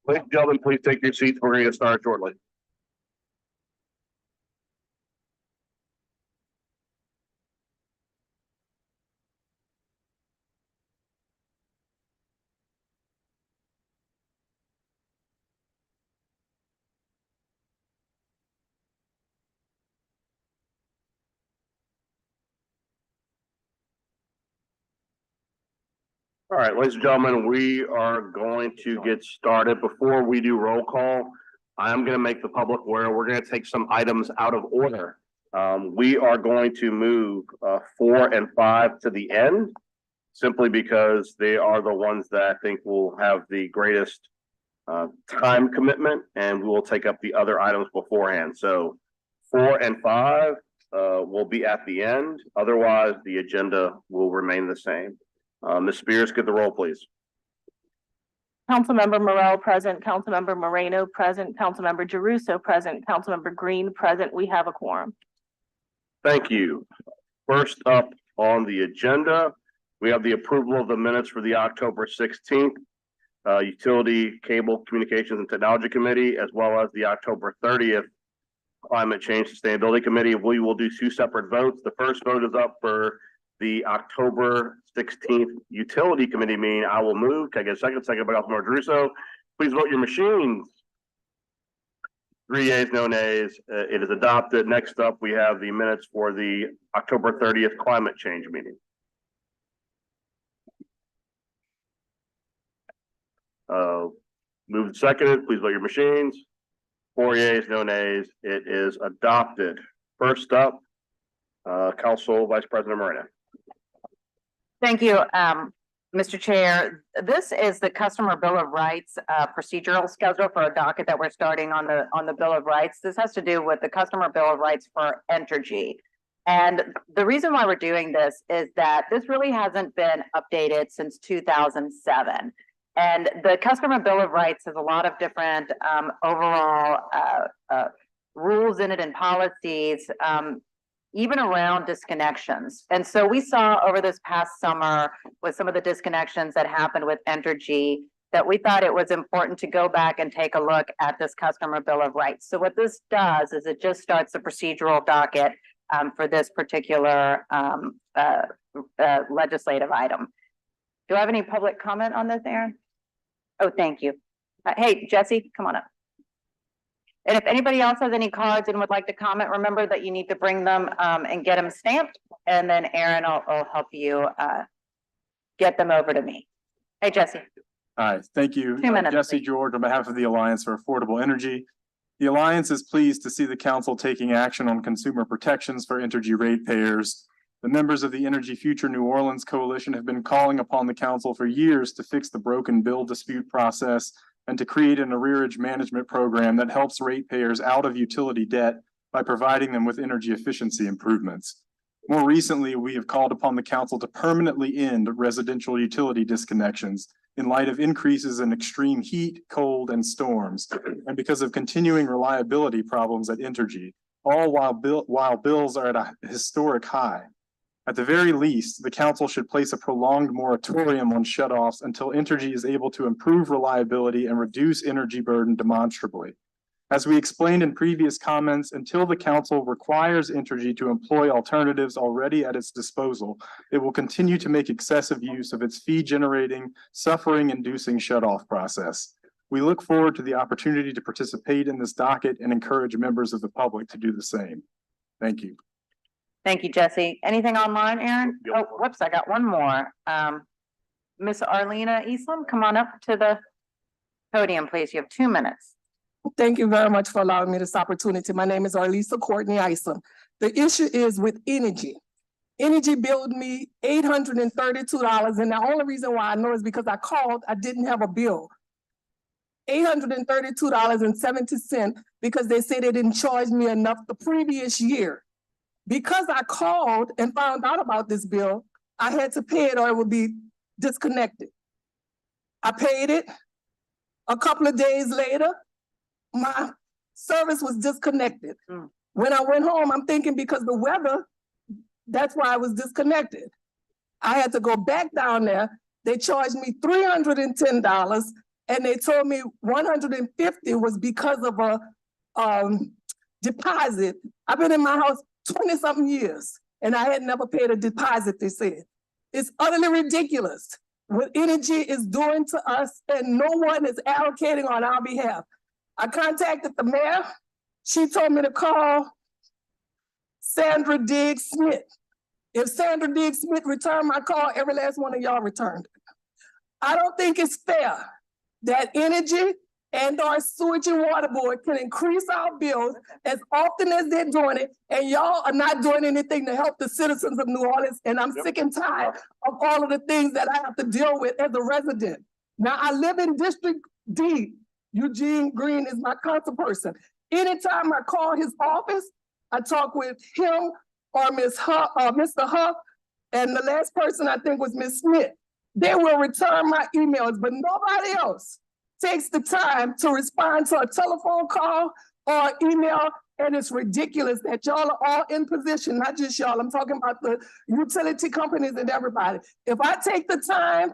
Ladies and gentlemen, please take your seats. We're going to get started shortly. All right, ladies and gentlemen, we are going to get started. Before we do roll call, I am going to make the public aware we're going to take some items out of order. We are going to move 4 and 5 to the end, simply because they are the ones that I think will have the greatest time commitment, and we will take up the other items beforehand. So 4 and 5 will be at the end. Otherwise, the agenda will remain the same. Ms. Spears, get the roll, please. Councilmember Morrell present, Councilmember Moreno present, Councilmember Giarrusso present, Councilmember Green present. We have a quorum. Thank you. First up on the agenda, we have the approval of the minutes for the October 16th Utility, Cable, Communications, and Technology Committee, as well as the October 30th Climate Change Sustainability Committee. We will do 2 separate votes. The first vote is up for the October 16th Utility Committee meeting. I will move. Can I get a second? Second by Councilmember Giarrusso. Please vote your machines. 3 yeas, no nays. It is adopted. Next up, we have the minutes for the October 30th Climate Change meeting. Moved and seconded. Please vote your machines. 4 yeas, no nays. It is adopted. First up, Council Vice President Moreno. Thank you, Mr. Chair. This is the Customer Bill of Rights procedural schedule for a docket that we're starting on the Bill of Rights. This has to do with the Customer Bill of Rights for Entergy. And the reason why we're doing this is that this really hasn't been updated since 2007. And the Customer Bill of Rights has a lot of different overall rules in it and policies, even around disconnections. And so we saw over this past summer with some of the disconnections that happened with Entergy that we thought it was important to go back and take a look at this Customer Bill of Rights. So what this does is it just starts the procedural docket for this particular legislative item. Do I have any public comment on this, Aaron? Oh, thank you. Hey, Jesse, come on up. And if anybody else has any cards and would like to comment, remember that you need to bring them and get them stamped, and then Aaron will help you get them over to me. Hey, Jesse. Hi, thank you. 2 minutes. Jesse George on behalf of the Alliance for Affordable Energy. The Alliance is pleased to see the council taking action on consumer protections for Entergy ratepayers. The members of the Energy Future New Orleans Coalition have been calling upon the council for years to fix the broken bill dispute process and to create an arrearage management program that helps ratepayers out of utility debt by providing them with energy efficiency improvements. More recently, we have called upon the council to permanently end residential utility disconnections in light of increases in extreme heat, cold, and storms, and because of continuing reliability problems at Entergy, all while bills are at a historic high. At the very least, the council should place a prolonged moratorium on shutoffs until Entergy is able to improve reliability and reduce energy burden demonstrably. As we explained in previous comments, until the council requires Entergy to employ alternatives already at its disposal, it will continue to make excessive use of its fee-generating, suffering-inducing shutoff process. We look forward to the opportunity to participate in this docket and encourage members of the public to do the same. Thank you. Thank you, Jesse. Anything online, Aaron? Oh, whoops, I got one more. Miss Arlena Eastland, come on up to the podium, please. You have 2 minutes. Thank you very much for allowing me this opportunity. My name is Arlisa Courtney Isom. The issue is with Energy. Energy billed me $832, and the only reason why I know is because I called, I didn't have a bill. $832.70 because they said they didn't charge me enough the previous year. Because I called and found out about this bill, I had to pay it or it would be disconnected. I paid it. A couple of days later, my service was disconnected. When I went home, I'm thinking because the weather, that's why I was disconnected. I had to go back down there. They charged me $310 and they told me 150 was because of a deposit. I've been in my house 20-something years, and I had never paid a deposit, they said. It's utterly ridiculous what energy is doing to us, and no one is allocating on our behalf. I contacted the mayor. She told me to call Sandra Diggs Smith. If Sandra Diggs Smith returned my call, every last one of y'all returned it. I don't think it's fair that energy and our sewage and water board can increase our bills as often as they're doing it, and y'all are not doing anything to help the citizens of New Orleans, and I'm sick and tired of all of the things that I have to deal with as a resident. Now, I live in District D. Eugene Green is my council person. Anytime I call his office, I talk with him or Mr. Huff, and the last person I think was Ms. Smith. They will return my emails, but nobody else takes the time to respond to a telephone call or email, and it's ridiculous that y'all are all in position, not just y'all, I'm talking about the utility companies and everybody. If I take the time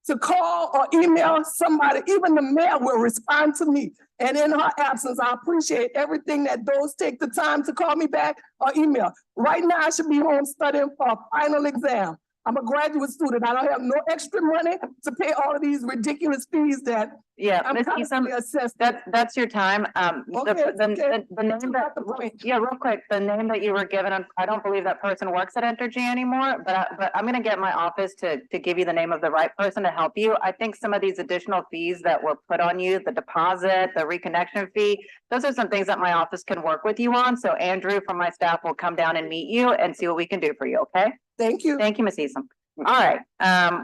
to call or email somebody, even the mayor will respond to me. And in her absence, I appreciate everything that those take the time to call me back or email. Right now, I should be home studying for a final exam. I'm a graduate student. I don't have no extra money to pay all of these ridiculous fees that I'm Ms. constantly Eason, assessed. that's your time. Okay, The name that, the point. yeah, real quick, the name that you were given, I don't believe that person works at Entergy anymore, but I'm gonna get my office to give you the name of the right person to help you. I think some of these additional fees that were put on you, the deposit, the reconnection fee, those are some things that my office can work with you on. So Andrew from my staff will come down and meet you and see what we can do for you, okay? Thank you. Thank you, Ms. Eason. All right,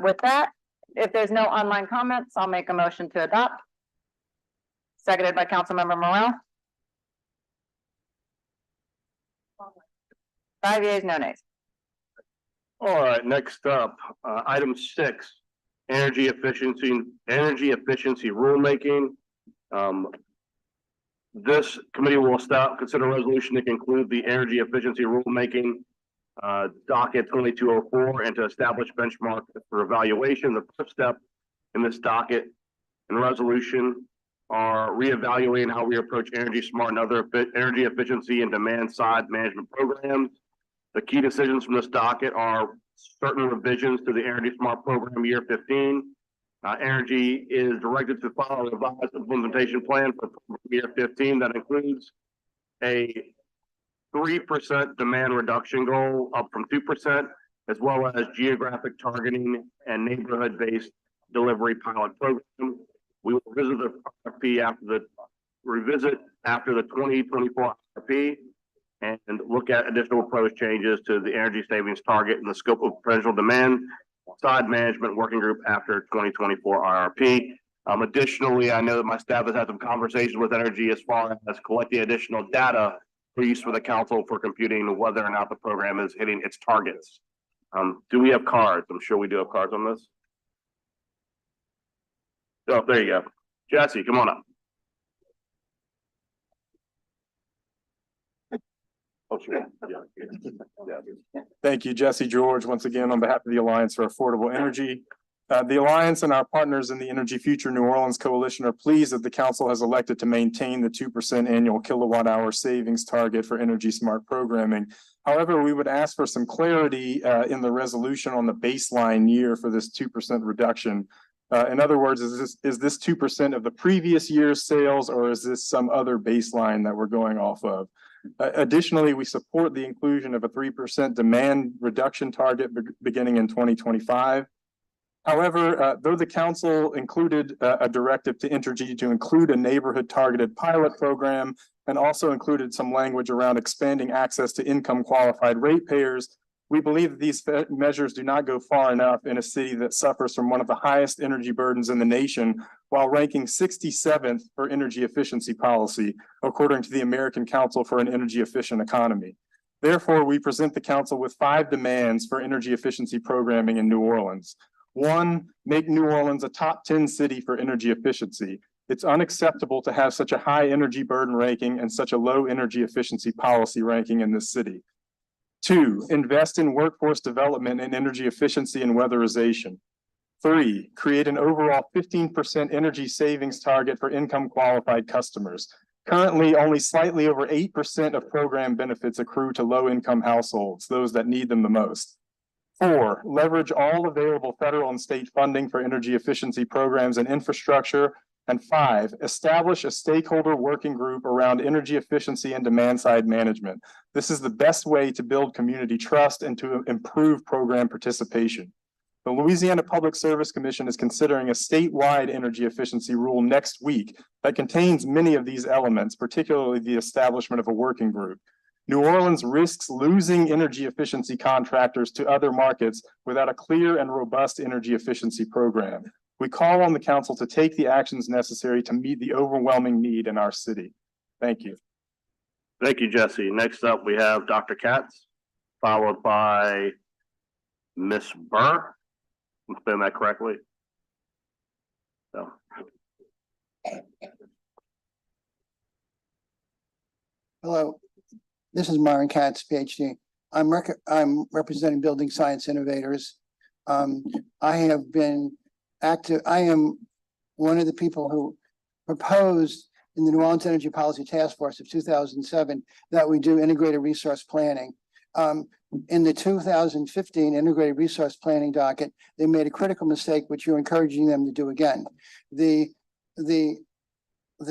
with that, if there's no online comments, I'll make a motion to adopt. Seconded by Councilmember Morrell. 5 yeas, no nays. All right, next up, item 6, energy efficiency rulemaking. This committee will consider a resolution to conclude the energy efficiency rulemaking docket 2204 and to establish benchmarks for evaluation. The first step in this docket and resolution are reevaluating how we approach energy smart and other energy efficiency and demand side management programs. The key decisions from this docket are certain revisions to the Energy Smart Program year 15. Energy is directed to file a revised implementation plan for year 15 that includes a 3% demand reduction goal up from 2%, as well as geographic targeting and neighborhood-based delivery pilot program. We will revisit the RFP after the 2024 RFP and look at additional proposed changes to the energy savings target and the scope of potential demand side management working group after 2024 RFP. Additionally, I know that my staff has had some conversations with Energy as far as collecting additional data for use for the council for computing whether or not the program is hitting its targets. Do we have cards? I'm sure we do have cards on this. Oh, there you go. Jesse, come on up. Oh, sure. Yeah. Thank you, Jesse George, once again on behalf of the Alliance for Affordable Energy. The Alliance and our partners in the Energy Future New Orleans Coalition are pleased that the council has elected to maintain the 2% annual kilowatt hour savings target for Energy Smart programming. However, we would ask for some clarity in the resolution on the baseline year for this 2% reduction. In other words, is this 2% of the previous year's sales, or is this some other baseline that we're going off of? Additionally, we support the inclusion of a 3% demand reduction target beginning in 2025. However, though the council included a directive to Entergy to include a neighborhood targeted pilot program and also included some language around expanding access to income qualified ratepayers, we believe that these measures do not go far enough in a city that suffers from one of the highest energy burdens in the nation, while ranking 67th for energy efficiency policy, according to the American Council for an Energy Efficient Economy. Therefore, we present the council with 5 demands for energy efficiency programming in New Orleans. 1, make New Orleans a top 10 city for energy efficiency. It's unacceptable to have such a high energy burden ranking and such a low energy efficiency policy ranking in this city. 2, invest in workforce development and energy efficiency and weatherization. 3, create an overall 15% energy savings target for income qualified customers. Currently, only slightly over 8% of program benefits accrue to low-income households, those that need them the most. 4, leverage all available federal and state funding for energy efficiency programs and infrastructure. And 5, establish a stakeholder working group around energy efficiency and demand-side management. This is the best way to build community trust and to improve program participation. The Louisiana Public Service Commission is considering a statewide energy efficiency rule next week that contains many of these elements, particularly the establishment of a working group. New Orleans risks losing energy efficiency contractors to other markets without a clear and robust energy efficiency program. We call on the council to take the actions necessary to meet the overwhelming need in our city. Thank you. Thank you, Jesse. Next up, we have Dr. Katz, followed by Ms. Burr. I'm saying that correctly. So. Hello, this is Myron Katz, PhD. I'm representing Building Science Innovators. I have been active. I am one of the people who proposed in the New Orleans Energy Policy Task Force of 2007 that we do integrated resource planning. In the 2015 integrated resource planning docket, they made a critical mistake, which you're encouraging them to do again. The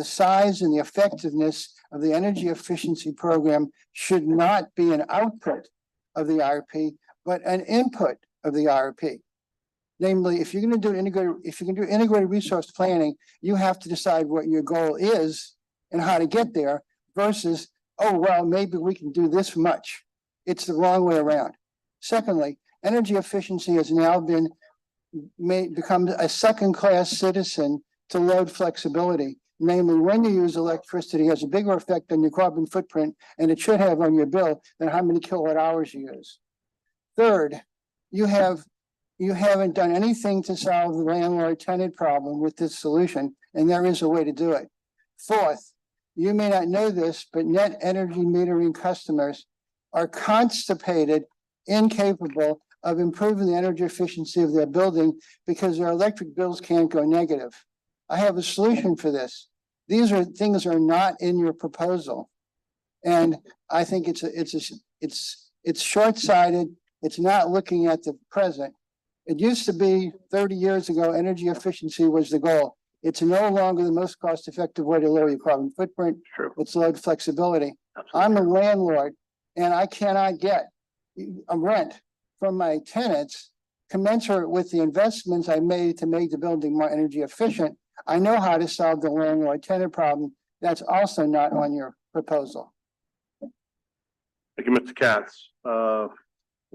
size and the effectiveness of the energy efficiency program should not be an output of the IRP, but an input of the IRP. Namely, if you're going to do integrated resource planning, you have to decide what your goal is and how to get there versus, oh, well, maybe we can do this much. It's the wrong way around. Secondly, energy efficiency has now become a second-class citizen to load flexibility. Namely, when you use electricity, it has a bigger effect on your carbon footprint, and it should have on your bill than how many kilowatt hours you use. Third, you haven't done anything to solve the landlord-tenant problem with this solution, and there is a way to do it. Fourth, you may not know this, but net energy metering customers are constipated, incapable of improving the energy efficiency of their building because their electric bills can't go negative. I have a solution for this. These are things are not in your proposal. And I think it's short-sighted. It's not looking at the present. It used to be 30 years ago, energy efficiency was the goal. It's no longer the most cost-effective way to lower your carbon footprint. True. It's load flexibility. Absolutely. I'm a landlord and I cannot get a rent from my tenants commensurate with the investments I made to make the building more energy efficient. I know how to solve the landlord-tenant problem. That's also not on your proposal. Thank you, Mr. Katz.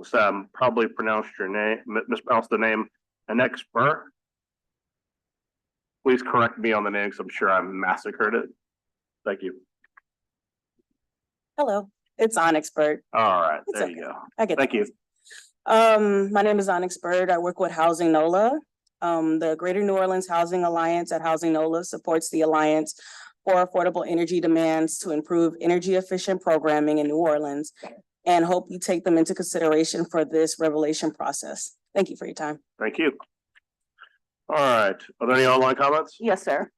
Sam, probably pronounced your name, mispronounced the name, Annex Burr. Please correct me on the name, because I'm sure I massacred it. Thank you. Hello, it's Onyx Bird. All right, It's there okay. you go. I get Thank you. My name is Onyx Bird. I work with Housing NOLA. The Greater New Orleans Housing Alliance at Housing NOLA supports the Alliance for Affordable Energy Demands to improve energy efficient programming in New Orleans, and hope you take them into consideration for this revelation process. Thank you for your time. Thank you. All right, are there any online comments? Yes, sir.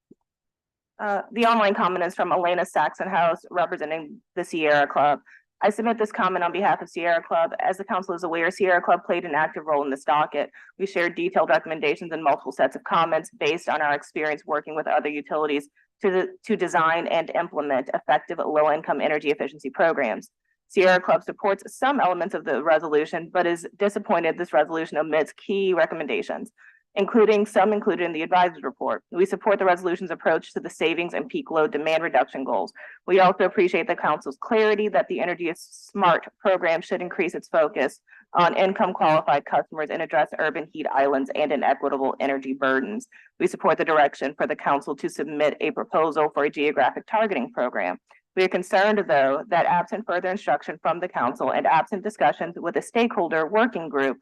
The online comment is from Elena Saxonhouse, representing the Sierra Club. I submit this comment on behalf of Sierra Club. As the council is aware, Sierra Club played an active role in this docket. We shared detailed recommendations and multiple sets of comments based on our experience working with other utilities to design and implement effective low-income energy efficiency programs. Sierra Club supports some elements of the resolution, but is disappointed this resolution omits key recommendations, including some included in the advisory report. We support the resolution's approach to the savings and peak load demand reduction goals. We also appreciate the council's clarity that the Energy Smart program should increase its focus on income qualified customers and address urban heat islands and inequitable energy burdens. We support the direction for the council to submit a proposal for a geographic targeting program. We are concerned, though, that absent further instruction from the council and absent discussions with a stakeholder working group,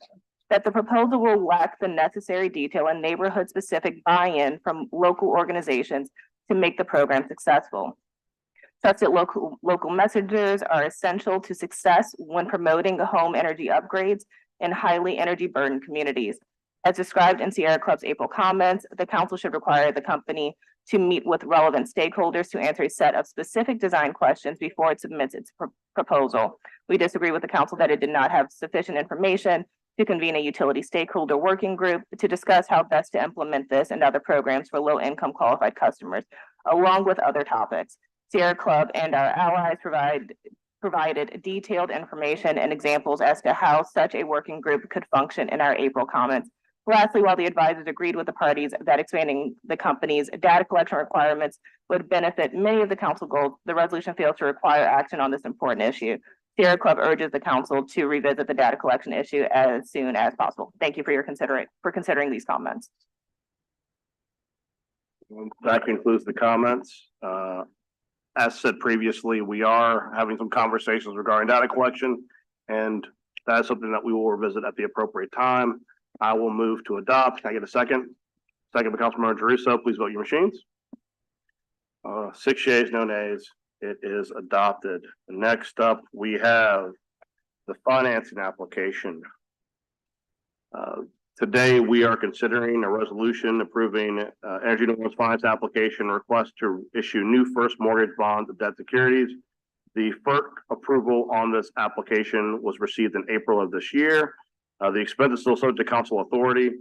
that the proposal will lack the necessary detail and neighborhood-specific buy-in from local organizations to make the program successful. Trusted local messengers are essential to success when promoting home energy upgrades in highly energy burdened communities. As described in Sierra Club's April comments, the council should require the company to meet with relevant stakeholders to answer a set of specific design questions before it submits its proposal. We disagree with the council that it did not have sufficient information to convene a utility stakeholder working group to discuss how best to implement this and other programs for low-income qualified customers, along with other topics. Sierra Club and our allies provided detailed information and examples as to how such a working group could function in our April comments. Lastly, while the advisors agreed with the parties that expanding the company's data collection requirements would benefit many of the council goals, the resolution fails to require action on this important issue. Sierra Club urges the council to revisit the data collection issue as soon as possible. Thank you for considering these comments. That concludes the comments. As said previously, we are having some conversations regarding data collection, and that is something that we will revisit at the appropriate time. I will move to adopt. Can I get a second? Second by Councilmember Jeruso. Please vote your machines. 6 yeas, no nays. It is adopted. Next up, we have the financing application. Today, we are considering a resolution approving Energy New Orleans finance application request to issue new first mortgage bonds of debt securities. The FERC approval on this application was received in April of this year. The expense is still subject to council authority.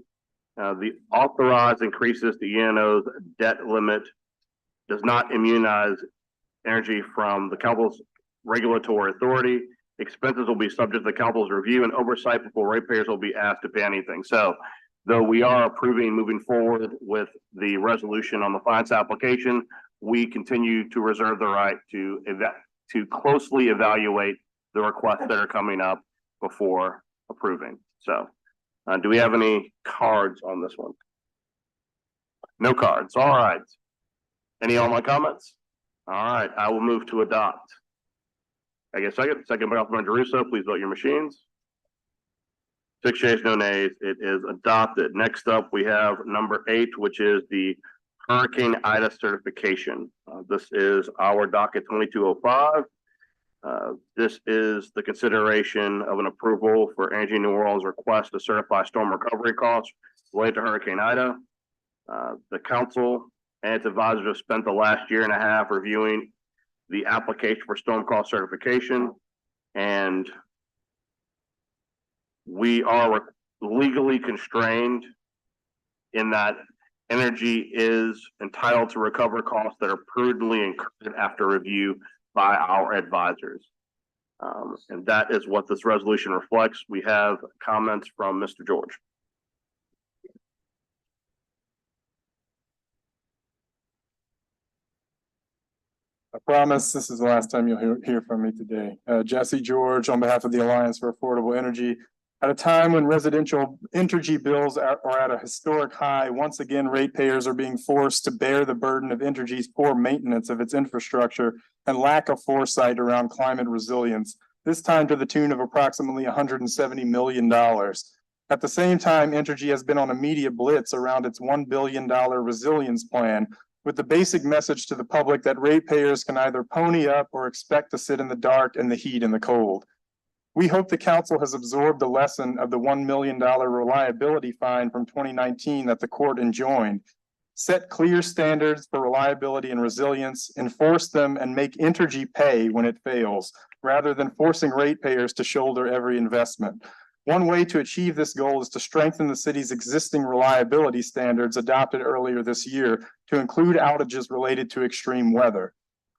The authorized increases to ENO's debt limit does not immunize Energy from the council's regulatory authority. Expenses will be subject to the council's review and oversight before ratepayers will be asked to pay anything. So, though we are approving moving forward with the resolution on the finance application, we continue to reserve the right to closely evaluate the requests that are coming up before approving. So, do we have any cards on this one? No cards. All right. Any online comments? All right. I will move to adopt. I guess second by Councilmember Jeruso. Please vote your machines. 6 yeas, no nays. It is adopted. Next up, we have number 8, which is the Hurricane Ida certification. This is our docket 2205. This is the consideration of an approval for Energy New Orleans' request to certify storm recovery costs related to Hurricane Ida. The council and its advisors have spent the last year and a half reviewing the application for storm cost certification, and we are legally constrained in that Energy is entitled to recover costs that are prudently incurred after review by our advisors. And that is what this resolution reflects. We have comments from Mr. George. I promise this is the last time you'll hear from me today. Jesse George, on behalf of the Alliance for Affordable Energy. At a time when residential energy bills are at a historic high, once again, ratepayers are being forced to bear the burden of Entergy's poor maintenance of its infrastructure and lack of foresight around climate resilience, this time to the tune of approximately $170 million. At the same time, Entergy has been on a media blitz around its $1 billion resilience plan, with the basic message to the public that ratepayers can either pony up or expect to sit in the dark and the heat and the cold. We hope the council has absorbed the lesson of the $1 million reliability fine from 2019 that the court enjoined. Set clear standards for reliability and resilience, enforce them, and make Entergy pay when it fails, rather than forcing ratepayers to shoulder every investment. One way to achieve this goal is to strengthen the city's existing reliability standards adopted earlier this year to include outages related to extreme weather.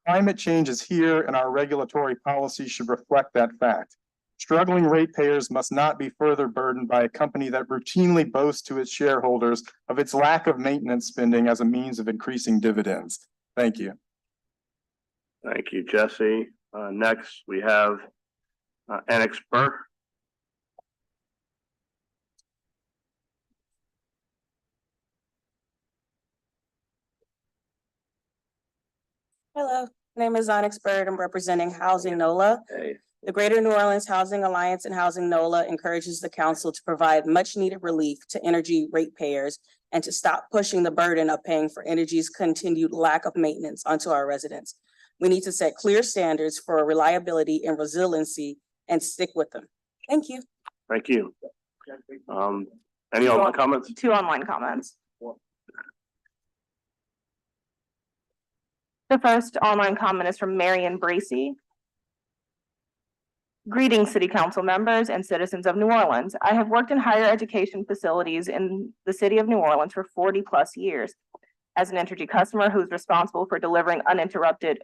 Climate change is here, and our regulatory policy should reflect that fact. Struggling ratepayers must not be further burdened by a company that routinely boasts to its shareholders of its lack of maintenance spending as a means of increasing dividends. Thank you. Thank you, Jesse. Next, we have Annex Burr. Hello, my name is Onyx Bird. I'm representing Housing NOLA. Hey. The Greater New Orleans Housing Alliance and Housing NOLA encourages the council to provide much needed relief to Energy ratepayers and to stop pushing the burden of paying for Energy's continued lack of maintenance onto our residents. We need to set clear standards for reliability and resiliency and stick with them. Thank you. Thank you. Any other comments? 2 online comments. The first online comment is from Marion Bracy. Greetings, City Council members and citizens of New Orleans. I have worked in higher education facilities in the city of New Orleans for 40+ years. As an Entergy customer who's responsible for delivering uninterrupted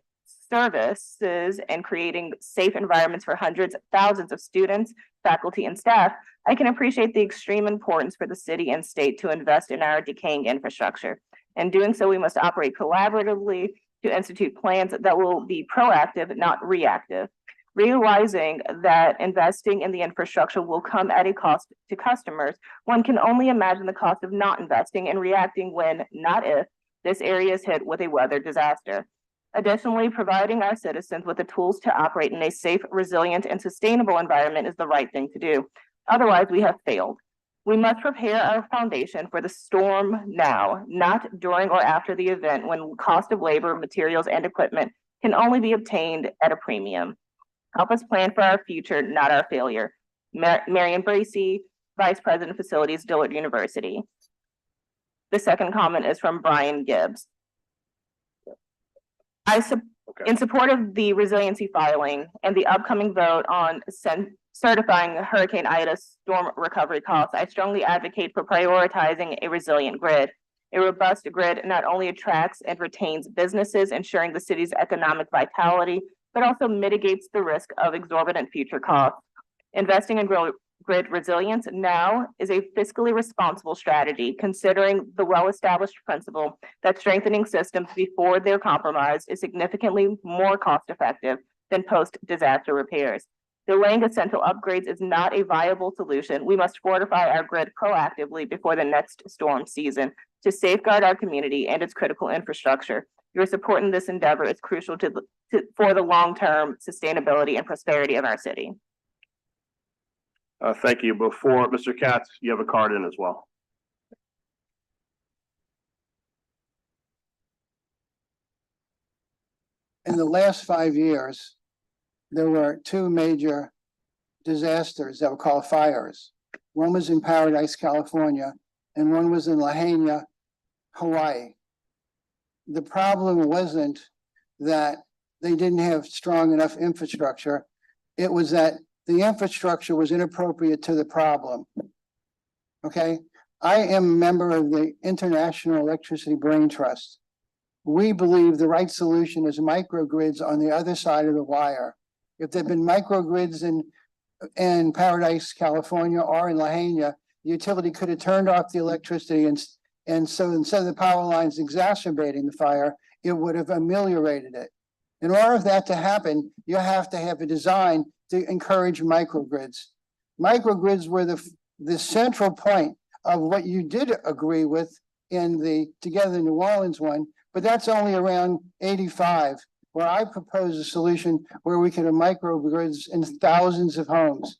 services and creating safe environments for hundreds of thousands of students, faculty, and staff, I can appreciate the extreme importance for the city and state to invest in our decaying infrastructure. In doing so, we must operate collaboratively to institute plans that will be proactive, not reactive. Realizing that investing in the infrastructure will come at a cost to customers, one can only imagine the cost of not investing and reacting when, not if, this area is hit with a weather disaster. Additionally, providing our citizens with the tools to operate in a safe, resilient, and sustainable environment is the right thing to do. Otherwise, we have failed. We must prepare our foundation for the storm now, not during or after the event when cost of labor, materials, and equipment can only be obtained at a premium. Help us plan for our future, not our failure. Marion Bracy, Vice President of Facilities, Dillard University. The second comment is from Brian Gibbs. In support of the resiliency filing and the upcoming vote on certifying Hurricane Ida storm recovery costs, I strongly advocate for prioritizing a resilient grid. A robust grid not only attracts and retains businesses, ensuring the city's economic vitality, but also mitigates the risk of exorbitant future costs. Investing in grid resilience now is a fiscally responsible strategy, considering the well-established principle that strengthening systems before they're compromised is significantly more cost-effective than post-disaster repairs. Delaying essential upgrades is not a viable solution. We must fortify our grid proactively before the next storm season to safeguard our community and its critical infrastructure. Your support in this endeavor is crucial for the long-term sustainability and prosperity of our city. Thank you. Before Mr. Katz, you have a card in as well. In the last 5 years, there were 2 major disasters that were called fires. One was in Paradise, California, and one was in Lahaina, Hawaii. The problem wasn't that they didn't have strong enough infrastructure. It was that the infrastructure was inappropriate to the problem. Okay, I am a member of the International Electricity Brain Trust. We believe the right solution is microgrids on the other side of the wire. If there'd been microgrids in Paradise, California, or in Lahaina, the utility could have turned off the electricity, and so instead of the power lines exacerbating the fire, it would have ameliorated it. In order for that to happen, you have to have a design to encourage microgrids. Microgrids were the central point of what you did agree with in the Together New Orleans one, but that's only around 85, where I propose a solution where we can have microgrids in thousands of homes.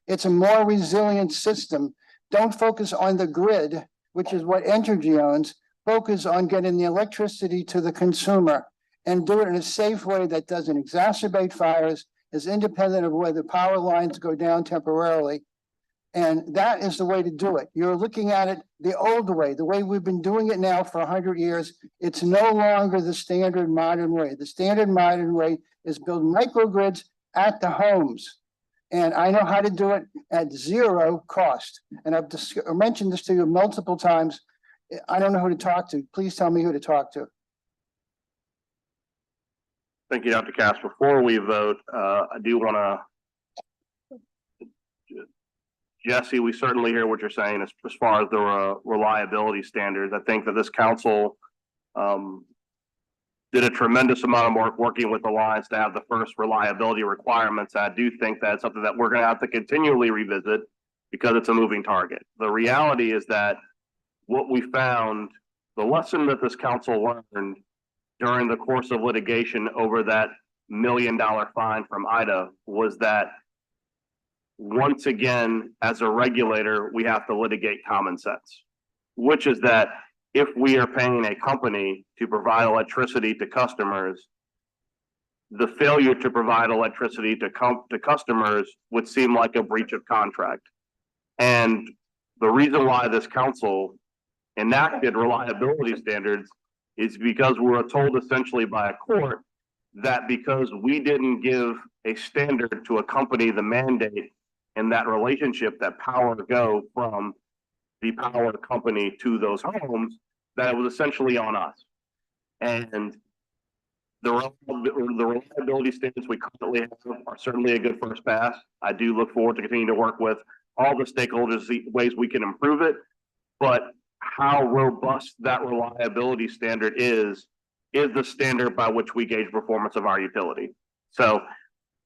It's a more resilient system. Don't focus on the grid, which is what Entergy owns. Focus on getting the electricity to the consumer and do it in a safe way that doesn't exacerbate fires, is independent of where the power lines go down temporarily. And that is the way to do it. You're looking at it the old way, the way we've been doing it now for 100 years. It's no longer the standard modern way. The standard modern way is build microgrids at the homes. And I know how to do it at 0 cost. And I've mentioned this to you multiple times. I don't know who to talk to. Please tell me who to talk to. Thank you, Dr. Cass. Before we vote, I do want to, Jesse, we certainly hear what you're saying as far as the reliability standards. I think that this council did a tremendous amount of work working with Alliance to have the first reliability requirements. I do think that's something that we're going to have to continually revisit because it's a moving target. The reality is that what we found, the lesson that this council learned during the course of litigation over that $1 million fine from Ida was that once again, as a regulator, we have to litigate common sense, which is that if we are paying a company to provide electricity to customers, the failure to provide electricity to customers would seem like a breach of contract. And the reason why this council enacted reliability standards is because we were told essentially by a court that because we didn't give a standard to accompany the mandate in that relationship, that power go from the power company to those homes, that it was essentially on us. And the reliability standards we currently have are certainly a good first pass. I do look forward to continuing to work with all the stakeholders, see ways we can improve it, but how robust that reliability standard is the standard by which we gauge performance of our utility. So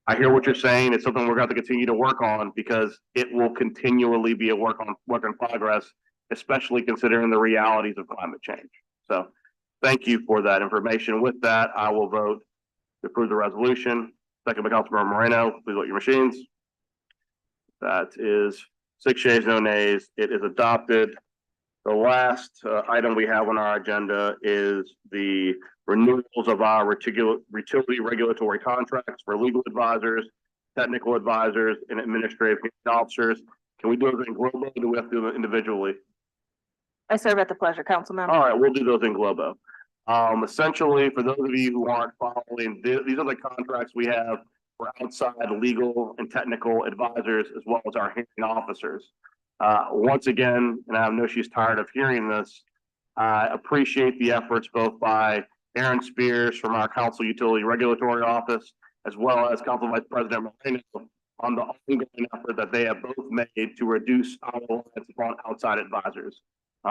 I hear what you're saying. It's something we're going to continue to work on because it will continually be a work in progress, especially considering the realities of climate change. So thank you for that information. With that, I will vote to approve the resolution. Second by Councilmember Moreno. Please vote your machines. That is 6 yeas, no nays. It is adopted. The last item we have on our agenda is the renewals of our utility regulatory contracts for legal advisors, technical advisors, and administrative officers. Can we do it in globo, or do we have to do it individually? I serve at the pleasure, council member. All right, we'll do those in globo. Essentially, for those of you who aren't following, these are the contracts we have for outside legal and technical advisors, as well as our hearing officers. Once again, and I know she's tired of hearing this, I appreciate the efforts both by Aaron Spears from our Council Utility Regulatory Office, as well as Council Vice President Moreno on the ongoing effort that they have both made to reduce our reliance upon outside advisors.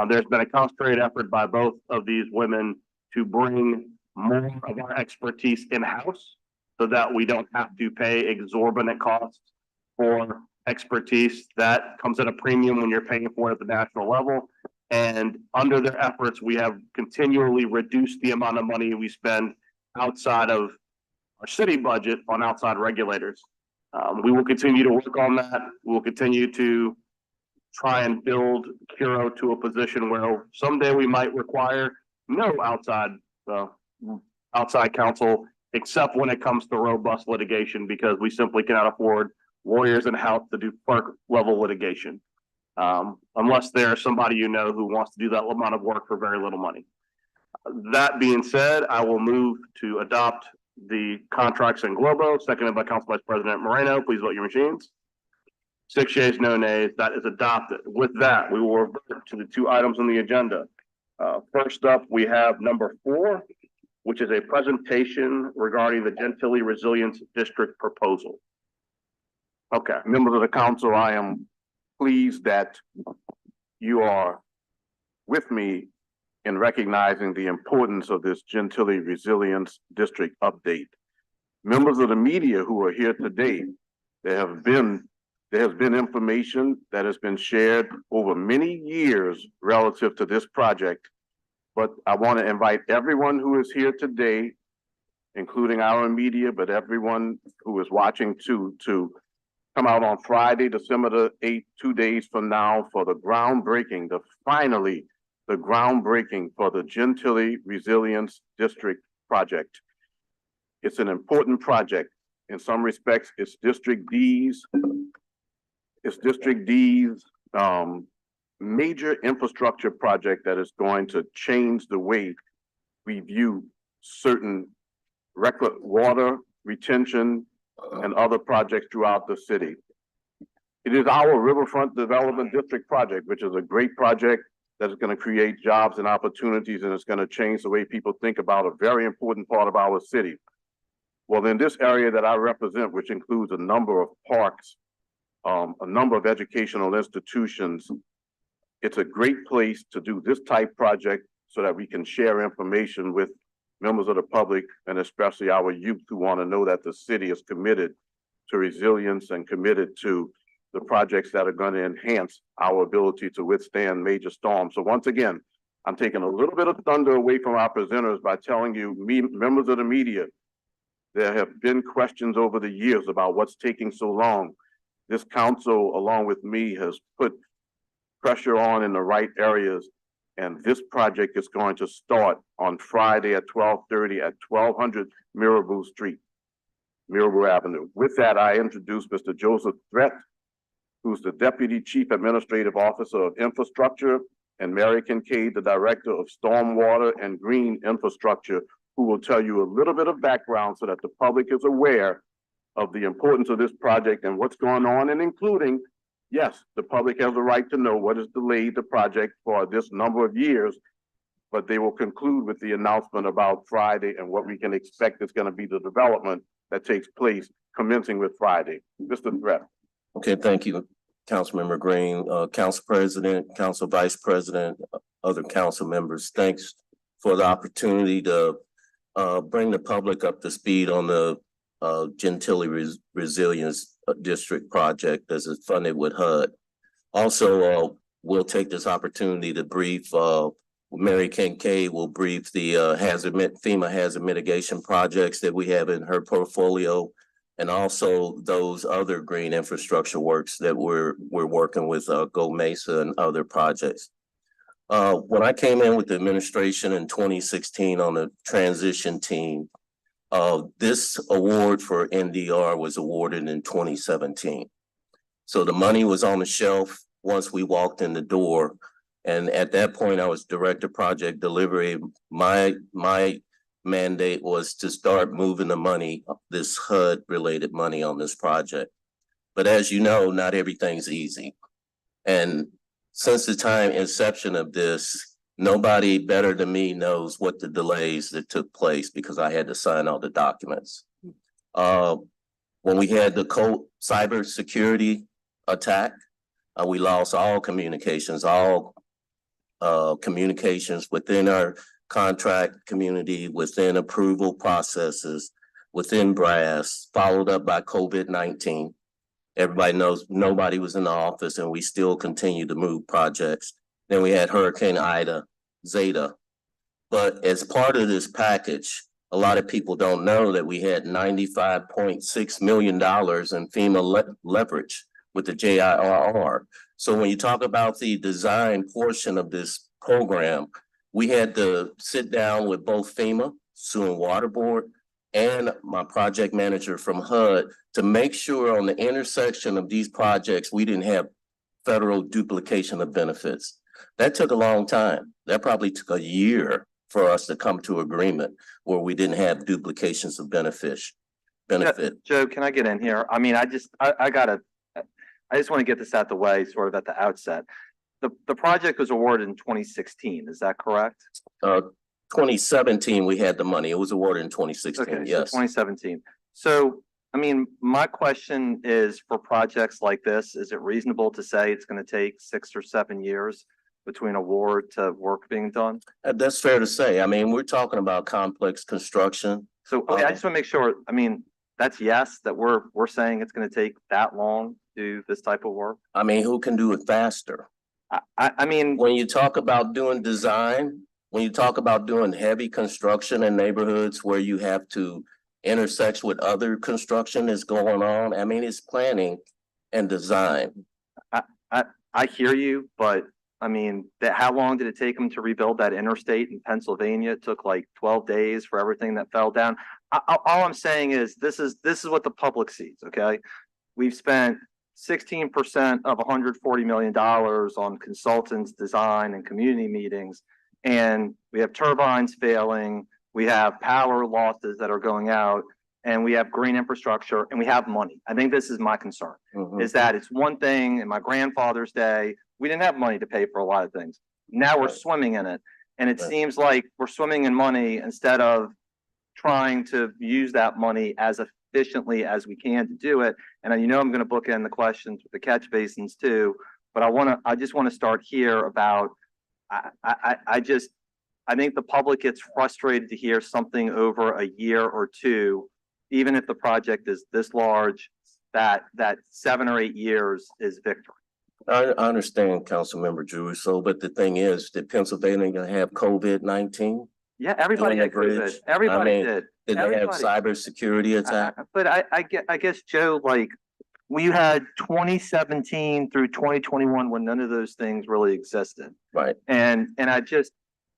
There's been a concentrated effort by both of these women to bring more of our expertise in-house so that we don't have to pay exorbitant costs for expertise that comes at a premium when you're paying for it at the national level. And under their efforts, we have continually reduced the amount of money we spend outside of our city budget on outside regulators. We will continue to work on that. We will continue to try and build Curo to a position where someday we might require no outside counsel, except when it comes to robust litigation, because we simply cannot afford lawyers in house to do clerk level litigation, unless there's somebody you know who wants to do that amount of work for very little money. That being said, I will move to adopt the contracts in globo, seconded by Council Vice President Moreno. Please vote your machines. 6 yeas, no nays. That is adopted. With that, we will revert to the two items on the agenda. First up, we have number 4, which is a presentation regarding the Gentilly Resilience District proposal. Okay, Members of the council, I am pleased that you are with me in recognizing the importance of this Gentilly Resilience District update. Members of the media who are here today, there has been information that has been shared over many years relative to this project, but I want to invite everyone who is here today, including our media, but everyone who is watching too, to come out on Friday, December the 8th, 2 days from now, for the groundbreaking, finally the groundbreaking for the Gentilly Resilience District project. It's an important project. In some respects, it's District D's major infrastructure project that is going to change the way we view certain water retention and other projects throughout the city. It is our Riverfront Development District project, which is a great project that is going to create jobs and opportunities, and it's going to change the way people think about a very important part of our city. Well, in this area that I represent, which includes a number of parks, a number of educational institutions, it's a great place to do this type project so that we can share information with members of the public, and especially our youth who want to know that the city is committed to resilience and committed to the projects that are going to enhance our ability to withstand major storms. So once again, I'm taking a little bit of thunder away from our presenters by telling you, members of the media, there have been questions over the years about what's taking so long. This council, along with me, has put pressure on in the right areas, and this project is going to start on Friday at 12:30 at 1200 Mirabeau Avenue. With that, I introduce Mr. Joseph Threat, who's the Deputy Chief Administrative Officer of Infrastructure, and Mary Kincaid, the Director of Stormwater and Green Infrastructure, who will tell you a little bit of background so that the public is aware of the importance of this project and what's going on, and including, yes, the public has a right to know what has delayed the project for this number of years, but they will conclude with the announcement about Friday and what we can expect is going to be the development that takes place commencing with Friday. Mr. Threat. Okay, thank you, Councilmember Green, Council President, Council Vice President, other council members. Thanks for the opportunity to bring the public up to speed on the Gentilly Resilience District project as it's funded with HUD. Also, we'll take this opportunity to brief Mary Kincaid will brief the FEMA hazard mitigation projects that we have in her portfolio, and also those other green infrastructure works that we're working with Go Mesa and other projects. When I came in with the administration in 2016 on the transition team, this award for NDR was awarded in 2017. So the money was on the shelf once we walked in the door. And at that point, I was Director of Project Delivery. My mandate was to start moving the money, this HUD-related money on this project. But as you know, not everything's easy. And since the inception of this, nobody better than me knows what the delays that took place because I had to sign all the documents. When we had the cybersecurity attack, we lost all communications within our contract community, within approval processes, within brass, followed up by COVID-19. Everybody knows nobody was in the office and we still continue to move projects. Then we had Hurricane Ida, Zeta. But as part of this package, a lot of people don't know that we had $95.6 million in FEMA leverage with the JIRR. So when you talk about the design portion of this program, we had to sit down with both FEMA, Sewer and Water Board, and my project manager from HUD to make sure on the intersection of these projects, we didn't have federal duplication of benefits. That took a long time. That probably took a year for us to come to agreement where we didn't have duplications of benefit. Joe, can I get in here? I mean, I just want to get this out the way sort of at the outset. The project was awarded in 2016. Is that correct? 2017, we had the money. It was awarded in 2016. Okay, yes. So 2017. So, I mean, my question is for projects like this, is it reasonable to say it's going to take 6 or 7 years between award to work being done? That's fair to say. I mean, we're talking about complex construction. So, okay, I just want to make sure, I mean, that's yes, that we're saying it's going to take that long to do this type of work? I mean, who can do it faster? I mean, when you talk about doing design, when you talk about doing heavy construction in neighborhoods where you have to intersect with other construction that's going on, I mean, it's planning and design. I hear you, but I mean, how long did it take them to rebuild that interstate in Pennsylvania? It took like 12 days for everything that fell down. All I'm saying is this is what the public sees, okay? We've spent 16% of $140 million on consultants, design, and community meetings. And we have turbines failing, we have power losses that are going out, and we have green infrastructure, and we have money. I think this is my concern, is that it's one thing in my grandfather's day, we didn't have money to pay for a lot of things. Now we're swimming in it. And it seems like we're swimming in money instead of trying to use that money as efficiently as we can to do it. And you know, I'm going to bookend the questions with the catch basins too, but I just want to start here about, I think the public gets frustrated to hear something over a year or two, even if the project is this large, that 7 or 8 years is victory. I understand, Councilmember Druso, but the thing is, did Pennsylvania have COVID-19? Yeah, everybody had COVID. Everybody did. Did they have cybersecurity attack? But I guess, Joe, like we had 2017 through 2021 when none of those things really existed. Right. And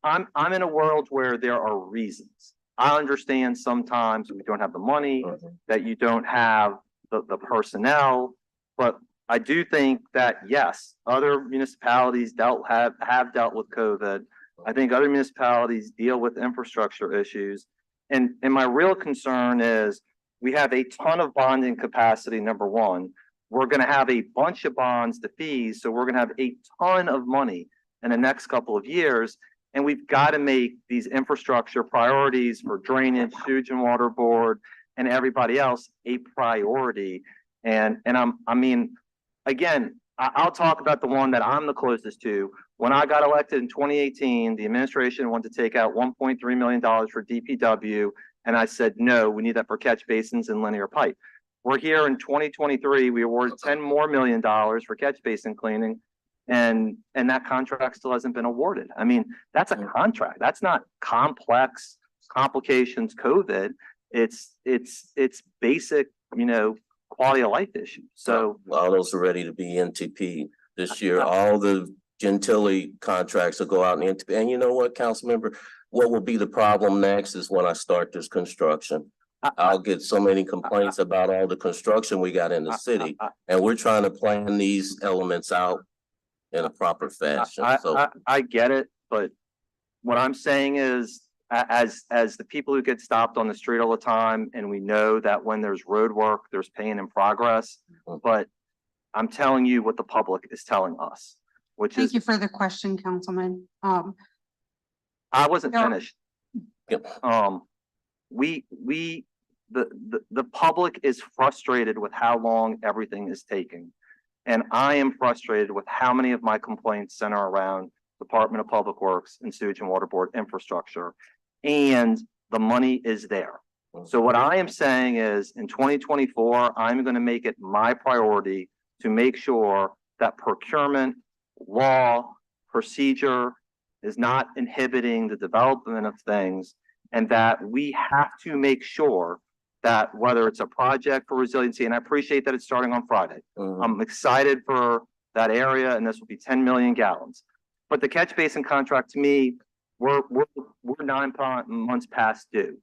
I'm in a world where there are reasons. I understand sometimes we don't have the money, that you don't have the personnel, but I do think that, yes, other municipalities have dealt with COVID. I think other municipalities deal with infrastructure issues. And my real concern is we have a ton of bonding capacity, number one. We're gonna have a bunch of bonds to fees, so we're gonna have a ton of money in the next couple of years. And we've got to make these infrastructure priorities for drainage, sewage and water board, and everybody else a priority. And I mean, again, I'll talk about the one that I'm the closest to. When I got elected in 2018, the administration wanted to take out $1.3 million for DPW. And I said, no, we need that for catch basins and linear pipe. We're here in 2023, we awarded $10 million more for catch basin cleaning. And that contract still hasn't been awarded. I mean, that's a contract. That's not complex complications COVID. It's basic, quality of life issues. So all those are ready to be NTP this year. All the Gentilly contracts will go out in NTP. And you know what, council member, what will be the problem next is when I start this construction. I'll get so many complaints about all the construction we got in the city, and we're trying to plan these elements out in a proper fashion. I get it, but what I'm saying is, as the people who get stopped on the street all the time, and we know that when there's road work, there's pain in progress. But I'm telling you what the public is telling us, which is. Thank you for the question, Councilman. I wasn't finished. Yep. The public is frustrated with how long everything is taking. And I am frustrated with how many of my complaints center around Department of Public Works and Sewage and Water Board infrastructure. And the money is there. So what I am saying is in 2024, I'm going to make it my priority to make sure that procurement, law, procedure is not inhibiting the development of things, and that we have to make sure that whether it's a project for resiliency, and I appreciate that it's starting on Friday. I'm excited for that area, and this will be 10 million gallons. But the catch basin contract, to me, we're 9 months past due.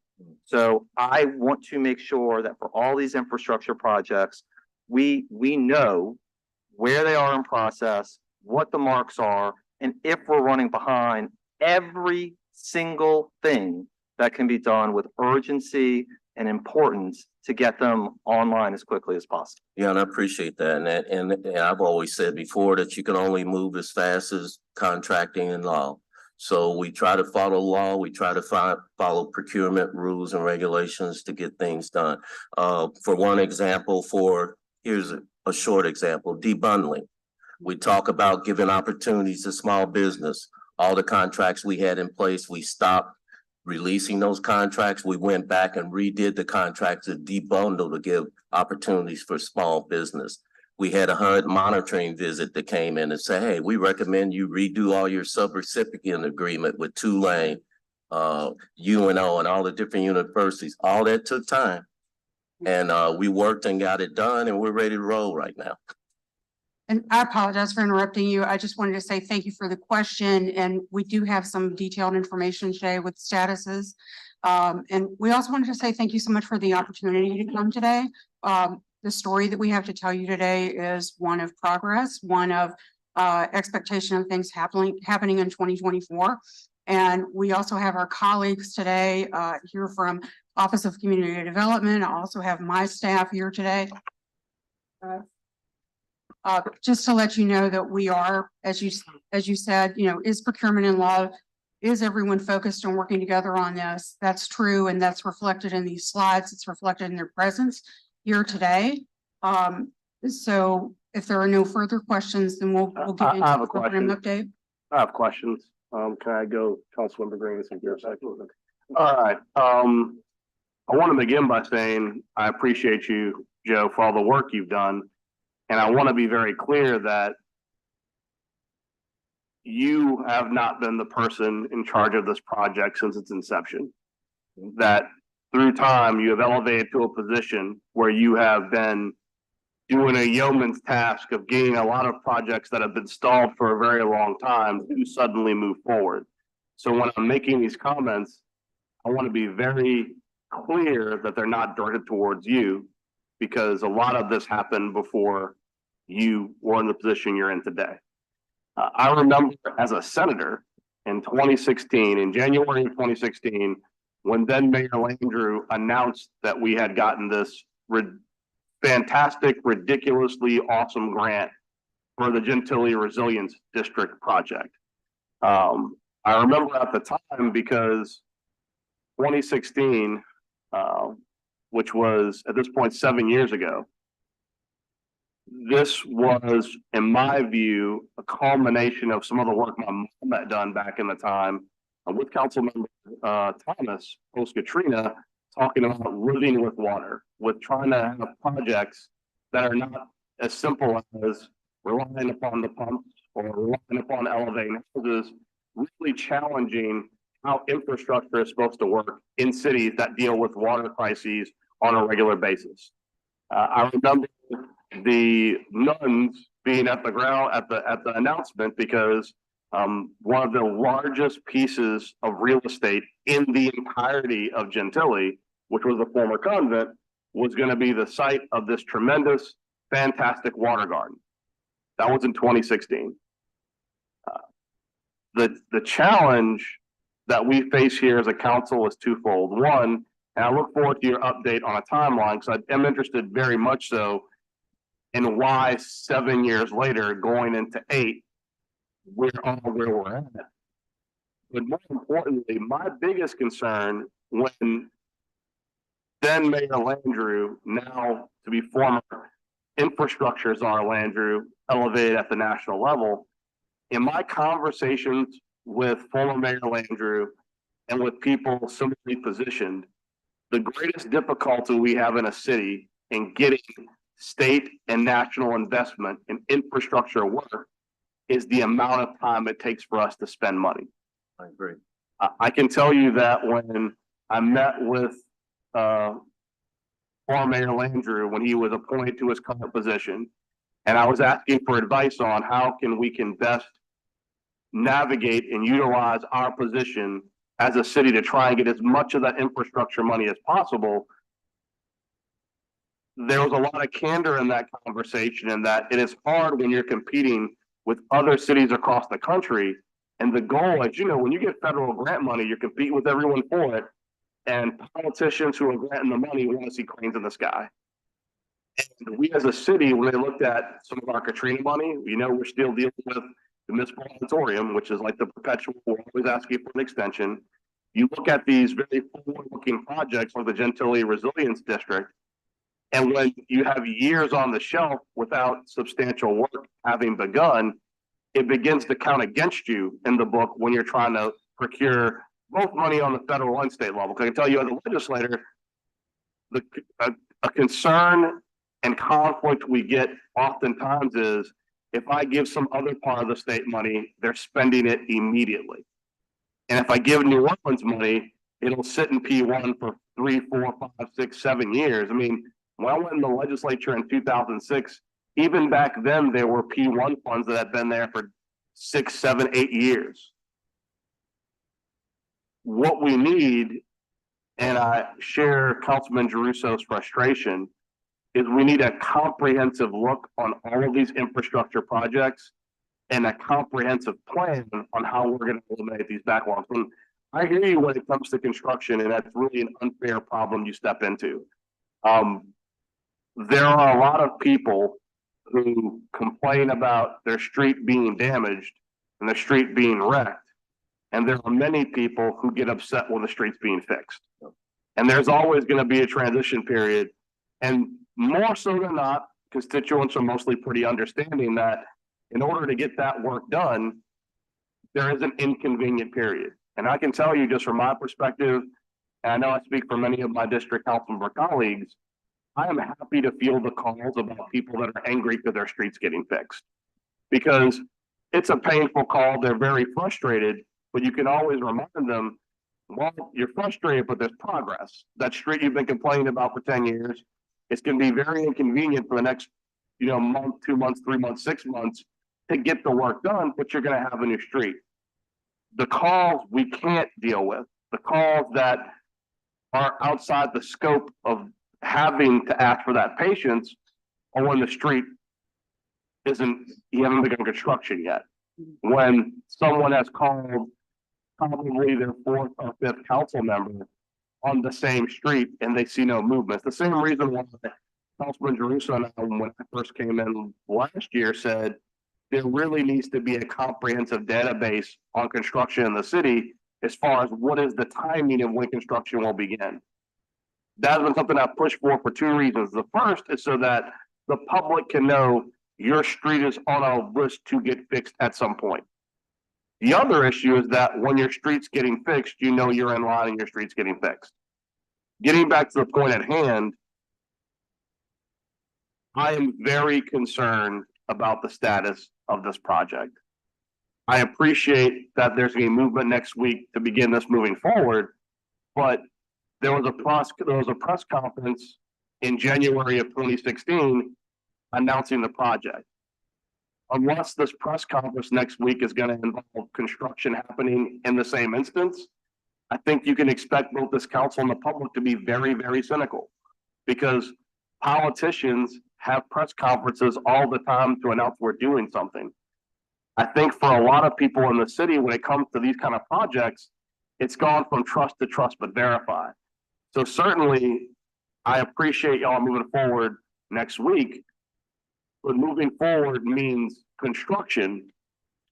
So I want to make sure that for all these infrastructure projects, we know where they are in process, what the marks are, and if we're running behind, every single thing that can be done with urgency and importance to get them online as quickly as possible. Yeah, and I appreciate that. And I've always said before that you can only move as fast as contracting and law. So we try to follow law. We try to follow procurement rules and regulations to get things done. For one example, here's a short example, debundling. We talk about giving opportunities to small business. All the contracts we had in place, we stopped releasing those contracts. We went back and redid the contracts to debundle to give opportunities for small business. We had a HUD monitoring visit that came in and said, hey, we recommend you redo all your subrecipient agreement with Tulane, UNO, and all the different universities. All that took time. And we worked and got it done, and we're ready to roll right now. And I apologize for interrupting you. I just wanted to say thank you for the question. And we do have some detailed information today with statuses. And we also wanted to say thank you so much for the opportunity to come today. The story that we have to tell you today is one of progress, one of expectation of things happening in 2024. And we also have our colleagues today here from Office of Community Development. I also have my staff here today. Just to let you know that we are, as you said, is procurement and law, is everyone focused on working together on this? That's true, and that's reflected in these slides. It's reflected in their presence here today. So if there are no further questions, then we'll get into the program update. I have questions. Can I go, Councilmember Green, in here a second? All right. I want to begin by saying I appreciate you, Joe, for all the work you've done. And I want to be very clear that you have not been the person in charge of this project since its inception. That through time, you have elevated to a position where you have been doing a yeoman's task of getting a lot of projects that have been stalled for a very long time to suddenly move forward. So when I'm making these comments, I want to be very clear that they're not directed towards you, because a lot of this happened before you were in the position you're in today. I remember as a senator in 2016, in January of 2016, when then Mayor Landrieu announced that we had gotten this fantastic, ridiculously awesome grant for the Gentilly Resilience District project. I remember at the time because 2016, which was at this point 7 years ago, this was, in my view, a culmination of some of the work my mom had done back in the time with Councilmember Thomas post Katrina, talking about living with water, with trying to have projects that are not as simple as relying upon the pumps or relying upon elevating houses, really challenging how infrastructure is supposed to work in cities that deal with water crises on a regular basis. I remember the nuns being at the ground at the announcement because one of the largest pieces of real estate in the entirety of Gentilly, which was the former convent, was going to be the site of this tremendous, fantastic water garden. That was in 2016. The challenge that we face here as a council is twofold. One, and I look forward to your update on a timeline because I am interested very much so in why 7 years later, going into 8, we're on where we're at. But more importantly, my biggest concern when then Mayor Landrieu, now to be former infrastructure czar Landrieu, elevated at the national level, in my conversations with former Mayor Landrieu and with people similarly positioned, the greatest difficulty we have in a city in getting state and national investment in infrastructure work is the amount of time it takes for us to spend money. I agree. I can tell you that when I met with former Mayor Landrieu when he was appointed to his current position, and I was asking for advice on how we can best navigate and utilize our position as a city to try and get as much of that infrastructure money as possible. There was a lot of candor in that conversation, and that it is hard when you're competing with other cities across the country. And the goal, as you know, when you get federal grant money, you're competing with everyone for it. And politicians who are granting the money want to see cranes in the sky. And we as a city, when they looked at some of our Katrina money, you know, we're still dealing with the municipal auditorium, which is like the perpetual, we're always asking for an extension. You look at these very forward-looking projects like the Gentilly Resilience District, and when you have years on the shelf without substantial work having begun, it begins to count against you in the book when you're trying to procure both money on the federal and state level. Because I can tell you as a legislator, a concern and conflict we get oftentimes is if I give some other part of the state money, they're spending it immediately. And if I give New Orleans money, it'll sit in P1 for 3, 4, 5, 6, 7 years. I mean, when I went in the legislature in 2006, even back then, there were P1 funds that had been there for 6, 7, 8 years. What we need, and I share Councilman Giarruso's frustration, is we need a comprehensive look on all of these infrastructure projects and a comprehensive plan on how we're going to eliminate these backlogs. And I hear you when it comes to construction, and that's really an unfair problem you step into. There are a lot of people who complain about their street being damaged and the street being wrecked. And there are many people who get upset when the street's being fixed. And there's always going to be a transition period. And more so than not, constituents are mostly pretty understanding that in order to get that work done, there is an inconvenient period. And I can tell you just from my perspective, and I know I speak for many of my district councilmember colleagues, I am happy to field the calls about people that are angry because their street's getting fixed. Because it's a painful call, they're very frustrated, but you can always remind them, well, you're frustrated, but there's progress. That street you've been complaining about for 10 years, it's going to be very inconvenient for the next, month, 2 months, 3 months, 6 months to get the work done, but you're going to have a new street. The calls we can't deal with, the calls that are outside the scope of having to ask for that patience, or when the street you haven't begun construction yet. When someone has called probably their fourth or fifth council member on the same street and they see no movement. It's the same reason why Councilman Jerusalem, when I first came in last year, said there really needs to be a comprehensive database on construction in the city as far as what is the timing of when construction will begin. That has been something I've pushed for 2 reasons. The first is so that the public can know your street is on a list to get fixed at some point. The other issue is that when your street's getting fixed, you know you're in line and your street's getting fixed. Getting back to the point at hand, I am very concerned about the status of this project. I appreciate that there's a movement next week to begin this moving forward, but there was a press conference in January of 2016 announcing the project. Unless this press conference next week is going to involve construction happening in the same instance, I think you can expect both this council and the public to be very, very cynical, because politicians have press conferences all the time to announce we're doing something. I think for a lot of people in the city, when it comes to these kind of projects, it's gone from trust to trust but verify. So certainly, I appreciate y'all moving forward next week, but moving forward means construction.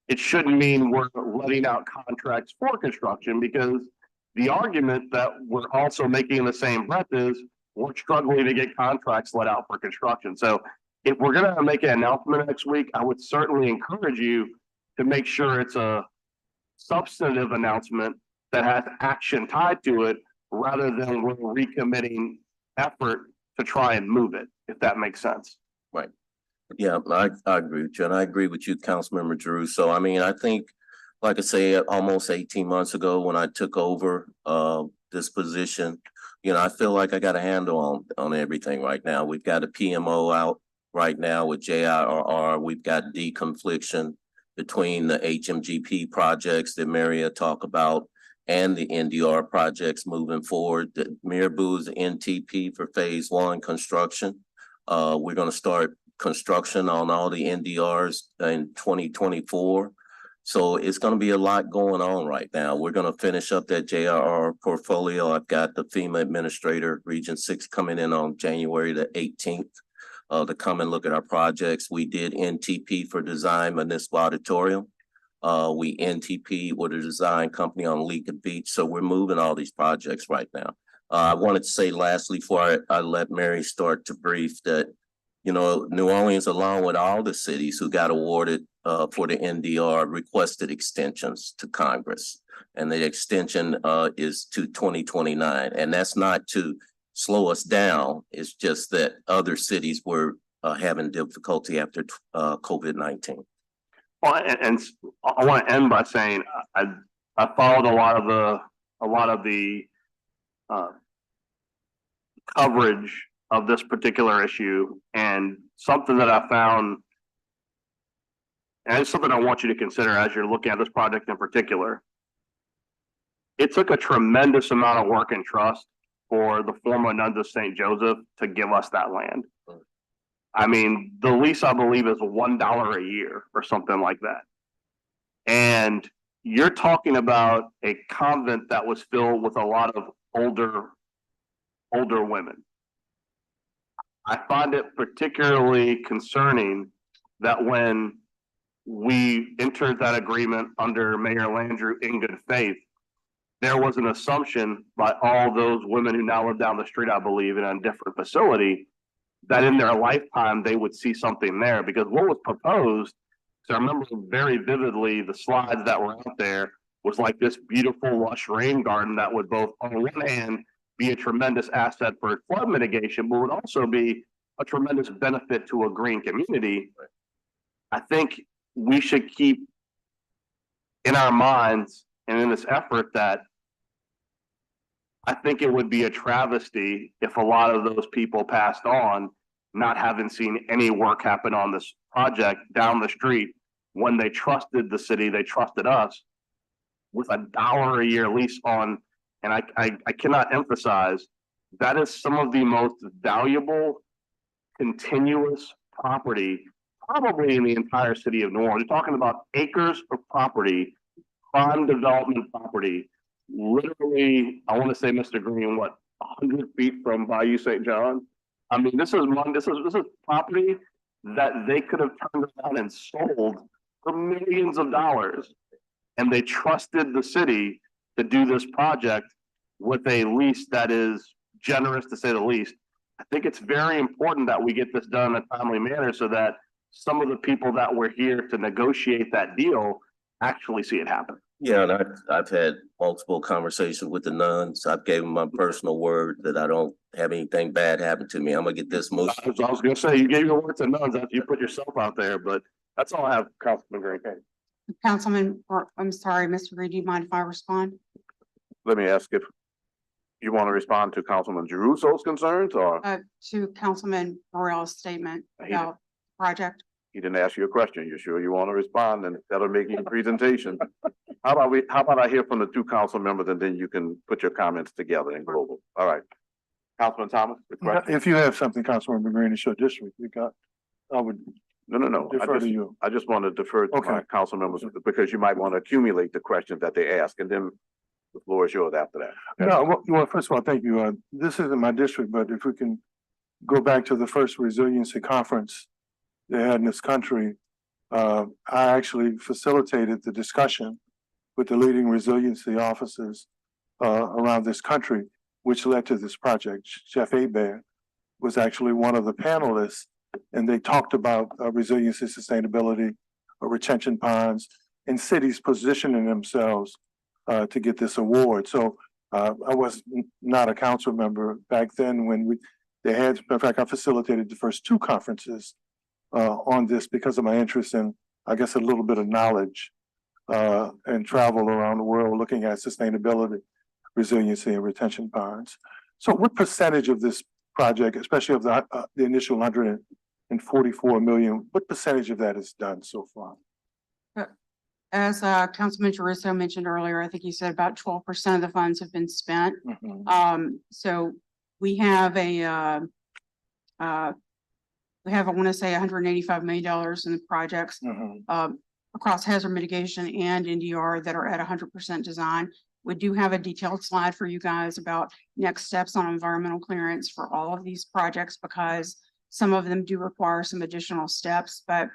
It shouldn't mean we're letting out contracts for construction, because the argument that we're also making in the same breath is we're struggling to get contracts let out for construction. So if we're going to make an announcement next week, I would certainly encourage you to make sure it's a substantive announcement that has action tied to it, rather than we're recommitting effort to try and move it, if that makes sense. Right. Yeah, I agree with you, and I agree with you, Councilmember Drew. So, I mean, I think, like I say, almost 18 months ago when I took over this position, you know, I feel like I got a handle on everything right now. We've got a PMO out right now with JIRR. We've got deconfliction between the HMGP projects that Maria talked about and the NDR projects moving forward. The Miraboo's NTP for phase 1 construction. We're going to start construction on all the NDRs in 2024. So it's going to be a lot going on right now. We're going to finish up that JRR portfolio. I've got the FEMA administrator, Region 6, coming in on January the 18th to come and look at our projects. We did NTP for design municipal auditorium. We NTP with a design company on Lincoln Beach. So we're moving all these projects right now. I wanted to say lastly, before I let Mary start to brief, that, you know, New Orleans, along with all the cities who got awarded for the NDR, requested extensions to Congress. And the extension is to 2029. And that's not to slow us down. It's just that other cities were having difficulty after COVID-19. Well, and I want to end by saying I followed a lot of the coverage of this particular issue, and something that I found, and it's something I want you to consider as you're looking at this project in particular. It took a tremendous amount of work and trust for the former nuns of St. Joseph to give us that land. I mean, the lease, I believe, is $1 a year or something like that. And you're talking about a convent that was filled with a lot of older women. I find it particularly concerning that when we entered that agreement under Mayor Landrieu in good faith, there was an assumption by all those women who now live down the street, I believe, in a different facility, that in their lifetime they would see something there. Because what was proposed, so I remember very vividly the slides that were out there, was like this beautiful lush rain garden that would both, on one hand, be a tremendous asset for flood mitigation, but would also be a tremendous benefit to a green community. I think we should keep in our minds and in this effort that I think it would be a travesty if a lot of those people passed on, not having seen any work happen on this project down the street when they trusted the city, they trusted us with $1 a year lease on. And I cannot emphasize that is some of the most valuable continuous property probably in the entire city of New Orleans. You're talking about acres of property, prime development property, literally, I want to say, Mr. Green, what, 100 feet from Bayou St. John? I mean, this is property that they could have turned around and sold for millions of dollars. And they trusted the city to do this project with a lease that is generous, to say the least. I think it's very important that we get this done in a timely manner so that some of the people that were here to negotiate that deal actually see it happen. Yeah, and I've had multiple conversations with the nuns. I've gave them my personal word that I don't have anything bad happen to me. I'm gonna get this most. I was gonna say, you gave your word to nuns after you put yourself out there, but that's all I have, Councilman Green. Councilman, or I'm sorry, Mr. Green, do you mind if I respond? Let me ask if you want to respond to Councilman Giarruso's concerns, or To Councilman Burrell's statement about project. he didn't ask you a question. You sure you want to respond, and that'll make your presentation? How about I hear from the two council members, and then you can put your comments together in global. All right. Councilman Thomas, the question? If you have something, Councilmember Green, it's your district, I would No. defer to you. I just want to defer to my Okay. council members because you might want to accumulate the questions that they ask, and then the floor is yours after that. No, well, first of all, thank you. This isn't my district, but if we can go back to the first resiliency conference they had in this country, I actually facilitated the discussion with the leading resiliency officers around this country, which led to this project. Chef Hebert was actually one of the panelists, and they talked about resiliency, sustainability, retention ponds, and cities positioning themselves to get this award. So I was not a council member back then when they had, in fact, I facilitated the first two conferences on this because of my interest in, I guess, a little bit of knowledge and travel around the world looking at sustainability, resiliency, and retention ponds. So what percentage of this project, especially of the initial 144 million, what percentage of that is done so far? As Councilman Giarruso mentioned earlier, I think he said about 12% of the funds have been spent. So we have I want to say $185 million in the projects across hazard mitigation and NDR that are at 100% design. We do have a detailed slide for you guys about next steps on environmental clearance for all of these projects, because some of them do require some additional steps, but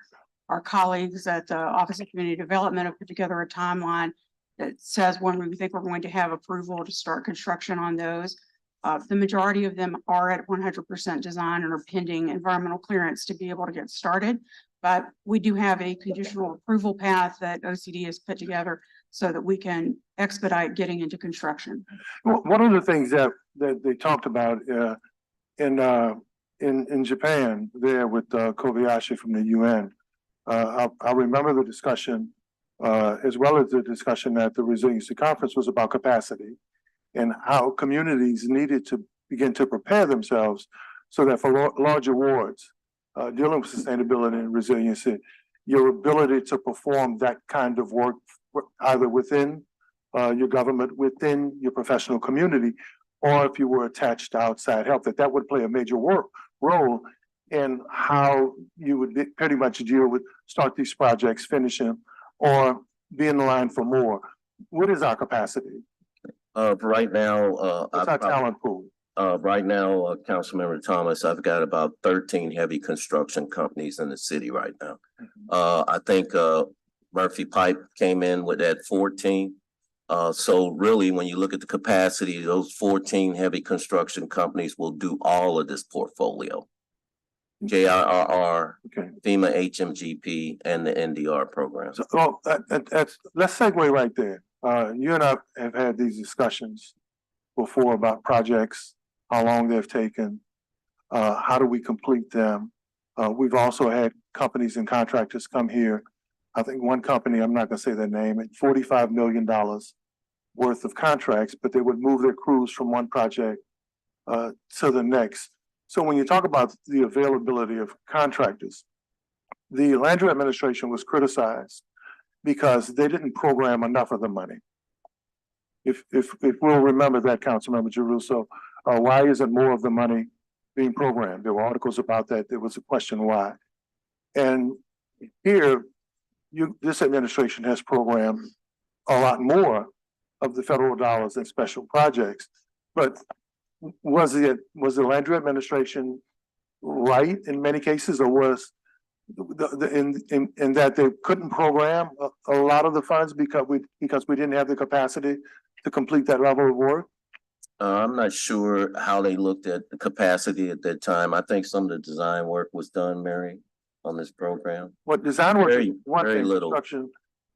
our colleagues at the Office of Community Development have put together a timeline that says when we think we're going to have approval to start construction on those. The majority of them are at 100% design and are pending environmental clearance to be able to get started. But we do have a conditional approval path that OCD has put together so that we can expedite getting into construction. One of the things that they talked about in Japan there with Kobayashi from the UN, I remember the discussion as well as the discussion at the resiliency conference was about capacity and how communities needed to begin to prepare themselves so that for large awards dealing with sustainability and resiliency, your ability to perform that kind of work either within your government, within your professional community, or if you were attached to outside help, that would play a major role in how you would pretty much deal with start these projects, finish them, or be in line for more. What is our capacity? Right now, What's our talent pool? Right now, Councilmember Thomas, I've got about 13 heavy construction companies in the city right now. I think Murphy Pipe came in with that 14. So really, when you look at the capacity, those 14 heavy construction companies will do all of this portfolio. JIRR, FEMA HMGP, and the NDR program. So, let's segue right there. You and I have had these discussions before about projects, how long they've taken, how do we complete them. We've also had companies and contractors come here. I think one company, I'm not gonna say their name, at $45 million worth of contracts, but they would move their crews from one project to the next. So when you talk about the availability of contractors, the Landry administration was criticized because they didn't program enough of the money. If we'll remember that, Councilmember Giarruso, why isn't more of the money being programmed? There were articles about that. There was a question why. And Here, this administration has programmed a lot more of the federal dollars in special projects. But was the Landry administration right in many cases, or was in that they couldn't program a lot of the funds because we didn't have the capacity to complete that level of work? I'm not sure how they looked at the capacity at that time. I think some of the design work was done, Mary, on this program. What design work is one very thing, little. construction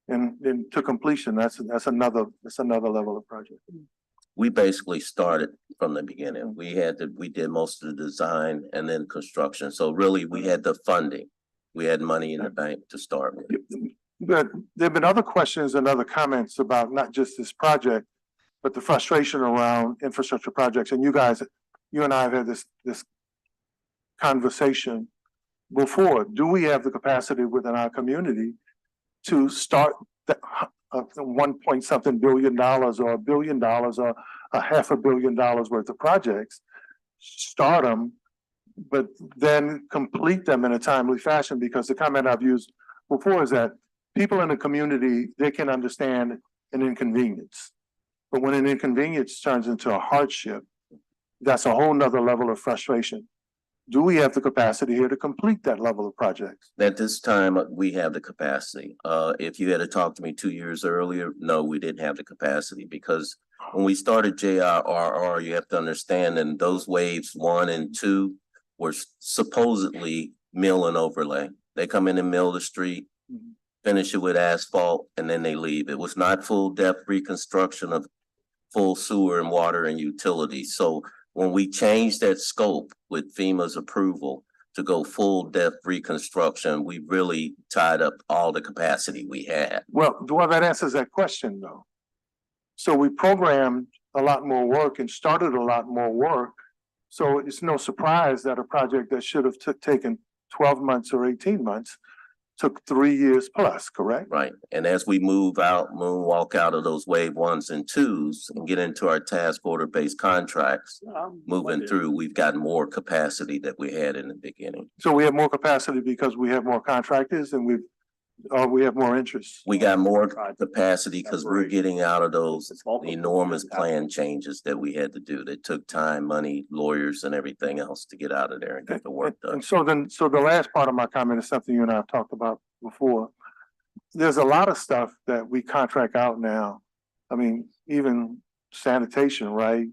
and to completion, that's another level of project. We basically started from the beginning. We did most of the design and then construction. So really, we had the funding. We had money in the bank to start with. But there've been other questions and other comments about not just this project, but the frustration around infrastructure projects. And you and I have had this conversation before. do we have the capacity within our community to start the $1 billion or $1 billion or $500 million worth of projects, start them, but then complete them in a timely fashion? Because the comment I've used before is that people in the community, they can understand an inconvenience. But when an inconvenience turns into a hardship, that's a whole nother level of frustration. Do we have the capacity here to complete that level of projects? At this time, we have the capacity. If you had talked to me 2 years earlier, no, we didn't have the capacity, because when we started JIRR, you have to understand, and those waves 1 and 2 were supposedly mill and overlay. They come in and mill the street, finish it with asphalt, and then they leave. It was not full depth reconstruction of full sewer and water and utilities. So when we changed that scope with FEMA's approval to go full depth reconstruction, we really tied up all the capacity we had. Well, that answers that question though. So we programmed a lot more work and started a lot more work. So it's no surprise that a project that should have taken 12 months or 18 months took 3 years plus, correct? Right. And as we moonwalk out of those wave 1s and 2s and get into our task order-based contracts, moving through, we've got more capacity that we had in the beginning. So we have more capacity because we have more contractors and we have more interest. We got more capacity because we're getting out of those enormous plan changes that we had to do that took time, money, lawyers, and everything else to get out of there and get the work done. And so the last part of my comment is something you and I have talked about before. There's a lot of stuff that we contract out now. I mean, even sanitation, right?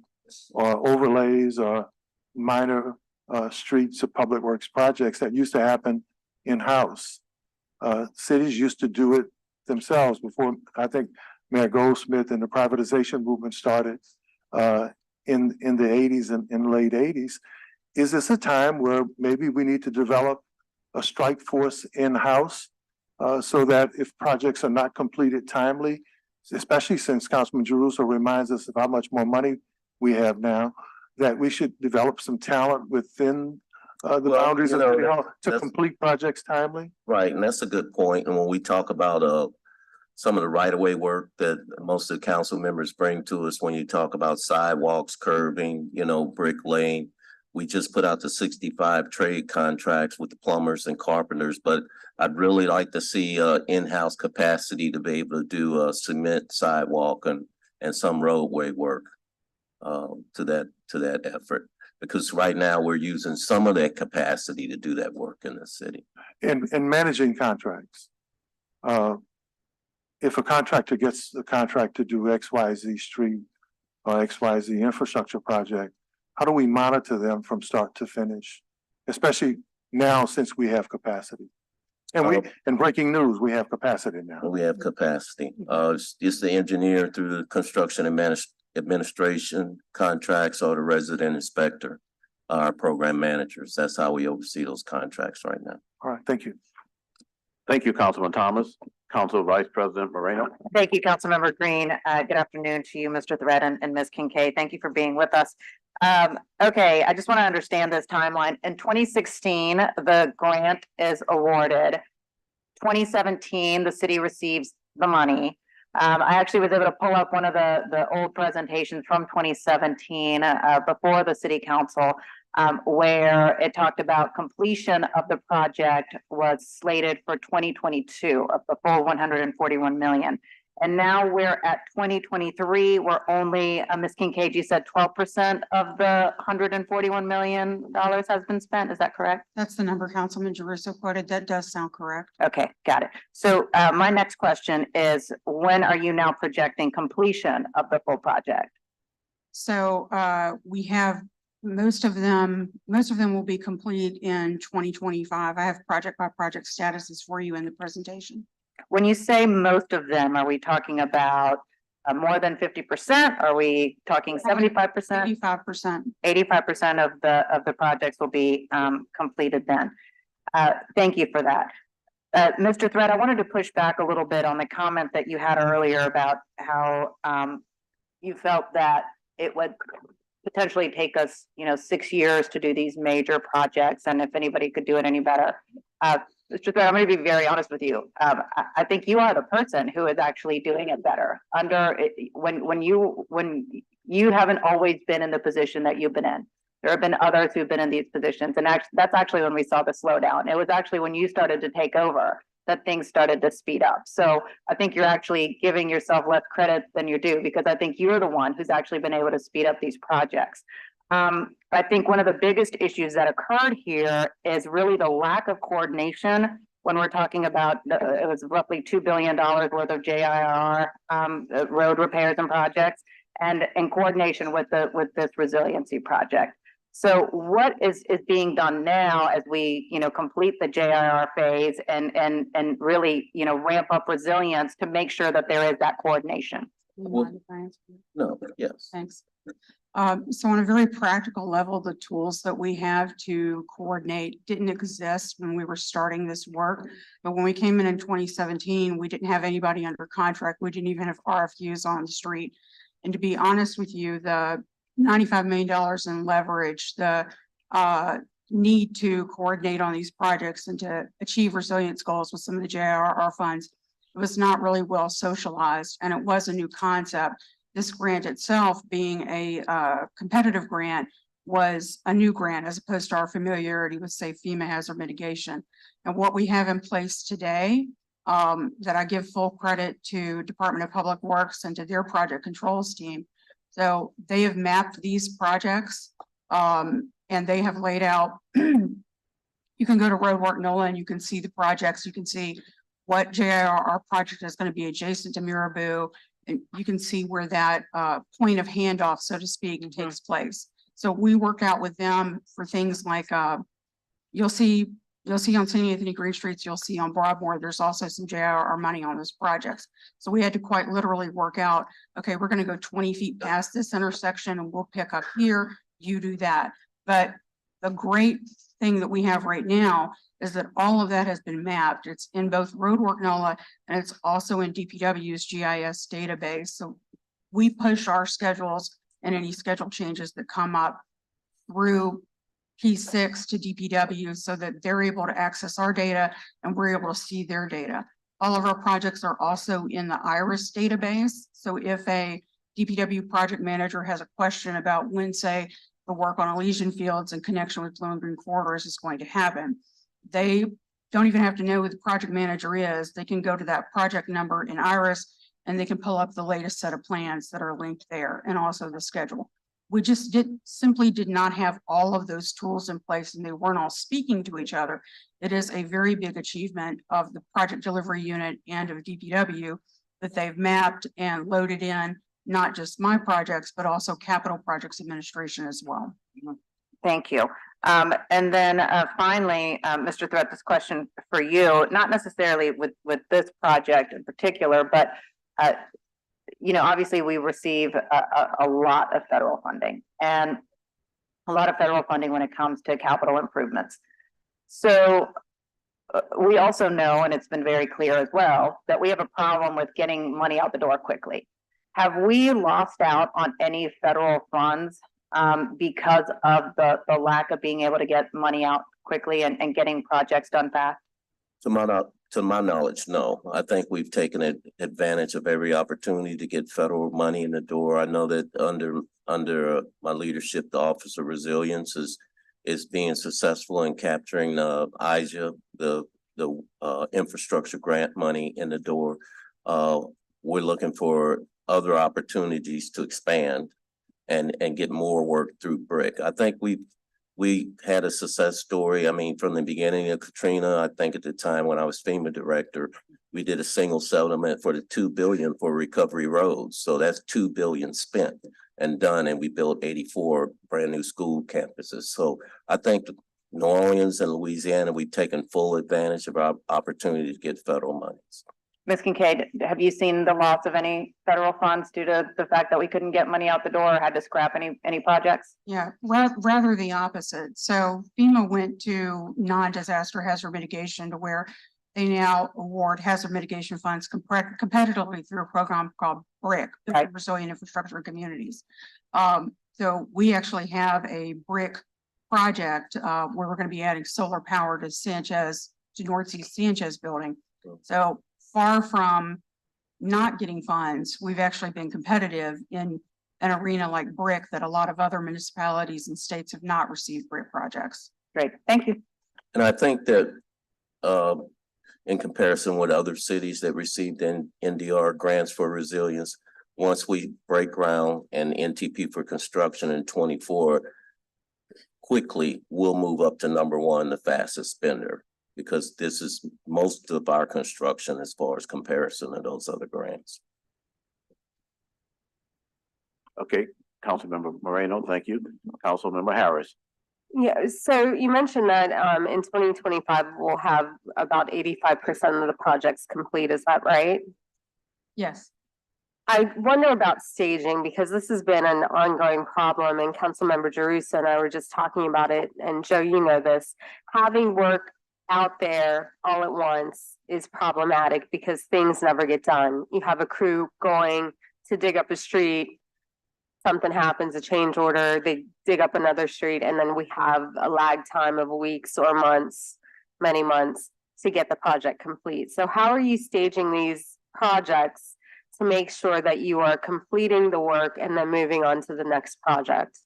Or overlays or minor streets or public works projects that used to happen in-house. Cities used to do it themselves before, I think, Mayor Goldsmith and the privatization movement started in the 80s and late 80s. Is this a time where maybe we need to develop a strike force in-house so that if projects are not completed timely, especially since Councilman Jerusalem reminds us of how much more money we have now, that we should develop some talent within the boundaries of City Hall to complete projects timely? Right, and that's a good point. And when we talk about some of the right-of-way work that most of the council members bring to us, when you talk about sidewalks, curbing, brick lane, we just put out the 65 trade contracts with the plumbers and carpenters, but I'd really like to see in-house capacity to be able to do cement sidewalk and some roadway work to that effort. Because right now we're using some of that capacity to do that work in the city. And managing contracts. If a contractor gets a contract to do XYZ street or XYZ infrastructure project, how do we monitor them from start to finish? Especially now since we have capacity. And breaking news, we have capacity now. We have capacity. It's the engineer through the construction administration contracts or the resident inspector, our program managers. That's how we oversee those contracts right now. All right, thank you. Thank you, Councilman Thomas. Council Vice President Moreno. Thank you, Councilmember Green. Good afternoon to you, Mr. Thread and Ms. Kincaid. Thank you for being with us. Okay, I just want to understand this timeline. In 2016, the grant is awarded. 2017, the city receives the money. I actually was able to pull up one of the old presentations from 2017, before the city council, where it talked about completion of the project was slated for 2022 of the full 141 million. And now we're at 2023, we're only, Ms. Kincaid, you said 12% of the $141 million has been spent, is that correct? That's the number Councilman Jeruso quoted. That does sound correct. Okay, got it. So my next question is, when are you now projecting completion of the full project? So we have most of them will be complete in 2025. I have project by project statuses for you in the presentation. When you say most of them, are we talking about more than 50%? Are we talking 75%? 85%. 85% of the projects will be completed then. Thank you for that. Mr. Thread, I wanted to push back a little bit on the comment that you had earlier about how you felt that it would potentially take us, 6 years to do these major projects, and if anybody could do it any better. Mr. Thread, I'm going to be very honest with you. I think you are the person who is actually doing it better. When you haven't always been in the position that you've been in. There have been others who've been in these positions, and that's actually when we saw the slowdown. It was actually when you started to take over that things started to speed up. So I think you're actually giving yourself less credit than you do, because I think you're the one who's actually been able to speed up these projects. I think one of the biggest issues that occurred here is really the lack of coordination when we're talking about, it was roughly $2 billion worth of JIR road repairs and projects, and in coordination with this resiliency project. So what is being done now as we, complete the JIR phase and really, ramp up resilience to make sure that there is that coordination? Well, no, yes. Thanks. So on a very practical level, the tools that we have to coordinate didn't exist when we were starting this work. But when we came in 2017, we didn't have anybody under contract. We didn't even have RFQs on the street. And to be honest with you, the $95 million in leverage, the need to coordinate on these projects and to achieve resilience goals with some of the JRR funds, it was not really well socialized, and it was a new concept. This grant itself, being a competitive grant, was a new grant as opposed to our familiarity with, say, FEMA hazard mitigation. And what we have in place today, that I give full credit to Department of Public Works and to their project controls team. So they have mapped these projects, and they have laid out, you can go to Roadwork NOLA and you can see the projects, you can see what JIR project is going to be adjacent to Mirabu, and you can see where that point of handoff, so to speak, takes place. So we work out with them for things like, you'll see on St. Anthony Green Streets, you'll see on Broadmoor, there's also some JIR money on those projects. So we had to quite literally work out, okay, we're going to go 20 feet past this intersection and we'll pick up here, you do that. But the great thing that we have right now is that all of that has been mapped. It's in both Roadwork NOLA and it's also in DPW's GIS database. So we push our schedules and any schedule changes that come up through P6 to DPW so that they're able to access our data and we're able to see their data. All of our projects are also in the IRIS database. So if a DPW project manager has a question about when, say, the work on Elysian Fields in connection with Blue and Green Corridors is going to happen, they don't even have to know who the project manager is. They can go to that project number in IRIS and they can pull up the latest set of plans that are linked there and also the schedule. We just simply did not have all of those tools in place and they weren't all speaking to each other. It is a very big achievement of the project delivery unit and of DPW that they've mapped and loaded in not just my projects, but also capital projects administration as well. Thank you. And then finally, Mr. Threat, this question for you, not necessarily with this project in particular, but obviously we receive a lot of federal funding and a lot of federal funding when it comes to capital improvements. So we also know, and it's been very clear as well, that we have a problem with getting money out the door quickly. Have we lost out on any federal funds because of the lack of being able to get money out quickly and getting projects done fast? To to my knowledge, no. I think we've taken advantage of every opportunity to get federal money in the door. I know that under my leadership, the Office of Resilience is being successful in capturing ISA, the infrastructure grant money in the door. We're looking for other opportunities to expand and get more work through BRIC. I think we had a success story. I mean, from the beginning of Katrina, I think at the time when I was FEMA director, we did a single settlement for the $2 billion for recovery roads. So that's $2 billion spent and done, and we built 84 brand new school campuses. So I think New Orleans and Louisiana, we've taken full advantage of our opportunity to get federal monies. Ms. Kincaid, have you seen the loss of any federal funds due to the fact that we couldn't get money out the door or had to scrap any projects? Yeah, rather the opposite. So FEMA went to non-disaster hazard mitigation to where they now award hazard mitigation funds competitively through a program called BRIC, Right. Resilient Infrastructure and Communities. So we actually have a BRIC project where we're going to be adding solar power to Northeast Sanchez building. So far from not getting funds, we've actually been competitive in an arena like BRIC that a lot of other municipalities and states have not received BRIC projects. Great, thank you. And I think that in comparison with other cities that received NDR grants for resilience, once we break ground and NTP for construction in 24, quickly we'll move up to #1, the fastest spender, because this is most of our construction as far as comparison to those other grants. Okay, Councilmember Moreno, thank you. Councilmember Harris. Yeah, so you mentioned that in 2025, we'll have about 85% of the projects complete, is that right? Yes. I wonder about staging because this has been an ongoing problem, and Councilmember Jerusa and I were just talking about it, and Joe, you know this. Having work out there all at once is problematic because things never get done. You have a crew going to dig up a street, something happens, a change order, they dig up another street, and then we have a lag time of weeks or months, many months, to get the project complete. So how are you staging these projects to make sure that you are completing the work and then moving on to the next project?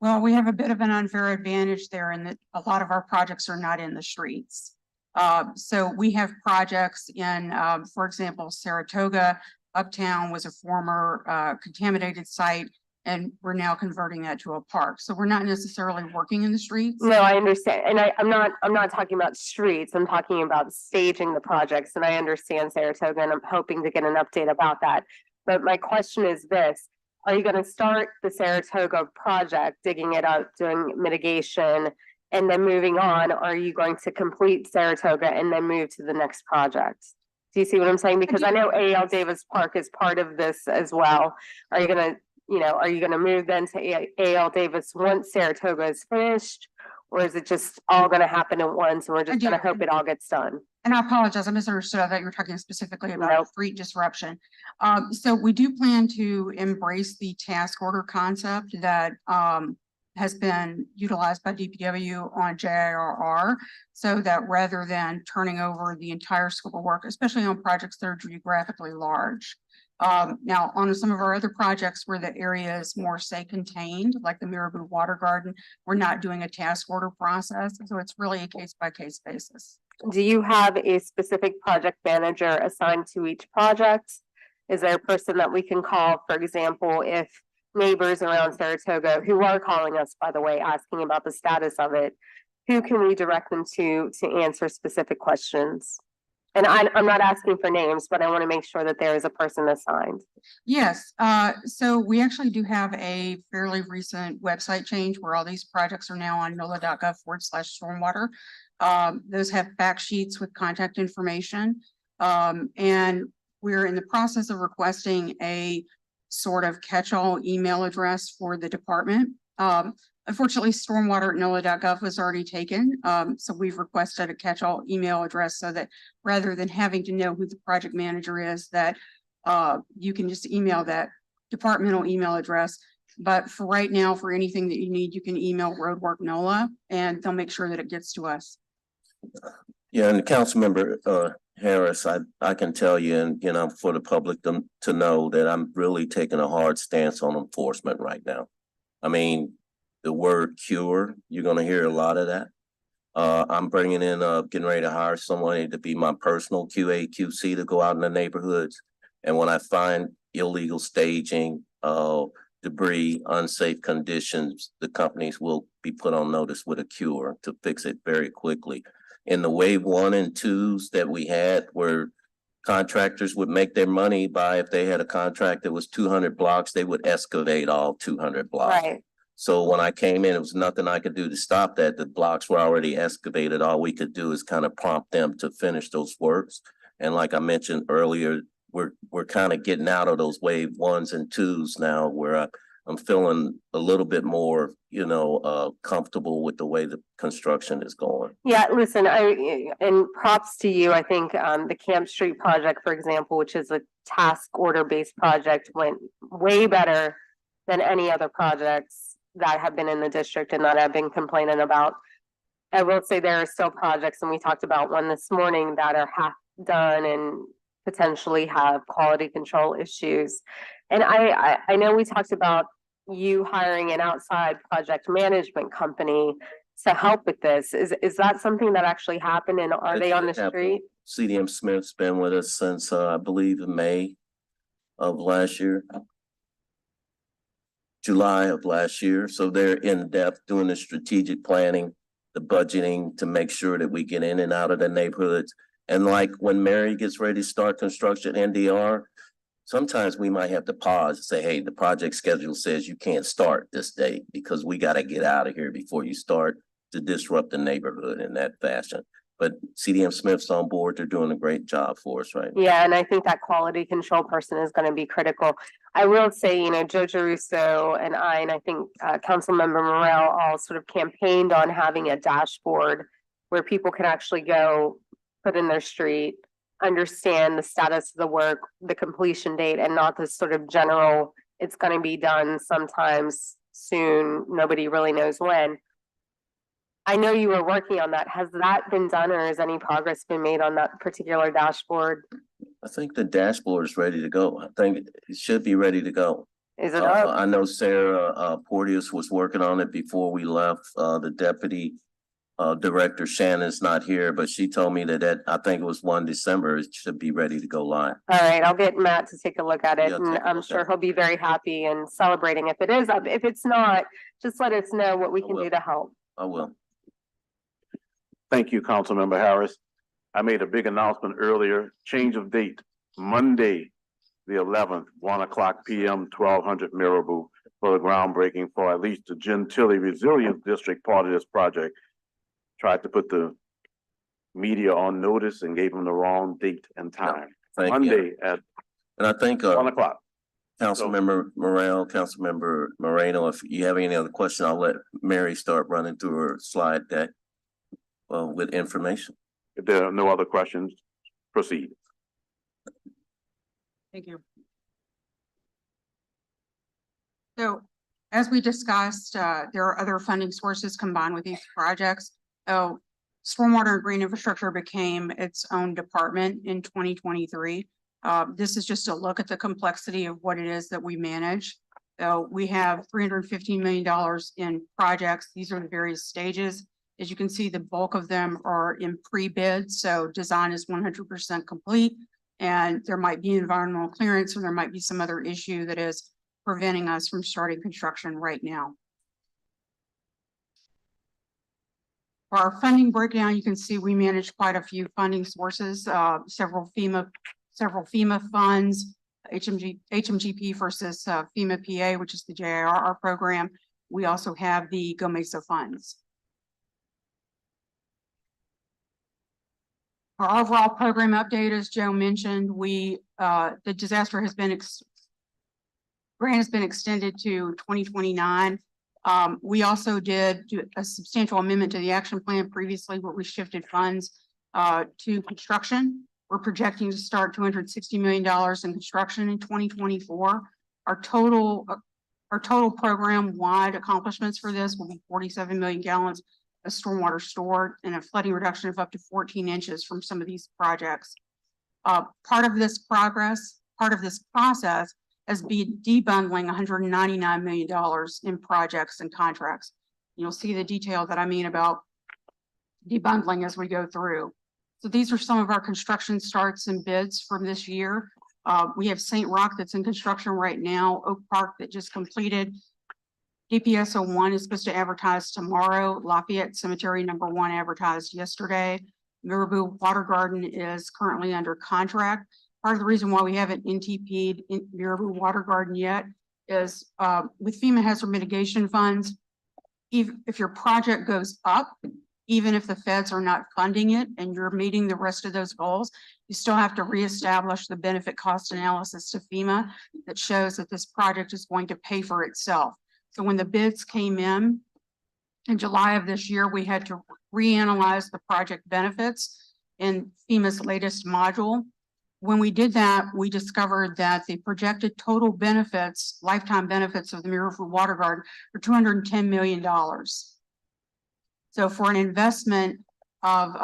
Well, we have a bit of an unfair advantage there in that a lot of our projects are not in the streets. So we have projects in, for example, Saratoga. Uptown was a former contaminated site, and we're now converting that to a park. So we're not necessarily working in the streets. No, I understand. And I'm not talking about streets. I'm talking about staging the projects. And I understand Saratoga, and I'm hoping to get an update about that. But my question is this: are you going to start the Saratoga project, digging it up, doing mitigation, and then moving on? Or are you going to complete Saratoga and then move to the next project? Do you see what I'm saying? Because I know A.L. Davis Park is part of this as well. Are you gonna, are you gonna move then to A.L. Davis once Saratoga is finished? Or is it just all gonna happen at once and we're just gonna hope it all gets done? And I apologize, I misunderstood. I thought you were talking specifically about street disruption. So we do plan to embrace the task order concept that has been utilized by DPW on JIRR, so that rather than turning over the entire scope of work, especially on projects that are geographically large. Now, on some of our other projects where the area is more, say, contained, like the Mirabu Water Garden, we're not doing a task order process, so it's really a case-by-case basis. Do you have a specific project manager assigned to each project? Is there a person that we can call, for example, if neighbors around Saratoga, who are calling us, by the way, asking about the status of it, who can we direct them to answer specific questions? And I'm not asking for names, but I want to make sure that there is a person assigned. Yes, so we actually do have a fairly recent website change where all these projects are now on NOLA.gov/stormwater. Those have fact sheets with contact information. And we're in the process of requesting a sort of catch-all email address for the department. Unfortunately, stormwater at NOLA.gov was already taken. So we've requested a catch-all email address so that rather than having to know who the project manager is, that you can just email that departmental email address. But for right now, for anything that you need, you can email Roadwork NOLA and they'll make sure that it gets to us. Yeah, and Councilmember Harris, I can tell you, and for the public to know that I'm really taking a hard stance on enforcement right now. I mean, the word cure, you're gonna hear a lot of that. I'm bringing in, getting ready to hire somebody to be my personal QA, QC to go out in the neighborhoods. And when I find illegal staging, debris, unsafe conditions, the companies will be put on notice with a cure to fix it very quickly. In the wave 1 and 2s that we had, where contractors would make their money by, if they had a contract that was 200 blocks, they would excavate all 200 blocks. Right. So when I came in, it was nothing I could do to stop that. The blocks were already excavated. All we could do is kind of prompt them to finish those works. And like I mentioned earlier, we're kind of getting out of those wave 1s and 2s now, where I'm feeling a little bit more, comfortable with the way the construction is going. Yeah, listen, and props to you. I think the Camp Street project, for example, which is a task order based project, went way better than any other projects that have been in the district and that I've been complaining about. I will say there are still projects, and we talked about one this morning, that are half done and potentially have quality control issues. And I know we talked about you hiring an outside project management company to help with this. Is that something that actually happened, and are they on the street? CDM Smith's been with us since, I believe, in May of last year. July of last year. So they're in depth doing the strategic planning, the budgeting to make sure that we get in and out of the neighborhoods. And like when Mary gets ready to start construction NDR, sometimes we might have to pause and say, hey, the project schedule says you can't start this date because we got to get out of here before you start, to disrupt the neighborhood in that fashion. But CDM Smith's on board. They're doing a great job for us right now. Yeah, and I think that quality control person is going to be critical. I will say, Joe Giarrusso and I think Councilmember Morrell all sort of campaigned on having a dashboard where people can actually go put in their street, understand the status of the work, the completion date, and not this sort of general, it's going to be done sometimes soon, nobody really knows when. I know you were working on that. Has that been done, or has any progress been made on that particular dashboard? I think the dashboard is ready to go. I think it should be ready to go. Is it up? I know Sarah Porteous was working on it before we left. The deputy director, Shannon's not here, but she told me that I think it was 1 December, it should be ready to go live. All right, I'll get Matt to take a look at it, Yeah, and I'm sure he'll be very happy and celebrating if it is up. If it's not, just let us know what we can do to help. I will. Thank you, Councilmember Harris. I made a big announcement earlier, change of date, Monday, the 11th, 1:00 p.m., 1200 Mirabeau, for the groundbreaking for at least the Gentilly Resilience District part of this project. Tried to put the media on notice and gave them the wrong date and time. Thank Monday you. at And I think 1:00. Councilmember Morrell, Councilmember Moreno, if you have any other question, I'll let Mary start running through her slide deck with information. If there are no other questions, proceed. Thank you. So as we discussed, there are other funding sources combined with these projects. So stormwater and green infrastructure became its own department in 2023. This is just a look at the complexity of what it is that we manage. So we have $315 million in projects. These are the various stages. As you can see, the bulk of them are in pre-bid, so design is 100% complete, and there might be environmental clearance, or there might be some other issue that is preventing us from starting construction right now. For our funding breakdown, you can see we manage quite a few funding sources, several FEMA funds, HMGP versus FEMA PA, which is the JIRR program. We also have the Go Mesa funds. Our overall program update, as Joe mentioned, the disaster has been grant has been extended to 2029. We also did do a substantial amendment to the action plan previously, where we shifted funds to construction. We're projecting to start $260 million in construction in 2024. Our total program wide accomplishments for this will be 47 million gallons of stormwater stored and a flooding reduction of up to 14 inches from some of these projects. Part of this process has been debundling $199 million in projects and contracts. You'll see the detail that I mean about debundling as we go through. So these are some of our construction starts and bids from this year. We have St. Roch that's in construction right now, Oak Park that just completed. DPS 01 is supposed to advertise tomorrow. Lafayette Cemetery #1 advertised yesterday. Mirabeau Water Garden is currently under contract. Part of the reason why we haven't NTP'd in Mirabeau Water Garden yet is with FEMA hazard mitigation funds, if your project goes up, even if the feds are not funding it and you're meeting the rest of those goals, you still have to reestablish the benefit cost analysis to FEMA that shows that this project is going to pay for itself. So when the bids came in July of this year, we had to reanalyze the project benefits in FEMA's latest module. When we did that, we discovered that the projected total benefits, lifetime benefits of the Mirabeau Water Garden are $210 million. So for an investment of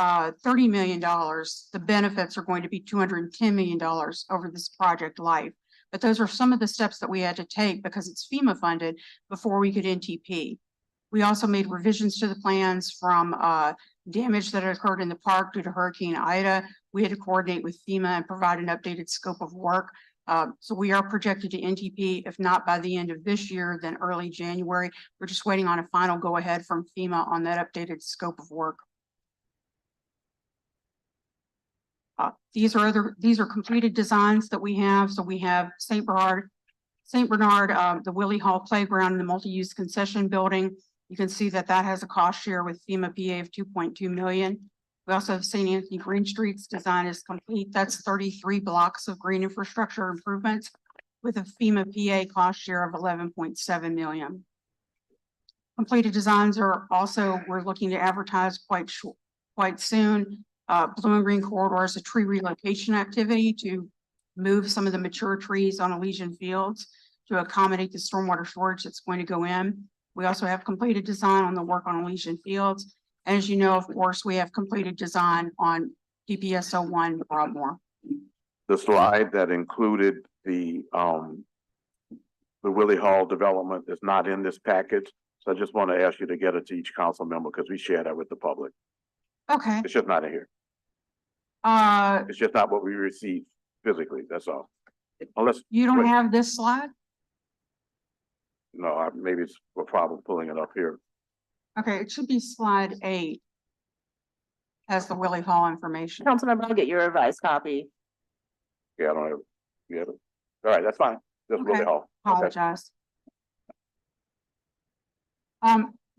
$30 million, the benefits are going to be $210 million over this project life. But those are some of the steps that we had to take because it's FEMA funded before we could NTP. We also made revisions to the plans from damage that occurred in the park due to Hurricane Ida. We had to coordinate with FEMA and provide an updated scope of work. So we are projected to NTP, if not by the end of this year, then early January. We're just waiting on a final go ahead from FEMA on that updated scope of work. These are completed designs that we have. So we have St. Bernard, the Willie Hall Playground and the multi-use concession building. You can see that has a cost share with FEMA PA of 2.2 million. We also have St. Anthony Green Street's design is complete. That's 33 blocks of green infrastructure improvements with a FEMA PA cost share of 11.7 million. Completed designs are also, we're looking to advertise quite soon. Blue and Green Corridor is a tree relocation activity to move some of the mature trees on Elysian Fields to accommodate the stormwater storage that's going to go in. We also have completed design on the work on Elysian Fields. And as you know, of course, we have completed design on DPS 01 Broadmoor. The slide that included the Willie Hall development is not in this package. So I just want to ask you to get it to each council member because we share that with the public. Okay. It's just not in here. It's just not what we received physically. That's all. Unless you don't have this slide. No, maybe it's a problem pulling it up here. Okay, it should be slide 8. Has the Willie Hall information. Councilmember, I'll get your revised copy. Yeah, I don't have. You have it. All right, that's fine. Just Okay. Willie Hall. Apologize.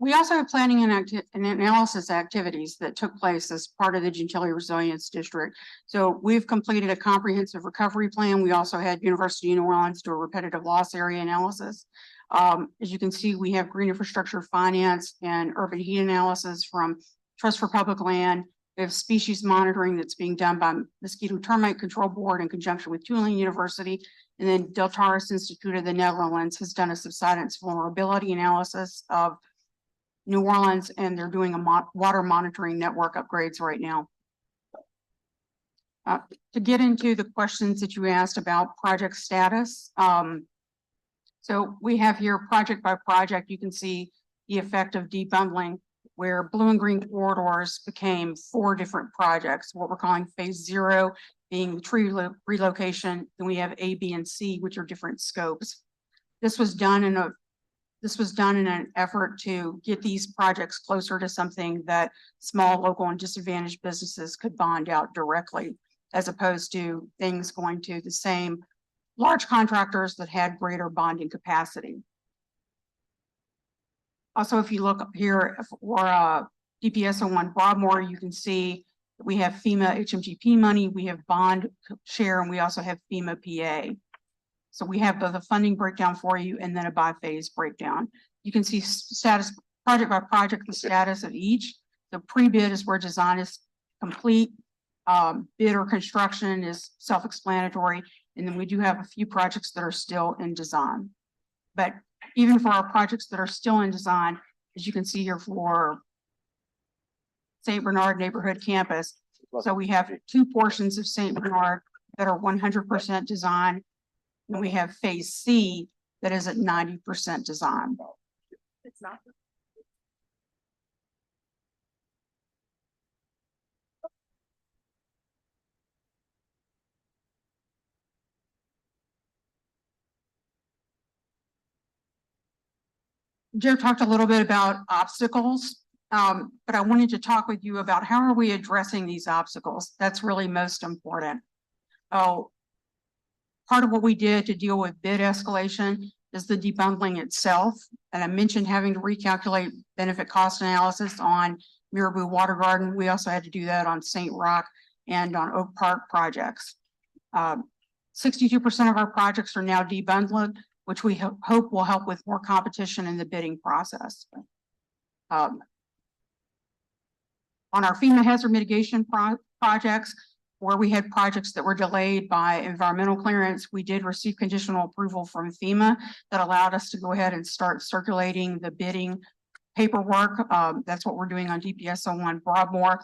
We also have planning and analysis activities that took place as part of the Gentilly Resilience District. So we've completed a comprehensive recovery plan. We also had University of New Orleans do a repetitive loss area analysis. As you can see, we have green infrastructure finance and urban heat analysis from Trust for Public Land. We have species monitoring that's being done by Mosquito Termite Control Board in conjunction with Tulane University. And then Deltaris Institute of the Netherlands has done a subsidence vulnerability analysis of New Orleans, and they're doing a water monitoring network upgrades right now. To get into the questions that you asked about project status, so we have here project by project, you can see the effect of debundling where Blue and Green Corridors became 4 different projects, what we're calling phase 0 being the tree relocation. Then we have A, B, and C, which are different scopes. This was done in an effort to get these projects closer to something that small, local, and disadvantaged businesses could bond out directly, as opposed to things going to the same large contractors that had greater bonding capacity. Also, if you look up here for DPS 01 Broadmoor, you can see that we have FEMA HMGP money, we have bond share, and we also have FEMA PA. So we have both a funding breakdown for you and then a by-phase breakdown. You can see status project by project, the status of each. The pre-bid is where design is complete. Bid or construction is self-explanatory. And then we do have a few projects that are still in design. But even for our projects that are still in design, as you can see here for St. Bernard Neighborhood Campus. So we have two portions of St. Bernard that are 100% design. And we have phase C that is at 90% design. It's not. Joe talked a little bit about obstacles, but I wanted to talk with you about how are we addressing these obstacles? That's really most important. Oh, part of what we did to deal with bid escalation is the debundling itself. And I mentioned having to recalculate benefit cost analysis on Miraboo Water Garden. We also had to do that on St. Rock and on Oak Park projects. 62% of our projects are now debundled, which we hope will help with more competition in the bidding process. On our FEMA hazard mitigation projects, where we had projects that were delayed by environmental clearance, we did receive conditional approval from FEMA that allowed us to go ahead and start circulating the bidding paperwork. That's what we're doing on DPS-01 Broadmoor.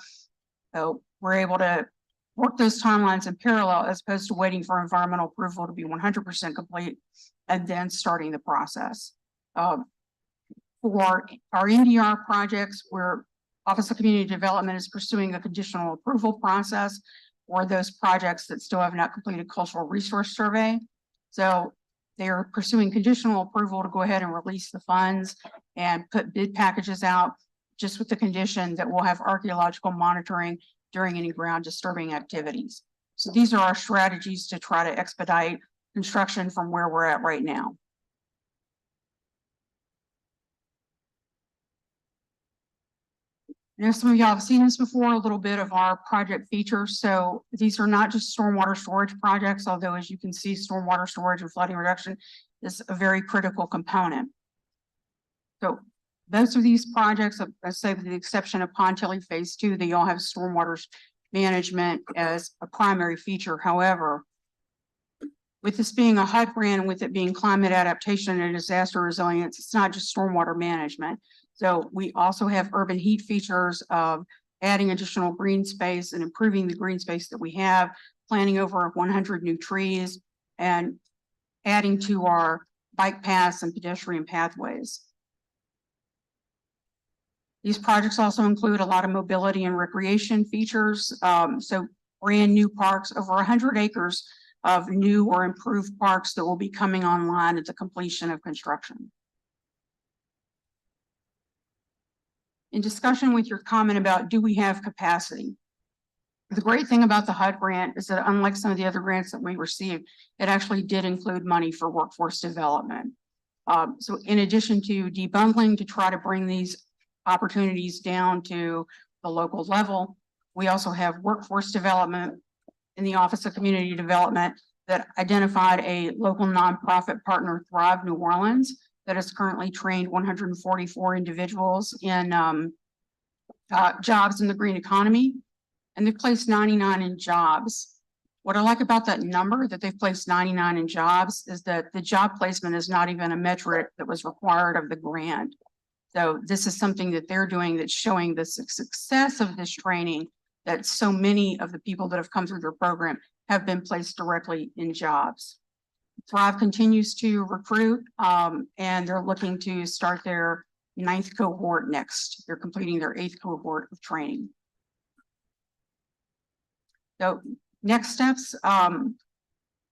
So we're able to work those timelines in parallel as opposed to waiting for environmental approval to be 100% complete and then starting the process. For our NDR projects, where Office of Community Development is pursuing a conditional approval process for those projects that still have not completed cultural resource survey. So they are pursuing conditional approval to go ahead and release the funds and put bid packages out, just with the condition that we'll have archaeological monitoring during any ground disturbing activities. So these are our strategies to try to expedite construction from where we're at right now. Now, some of y'all have seen this before, a little bit of our project features. So these are not just stormwater storage projects, although as you can see, stormwater storage and flooding reduction is a very critical component. So most of these projects, I say with the exception of Pontilly Phase 2, they all have stormwater management as a primary feature. However, with this being a HUD grant and with it being climate adaptation and disaster resilience, it's not just stormwater management. So we also have urban heat features of adding additional green space and improving the green space that we have, planting over 100 new trees and adding to our bike paths and pedestrian pathways. These projects also include a lot of mobility and recreation features. So brand new parks, over 100 acres of new or improved parks that will be coming online at the completion of construction. In discussion with your comment about, do we have capacity? The great thing about the HUD grant is that unlike some of the other grants that we received, it actually did include money for workforce development. So in addition to debundling to try to bring these opportunities down to the local level, we also have workforce development in the Office of Community Development that identified a local nonprofit partner, Thrive New Orleans, that has currently trained 144 individuals in jobs in the green economy, and they've placed 99 in jobs. What I like about that number, that they've placed 99 in jobs, is that the job placement is not even a metric that was required of the grant. So this is something that they're doing that's showing the success of this training, that so many of the people that have come through their program have been placed directly in jobs. Thrive continues to recruit, and they're looking to start their 9th cohort next. They're completing their 8th cohort of training. So next steps,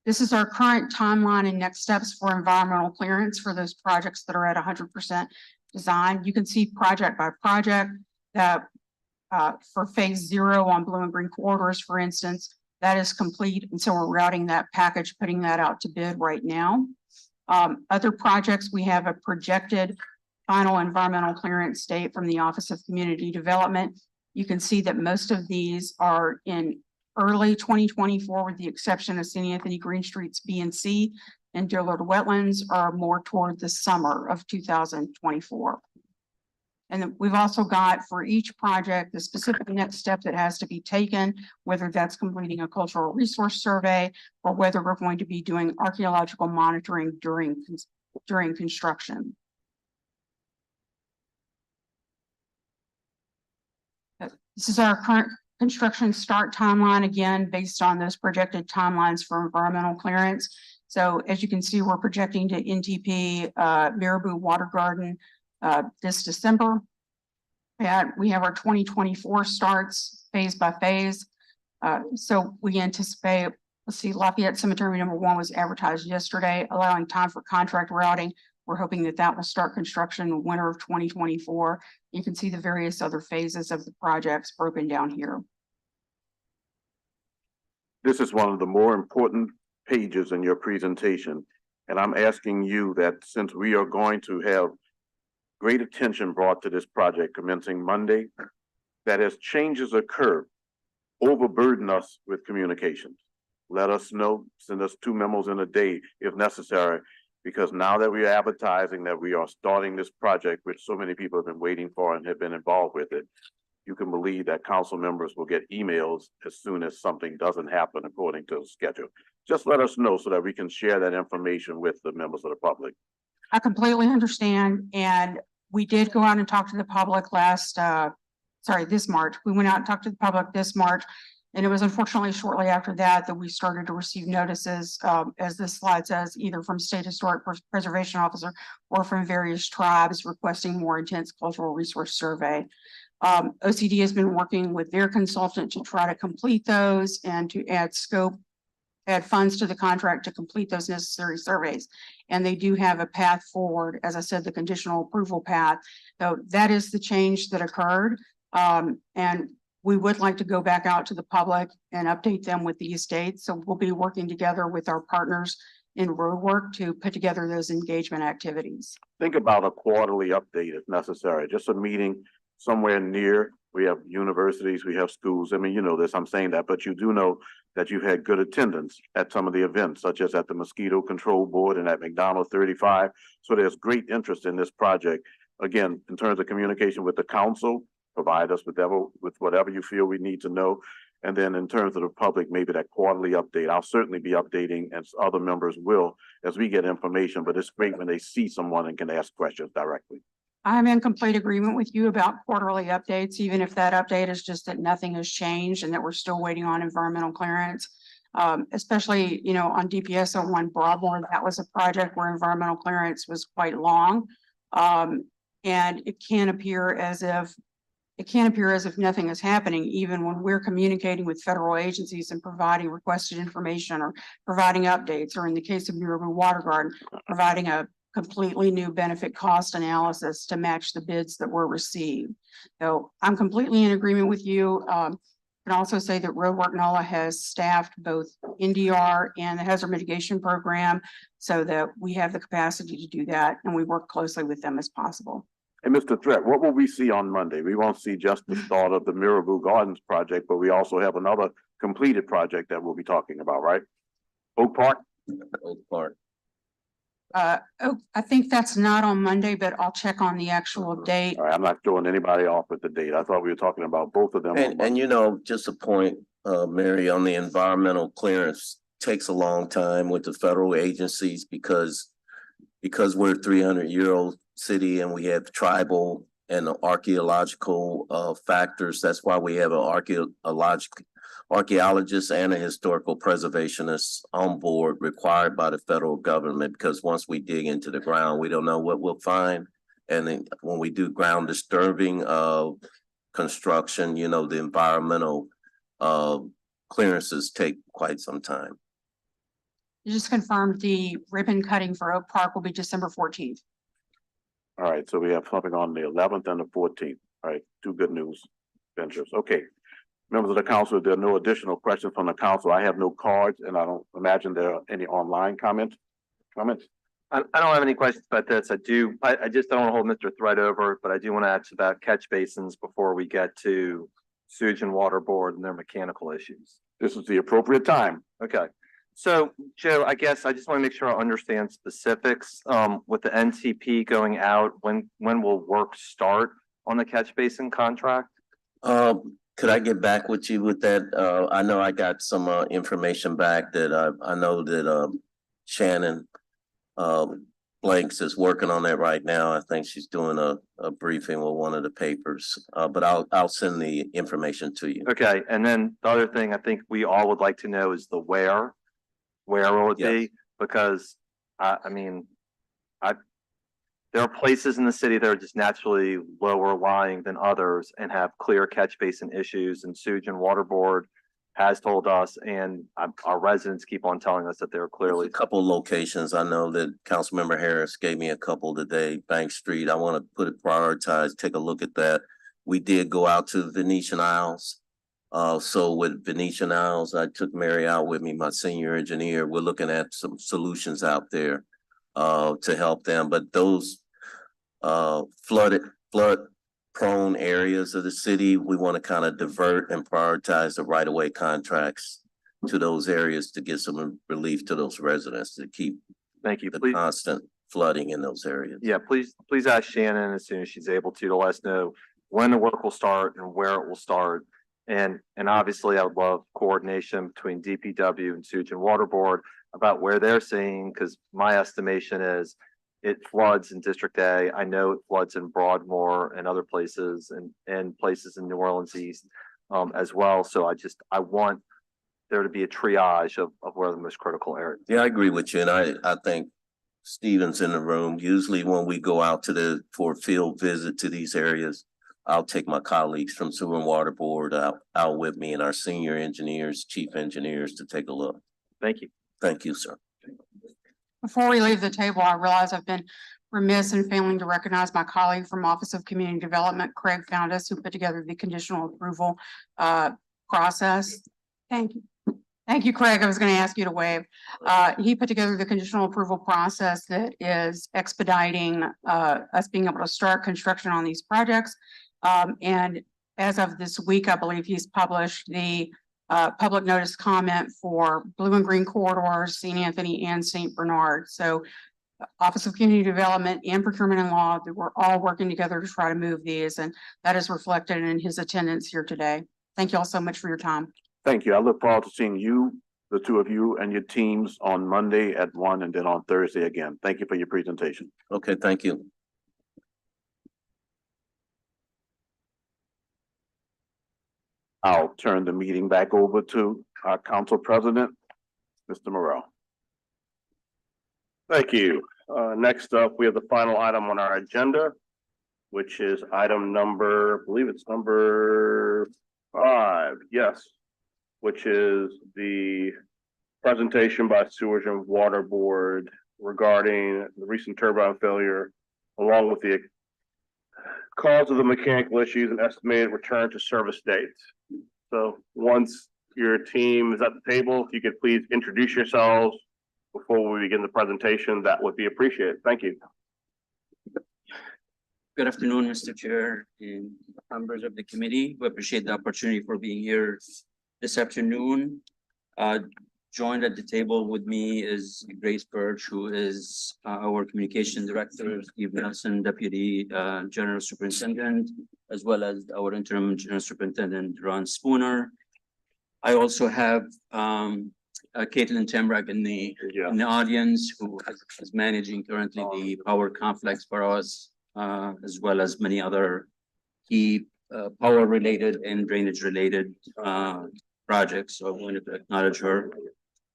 this is our current timeline and next steps for environmental clearance for those projects that are at 100% design. You can see project by project that for phase 0 on blue and green corridors, for instance, that is complete. And so we're routing that package, putting that out to bid right now. Other projects, we have a projected final environmental clearance date from the Office of Community Development. You can see that most of these are in early 2024, with the exception of St. Anthony Green Streets B and C, and Dillard Wetlands are more toward the summer of 2024. And then we've also got for each project the specific next step that has to be taken, whether that's completing a cultural resource survey or whether we're going to be doing archaeological monitoring during construction. This is our current construction start timeline, again, based on those projected timelines for environmental clearance. So as you can see, we're projecting to NTP Marabou Water Garden this December. And we have our 2024 starts phase by phase. So we anticipate, let's see, Lafayette Cemetery number 1 was advertised yesterday, allowing time for contract routing. We're hoping that that will start construction in the winter of 2024. You can see the various other phases of the projects broken down here. This is one of the more important pages in your presentation. And I'm asking you that since we are going to have great attention brought to this project commencing Monday, that as changes occur, overburden us with communications. Let us know, send us 2 memos in a day if necessary, because now that we are advertising that we are starting this project, which so many people have been waiting for and have been involved with it, you can believe that council members will get emails as soon as something doesn't happen according to the schedule. Just let us know so that we can share that information with the members of the public. I completely understand. And we did go out and talk to the public this March. We went out and talked to the public this March. And it was unfortunately shortly after that that we started to receive notices, as this slide says, either from State Historic Preservation Officer or from various tribes requesting more intense cultural resource survey. OCD has been working with their consultant to try to complete those and to add funds to the contract to complete those necessary surveys. And they do have a path forward, as I said, the conditional approval path. So that is the change that occurred. And we would like to go back out to the public and update them with these dates. So we'll be working together with our partners in roadwork to put together those engagement activities. Think about a quarterly update if necessary, just a meeting somewhere near. We have universities, we have schools. I mean, you know this, I'm saying that, but you do know that you had good attendance at some of the events, such as at the Mosquito Control Board and at McDonald 35. So there's great interest in this project. Again, in terms of communication with the council, provide us with whatever you feel we need to know. And then in terms of the public, maybe that quarterly update, I'll certainly be updating, as other members will, as we get information, but it's great when they see someone and can ask questions directly. I'm in complete agreement with you about quarterly updates, even if that update is just that nothing has changed and that we're still waiting on environmental clearance. Especially, you know, on DPS 01 Broadmoor, that was a project where environmental clearance was quite long. And it can appear as if nothing is happening, even when we're communicating with federal agencies and providing requested information or providing updates, or in the case of Marabou Water Garden, providing a completely new benefit cost analysis to match the bids that were received. So I'm completely in agreement with you. I can also say that Roadwork NOLA has staffed both NDR and the hazard mitigation program so that we have the capacity to do that, and we work closely with them as possible. And Mr. Threat, what will we see on Monday? We won't see just the start of the Marabou Gardens project, but we also have another completed project that we'll be talking about, right? Oak Park? Oak Park. I think that's not on Monday, but I'll check on the actual date. All right, I'm not throwing anybody off with the date. I thought we were talking about both of them. And you know, just a point, Mary, on the environmental clearance takes a long time with the federal agencies because we're a 300-year-old city and we have tribal and archaeological factors. That's why we have an archaeologist and a historical preservationist on board required by the federal government, because once we dig into the ground, we don't know what we'll find. And then when we do ground disturbing construction, you know, the environmental clearances take quite some time. You just confirmed the ribbon cutting for Oak Park will be December 14th. All right, so we have something on the 11th and the 14th. All right, 2 good news ventures. Okay. Members of the council, if there are no additional questions from the council, I have no cards, and I don't imagine there are any online comments. I don't have any questions about this. I just don't want to hold Mr. Thread over, but I do want to ask about catch basins before we get to sewage and water board and their mechanical issues. This is the appropriate time. Okay. So Joe, I guess I just want to make sure I understand specifics, with the NTP going out, when will work start on the catch basin contract? Could I get back with you with that? I know I got some information back that I know that Shannon Blanks is working on that right now. I think she's doing a briefing with one of the papers. But I'll send the information to you. Okay, and then the other thing I think we all would like to know is the where. Where will it Yes. be? Because I mean, there are places in the city that are just naturally lower lying than others and have clear catch basin issues, and Sewage and Water Board has told us, and our residents keep on telling us that they're There's clearly. a couple locations. I know that Councilmember Harris gave me a couple today, Bank Street. I want to put it prioritized, take a look at that. We did go out to Venetian Isles. So with Venetian Isles, I took Mary out with me, my senior engineer. We're looking at some solutions out there to help them. But those flood prone areas of the city, we want to kind of divert and prioritize the right of way contracts to those areas to get some relief to those residents to keep Thank you. the Please, constant flooding in those areas. yeah, please ask Shannon as soon as she's able to let us know when the work will start and where it will start. And obviously I would love coordination between DPW and Sewage and Water Board about where they're seeing, because my estimation is it floods in District A. I know it floods in Broadmoor and other places and places in New Orleans East as well. So I want there to be a triage of where the most critical areas. Yeah, I agree with you. And I think Steven's in the room. Usually when we go out for a field visit to these areas, I'll take my colleagues from Sewer and Water Board out with me and our senior engineers, chief engineers to take a look. Thank you. Thank you, sir. Before we leave the table, I realize I've been remiss in failing to recognize my colleague from Office of Community Development, Craig Foundas, who put together the conditional approval process. Thank you. Thank you, Craig. I was going to ask you to waive. He put together the conditional approval process that is expediting us being able to start construction on these projects. And as of this week, I believe he's published the public notice comment for Blue and Green corridors, St. Anthony and St. Bernard. So Office of Community Development and Procurement and Law, we're all working together to try to move these, and that is reflected in his attendance here today. Thank you all so much for your time. Thank you. I look forward to seeing you, the two of you and your teams on Monday at 1 and then on Thursday again. Thank you for your presentation. Okay, thank you. I'll turn the meeting back over to our council president, Mr. Morrell. Thank you. Next up, we have the final item on our agenda, which is item number, I believe it's number 5, yes, which is the presentation by Sewage and Water Board regarding the recent turbine failure, along with the cause of the mechanical issues and estimated return to service dates. So once your team is at the table, if you could please introduce yourselves before we begin the presentation, that would be appreciated. Thank you. Good afternoon, Mr. Chair and members of the committee. We appreciate the opportunity for being here this afternoon. Joined at the table with me is Grace Birch, who is our communication director, Steve Nelson, deputy general superintendent, as well as our interim general superintendent, Ron Spooner. I also have Caitlin Tembrag in the audience, who is managing currently the power complex for us, as well as many other key power related and drainage related projects. So I wanted to acknowledge her.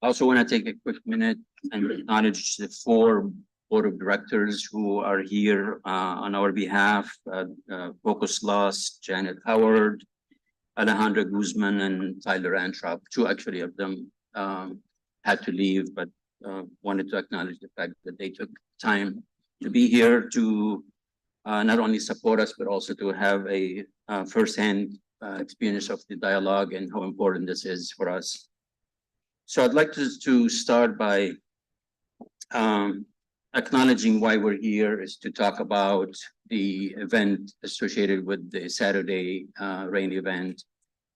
I also want to take a quick minute and acknowledge the 4 board of directors who are here on our behalf. Focus Loss, Janet Howard, Alejandra Guzman, and Tyler Antrop. 2 actually of them had to leave, but wanted to acknowledge the fact that they took time to be here to not only support us, but also to have a firsthand experience of the dialogue and how important this is for us. So I'd like to start by acknowledging why we're here is to talk about the event associated with the Saturday rain event.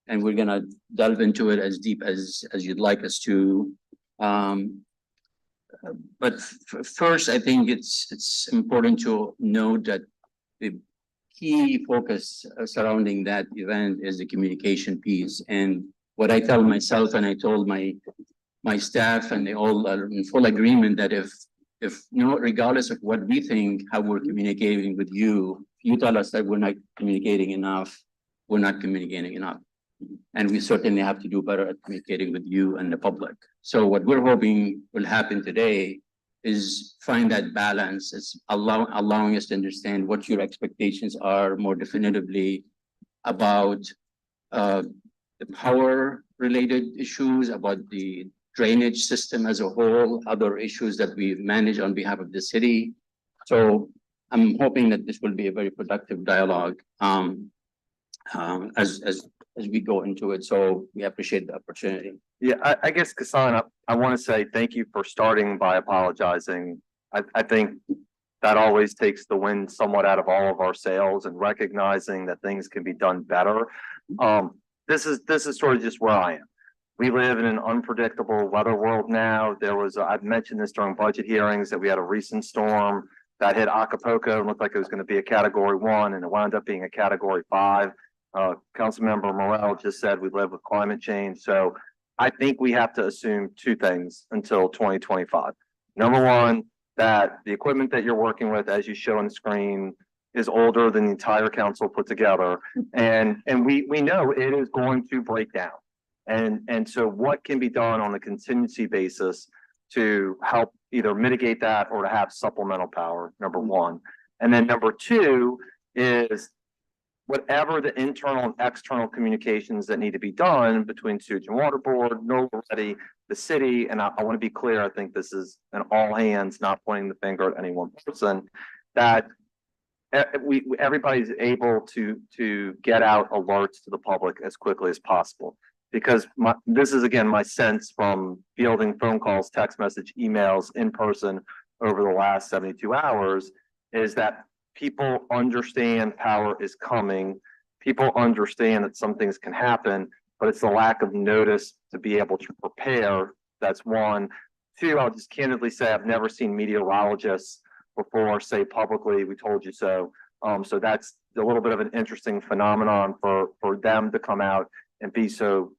And we're gonna delve into it as deep as you'd like us to. But first, I think it's important to note that the key focus surrounding that event is the communication piece. And what I tell myself and I told my staff, and they all are in full agreement that if if, you know, regardless of what we think, how we're communicating with you, you tell us that we're not communicating enough, we're not communicating enough. And we certainly have to do better at communicating with you and the public. So what we're hoping will happen today is find that balance. It's allowing us to understand what your expectations are more definitively about the power related issues, about the drainage system as a whole, other issues that we manage on behalf of the city. So I'm hoping that this will be a very productive dialogue as we go into it. So we appreciate the opportunity. Yeah, I guess, Kassan, I want to say thank you for starting by apologizing. I think that always takes the wind somewhat out of all of our sails and recognizing that things can be done better. This is sort of just where I am. We live in an unpredictable weather world now. I've mentioned this during budget hearings, that we had a recent storm that hit Acapulco and looked like it was going to be a Category 1, and it wound up being a Category 5. Councilmember Morel just said we live with climate change. So I think we have to assume two things until 2025. Number one, that the equipment that you're working with, as you show on the screen, is older than the entire council put together. And we know it is going to break down. And so what can be done on a contingency basis to help either mitigate that or to have supplemental power, number one. And then number two is whatever the internal and external communications that need to be done between Sewage and Water Board, NOLA Ready, the city, and I want to be clear, I think this is an all hands, not pointing the finger at any one person, that everybody's able to get out alerts to the public as quickly as possible. Because this is, again, my sense from fielding phone calls, text message, emails in person over the last 72 hours, is that people understand power is coming. People understand that some things can happen, but it's the lack of notice to be able to prepare. That's one. Two, I'll just candidly say I've never seen meteorologists before say publicly, we told you so. So that's a little bit of an interesting phenomenon for them to come out and be so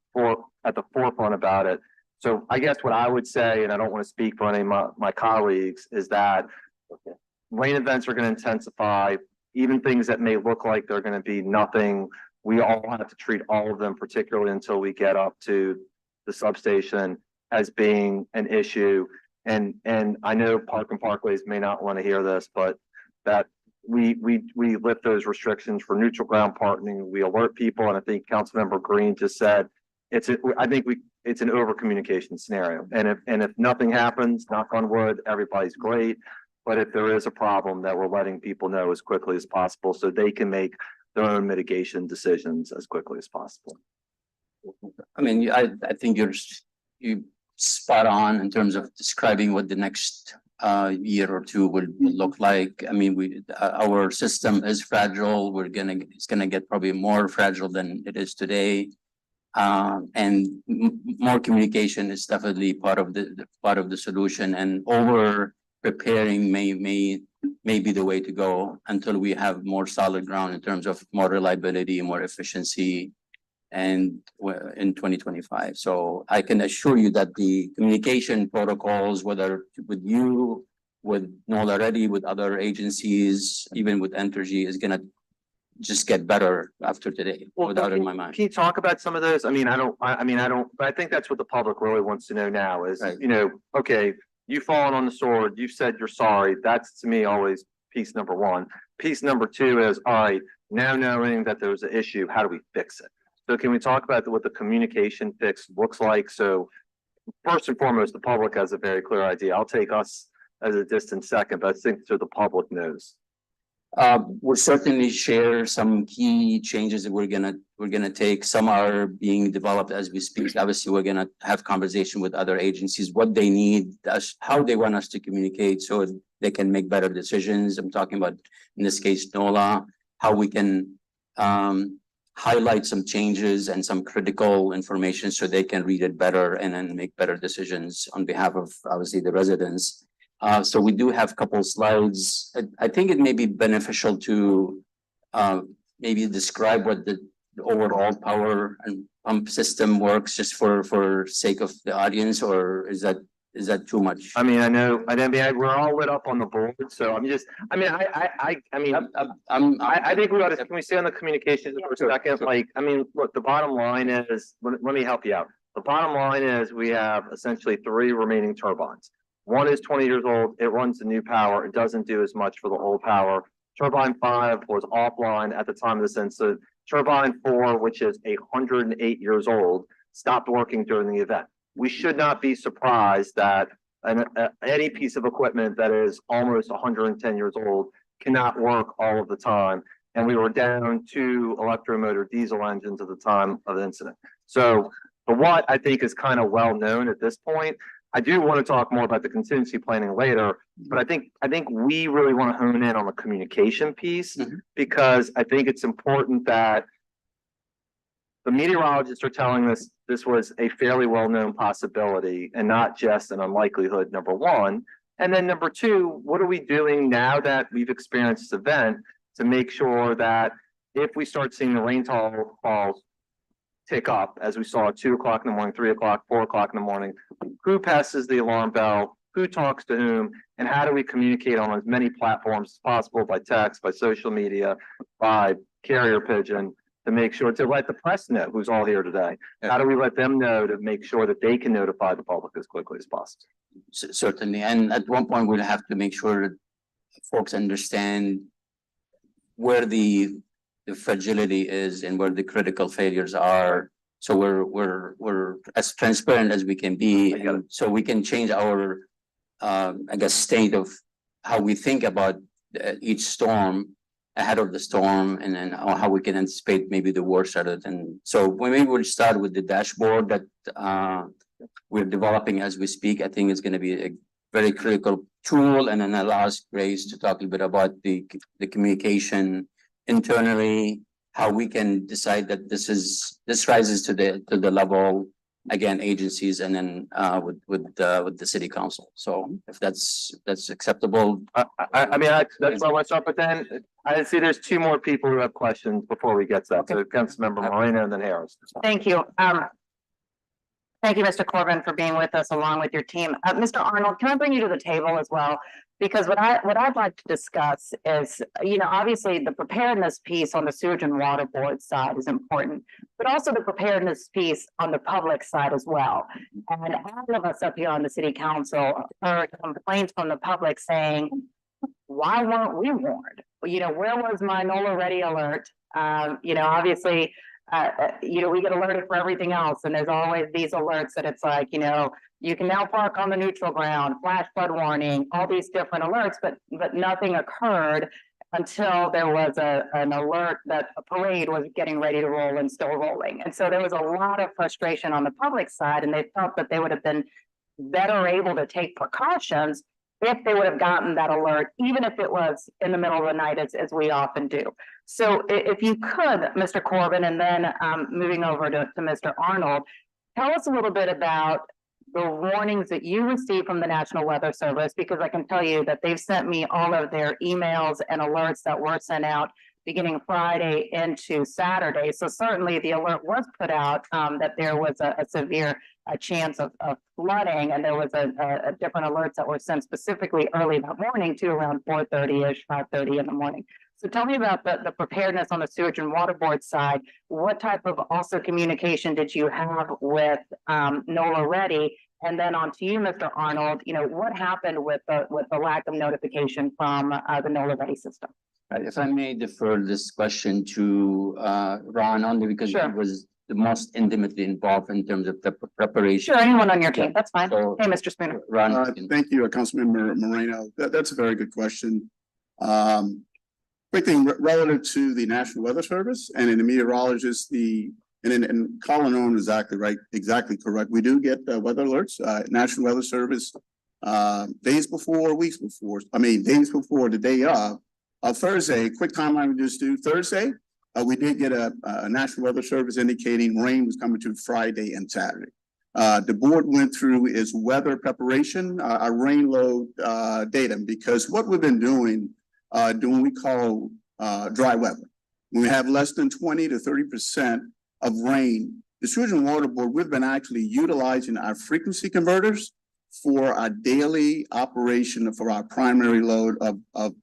at the forefront about it. So I guess what I would say, and I don't want to speak for any of my colleagues, is that rain events are going to intensify. Even things that may look like they're going to be nothing, we all have to treat all of them, particularly until we get up to the substation, as being an issue. And I know Park and Parkways may not want to hear this, but that we lift those restrictions for neutral ground parking. We alert people, and I think Councilmember Green just said it's an over communication scenario. And if nothing happens, knock on wood, everybody's great. But if there is a problem, that we're letting people know as quickly as possible so they can make their own mitigation decisions as quickly as possible. I mean, I think you're spot on in terms of describing what the next year or two will look like. I mean, our system is fragile. It's gonna get probably more fragile than it is today. And more communication is definitely part of the solution, and over preparing may be the way to go until we have more solid ground in terms of more reliability, more efficiency, and in 2025. So I can assure you that the communication protocols, whether with you, with NOLA Ready, with other agencies, even with Entergy, is gonna just get better after today, without in my mind. Can you talk about some of those? I mean, I don't, but I think that's what the public really wants to know now is, Right. you know, okay, you've fallen on the sword, you've said you're sorry. That's to me always piece number one. Piece number two is, all right, now knowing that there's an issue, how do we fix it? So can we talk about what the communication fix looks like? So first and foremost, the public has a very clear idea. I'll take us as a distant second, but I think so the public knows. We'll certainly share some key changes that we're gonna take. Some are being developed as we speak. Obviously, we're gonna have conversation with other agencies, what they need, how they want us to communicate so they can make better decisions. I'm talking about, in this case, NOLA, how we can highlight some changes and some critical information so they can read it better and then make better decisions on behalf of, obviously, the residents. So we do have a couple slides. I think it may be beneficial to maybe describe what the overall power and pump system works, just for sake of the audience, or is that is that too much? I mean, I know, we're all lit up on the board, so I'm just, I mean, I think we ought to, can we stay on the communications for a second? Like, I mean, look, the bottom line is, let me help you out. The bottom line is we have essentially 3 remaining turbines. One is 20 years old. It runs the new power. It doesn't do as much for the old power. Turbine 5 was offline at the time of this incident. Turbine 4, which is 108 years old, stopped working during the event. We should not be surprised that any piece of equipment that is almost 110 years old cannot work all of the time. And we were down 2 electromotor diesel engines at the time of the incident. So the what I think is kind of well known at this point. I do want to talk more about the contingency planning later, but I think we really want to hone in on the communication piece because I think it's important that the meteorologists are telling us this was a fairly well-known possibility and not just an unlikelihood, number one. And then number two, what are we doing now that we've experienced this event to make sure that if we start seeing the rainfalls tick up, as we saw at 2 o'clock in the morning, 3 o'clock, 4 o'clock in the morning, who passes the alarm bell, who talks to whom, and how do we communicate on as many platforms as possible, by text, by social media, by carrier pigeon, to make sure, to let the press know who's all here today. How do we let them know to make sure that they can notify the public as quickly as possible? Certainly, and at one point we'll have to make sure that folks understand where the fragility is and where the critical failures are. So we're as transparent as we can be, and so we can change our I guess state of how we think about each storm ahead of the storm, and then how we can anticipate maybe the worst of it. And so maybe we'll start with the dashboard that we're developing as we speak. I think it's going to be a very critical tool, and then allow us, Grace, to talk a little bit about the communication internally, how we can decide that this rises to the level, again, agencies, and then with the city council. So if that's acceptable. I mean, that's where I want to start, but then I see there's 2 more people who have questions before we get to that. So Councilmember Moreno and then Harris. Thank you. Thank you, Mr. Corbin, for being with us along with your team. Mr. Arnold, can I bring you to the table as well? Because what I'd like to discuss is, obviously the preparedness piece on the sewage and water board side is important, but also the preparedness piece on the public side as well. And all of us up here on the city council heard complaints from the public saying, why weren't we warned? Where was my NOLA ready alert? Obviously, we get alerted for everything else, and there's always these alerts that it's like, you can now park on the neutral ground, flash flood warning, all these different alerts, but nothing occurred until there was an alert that a parade was getting ready to roll and still rolling. And so there was a lot of frustration on the public side, and they felt that they would have been better able to take precautions if they would have gotten that alert, even if it was in the middle of the night, as we often do. So if you could, Mr. Corbin, and then moving over to Mr. Arnold, tell us a little bit about the warnings that you received from the National Weather Service, because I can tell you that they've sent me all of their emails and alerts that were sent out beginning Friday into Saturday. So certainly the alert was put out that there was a severe chance of flooding, and there was a different alerts that were sent specifically early that morning to around 4:30-ish, 5:30 in the morning. So tell me about the preparedness on the sewage and water board side. What type of also communication did you have with NOLA Ready? And then on to you, Mr. Arnold, what happened with the lack of notification from the NOLA Ready system? If I may defer this question to Ron, only because he was the most intimately involved in terms of the preparation. Sure, anyone on your team, that's fine. So, Hey, Mr. Spooner. Ron. Thank you, Councilmember Moreno. That's a very good question. Quick thing relative to the National Weather Service and in the meteorologists, and Colin Owen is exactly correct. We do get weather alerts, National Weather Service, days before, weeks before, days before the day of. Thursday, quick timeline we just do. Thursday, we did get a National Weather Service indicating rain was coming to Friday and Saturday. The board went through its weather preparation, our rain load data, because what we've been doing we call dry weather. When we have less than 20 to 30% of rain, the Sewage and Water Board, we've been actually utilizing our frequency converters for our daily operation for our primary load of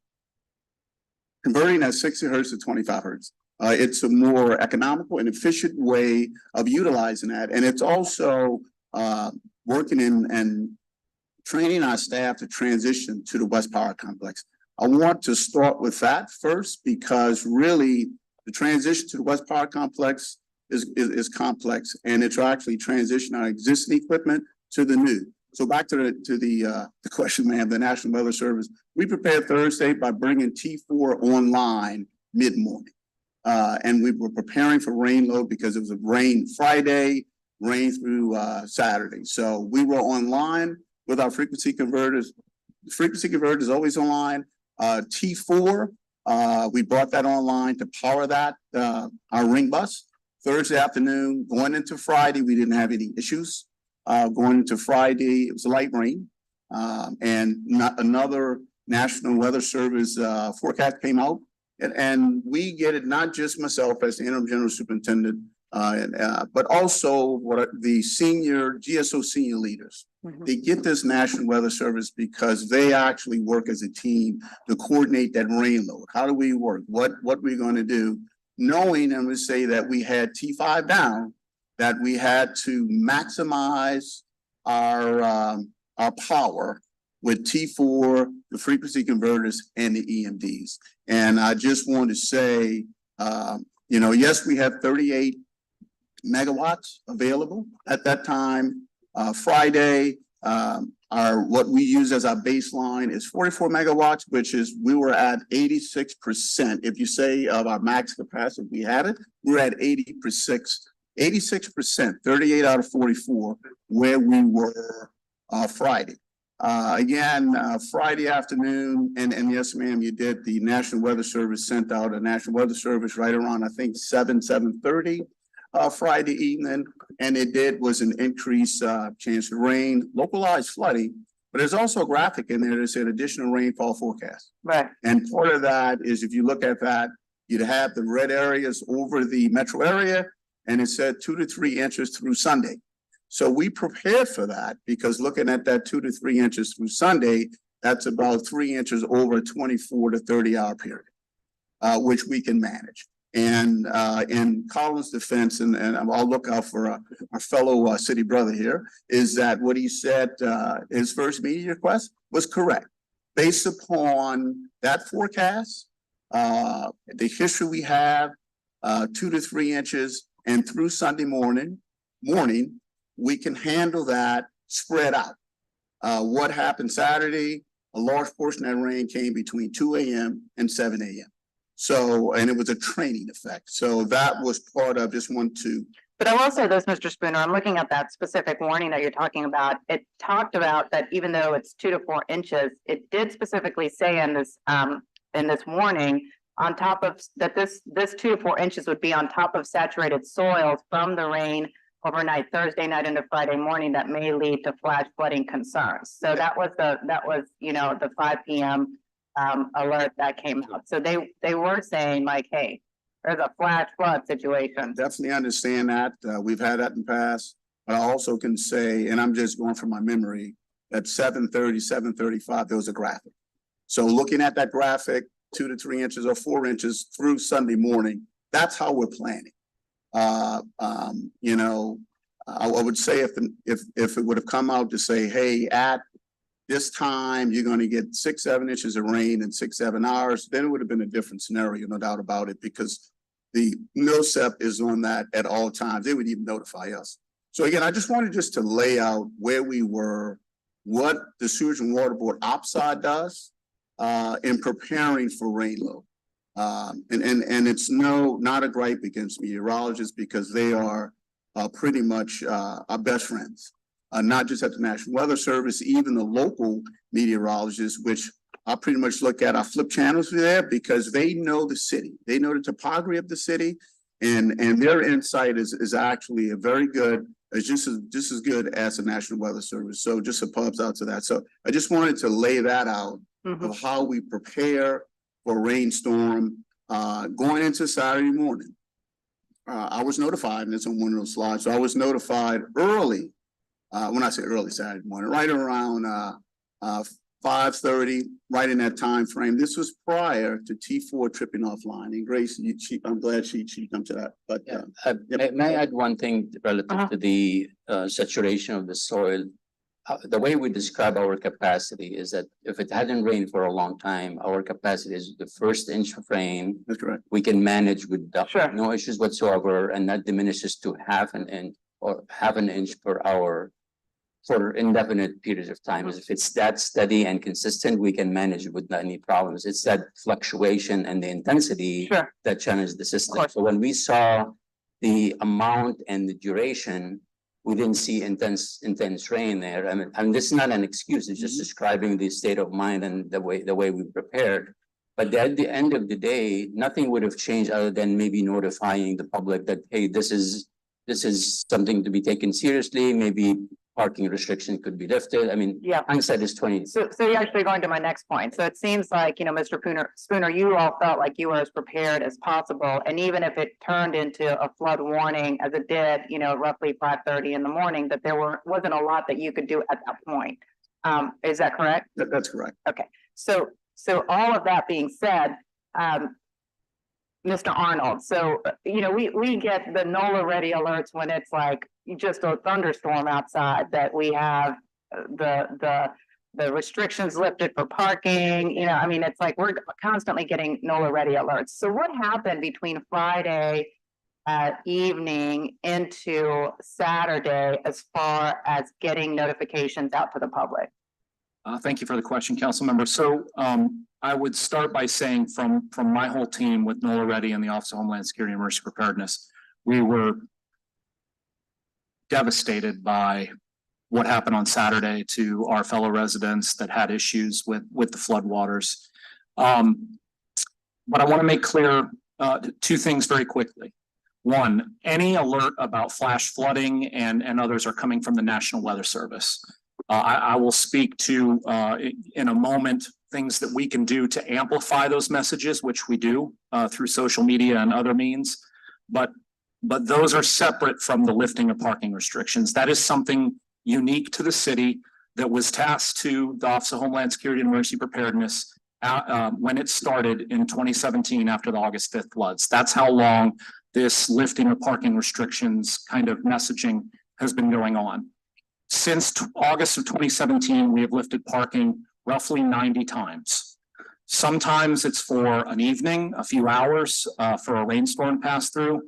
converting that 60 hertz to 25 hertz. It's a more economical and efficient way of utilizing that. And it's also working in and training our staff to transition to the West Power Complex. I want to start with that first because really the transition to the West Power Complex is complex, and it's actually transition our existing equipment to the new. So back to the question, ma'am, the National Weather Service. We prepared Thursday by bringing T4 online mid-morning. And we were preparing for rain load because it was a rain Friday, rain through Saturday. So we were online with our frequency converters. The frequency converter is always online. T4, we brought that online to power that, our ring bus. Thursday afternoon, going into Friday, we didn't have any issues. Going into Friday, it was a light rain. And not another National Weather Service forecast came out. And we get it, not just myself as the interim general superintendent, but also what the senior GSO senior leaders. They get this National Weather Service because they actually work as a team to coordinate that rain load. How do we work? What we're going to do, knowing, and we say that we had T5 down, that we had to maximize our power with T4, the frequency converters, and the EMDs. And I just want to say, yes, we have 38 megawatts available at that time. Friday, what we use as our baseline is 44 megawatts, which is, we were at 86%. If you say of our max capacity, we had it, we're at 86%, 38 out of 44, where we were Friday. Friday afternoon, and yes, ma'am, you did. The National Weather Service sent out a National Weather Service right around, I think, 7:30 Friday evening, and it did was an increased chance of rain, localized flooding, but there's also a graphic in there that said additional rainfall forecast. Right. And part of that is, if you look at that, you'd have the red areas over the metro area, and it said 2 to 3 inches through Sunday. So we prepared for that because looking at that 2 to 3 inches through Sunday, that's about 3 inches over a 24 to 30 hour period, which we can manage. And in Colin's defense, and I'll look out for our fellow city brother here, is that what he said, his first media request was correct. Based upon that forecast, the history we have, 2 to 3 inches, and through Sunday morning, we can handle that spread out. What happened Saturday, a large portion of that rain came between 2 a.m. and 7 a.m. So, and it was a training effect. So that was part of, just want to. But I will say this, Mr. Spooner, I'm looking at that specific warning that you're talking about. It talked about that even though it's 2 to 4 inches, it did specifically say in this warning, on top of that, this 2 to 4 inches would be on top of saturated soils from the rain overnight Thursday night into Friday morning that may lead to flash flooding concerns. So that was the 5 p.m. Alert that came out. So they were saying like, hey, there's a flash flood situation. Definitely understand that. We've had that in the past, but I also can say, and I'm just going from my memory, at 7:30, 7:35, there was a graphic. So looking at that graphic, 2 to 3 inches or 4 inches through Sunday morning, that's how we're planning. I would say if it would have come out to say, hey, at this time, you're going to get 6-7 inches of rain in 6-7 hours, then it would have been a different scenario, no doubt about it, because the NOSEP is on that at all times. They would even notify us. So again, I just wanted to lay out where we were, what the Sewage and Water Board OPSI does in preparing for rain load. And it's not a gripe against meteorologists, because they are pretty much our best friends. Not just at the National Weather Service, even the local meteorologists, which I pretty much look at our flip channels there, because they know the city, they know the topography of the city, and their insight is actually a very good, just as good as the National Weather Service. So just a pubs out to that. So I just wanted to lay that out of how we prepare for a rainstorm going into Saturday morning. I was notified, and it's on one of those slides. So I was notified early when I say early Saturday morning, right around 5:30, right in that time frame. This was prior to T4 tripping offline. And Grace, I'm glad she come to that. But May I add one thing relative to the saturation of the soil? The way we describe our capacity is that if it hadn't rained for a long time, our capacity is the first inch of rain. that's correct. We can manage with no issues whatsoever, and that diminishes to half an inch or half an inch per hour for indefinite periods of time. If it's that steady and consistent, we can manage it without any problems. It's that fluctuation and the intensity that challenges the system. So when we saw the amount and the duration, we didn't see intense rain there. I mean, this is not an excuse. It's just describing the state of mind and the way we prepared. But at the end of the day, nothing would have changed other than maybe notifying the public that, hey, this is something to be taken seriously. Maybe parking restriction could be lifted. I mean, hindsight is 20. So you're actually going to my next point. So it seems like, Mr. Spooner, you all felt like you were as prepared as possible. And even if it turned into a flood warning as it did, roughly 5:30 in the morning, that there wasn't a lot that you could do at that point. Is that correct? That's correct. Okay. So all of that being said, Mr. Arnold, so, we get the NOLA ready alerts when it's like just a thunderstorm outside, that we have the restrictions lifted for parking, it's like we're constantly getting NOLA ready alerts. So what happened between Friday evening into Saturday as far as getting notifications out to the public? Thank you for the question, council member. So I would start by saying from my whole team with NOLA Ready and the Office of Homeland Security and Emergency Preparedness, we were devastated by what happened on Saturday to our fellow residents that had issues with the floodwaters. But I want to make clear two things very quickly. One, any alert about flash flooding and others are coming from the National Weather Service. I will speak to in a moment things that we can do to amplify those messages, which we do through social media and other means. But those are separate from the lifting of parking restrictions. That is something unique to the city that was tasked to the Office of Homeland Security and Emergency Preparedness when it started in 2017 after the August 5th floods. That's how long this lifting of parking restrictions kind of messaging has been going on. Since August of 2017, we have lifted parking roughly 90 times. Sometimes it's for an evening, a few hours for a rainstorm pass through.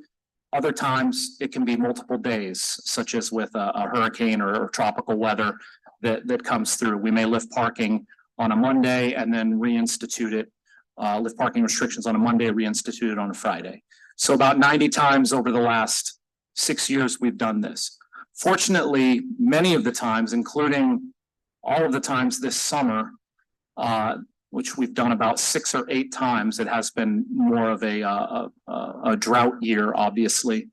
Other times it can be multiple days, such as with a hurricane or tropical weather that comes through. We may lift parking on a Monday and then reinstitute it, lift parking restrictions on a Monday, reinstitute it on a Friday. So about 90 times over the last 6 years, we've done this. Fortunately, many of the times, including all of the times this summer, which we've done about 6 or 8 times, it has been more of a drought year, obviously.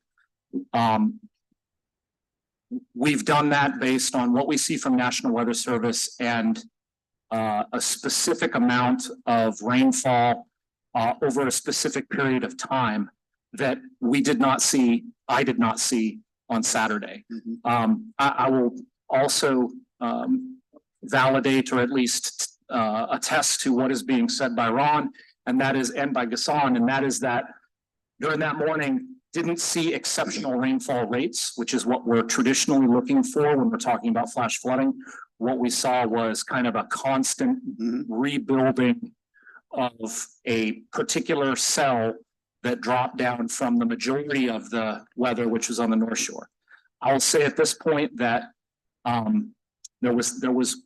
We've done that based on what we see from National Weather Service and a specific amount of rainfall over a specific period of time that we did not see, I did not see on Saturday. I will also validate or at least attest to what is being said by Ron and by Ghassan, and that is that during that morning didn't see exceptional rainfall rates, which is what we're traditionally looking for when we're talking about flash flooding. What we saw was kind of a constant rebuilding of a particular cell that dropped down from the majority of the weather, which was on the North Shore. I will say at this point that there was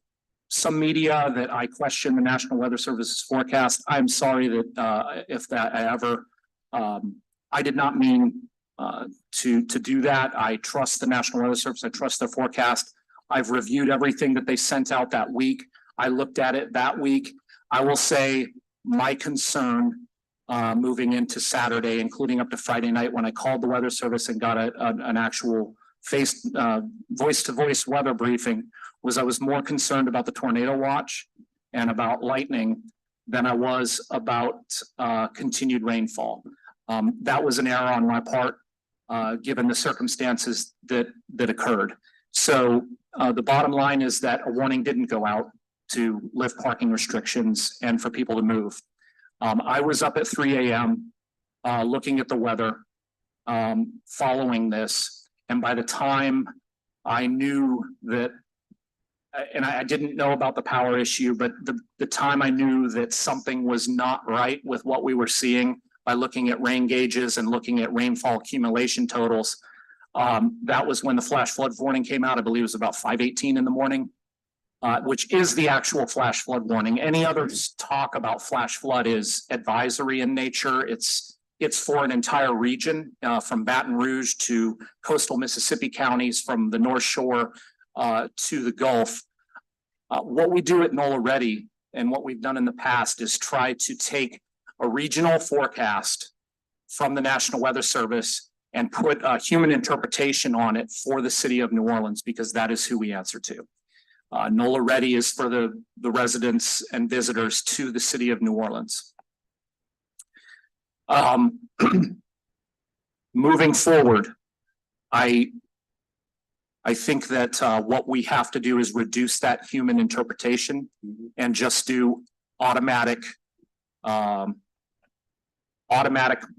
some media that I questioned the National Weather Service's forecast. I'm sorry that if that I ever, I did not mean to do that. I trust the National Weather Service. I trust their forecast. I've reviewed everything that they sent out that week. I looked at it that week. I will say my concern moving into Saturday, including up to Friday night when I called the Weather Service and got an actual voice-to-voice weather briefing, was I was more concerned about the tornado watch and about lightning than I was about continued rainfall. That was an error on my part, given the circumstances that occurred. So the bottom line is that a warning didn't go out to lift parking restrictions and for people to move. I was up at 3 a.m. Looking at the weather following this. And by the time I knew that, and I didn't know about the power issue, but the time I knew that something was not right with what we were seeing by looking at rain gauges and looking at rainfall accumulation totals, that was when the flash flood warning came out. I believe it was about 5:18 in the morning, which is the actual flash flood warning. Any other talk about flash flood is advisory in nature. It's for an entire region, from Baton Rouge to coastal Mississippi counties, from the North Shore to the Gulf. What we do at NOLA Ready and what we've done in the past is try to take a regional forecast from the National Weather Service and put a human interpretation on it for the city of New Orleans, because that is who we answer to. NOLA Ready is for the residents and visitors to the city of New Orleans. Moving forward, I think that what we have to do is reduce that human interpretation and just do automatic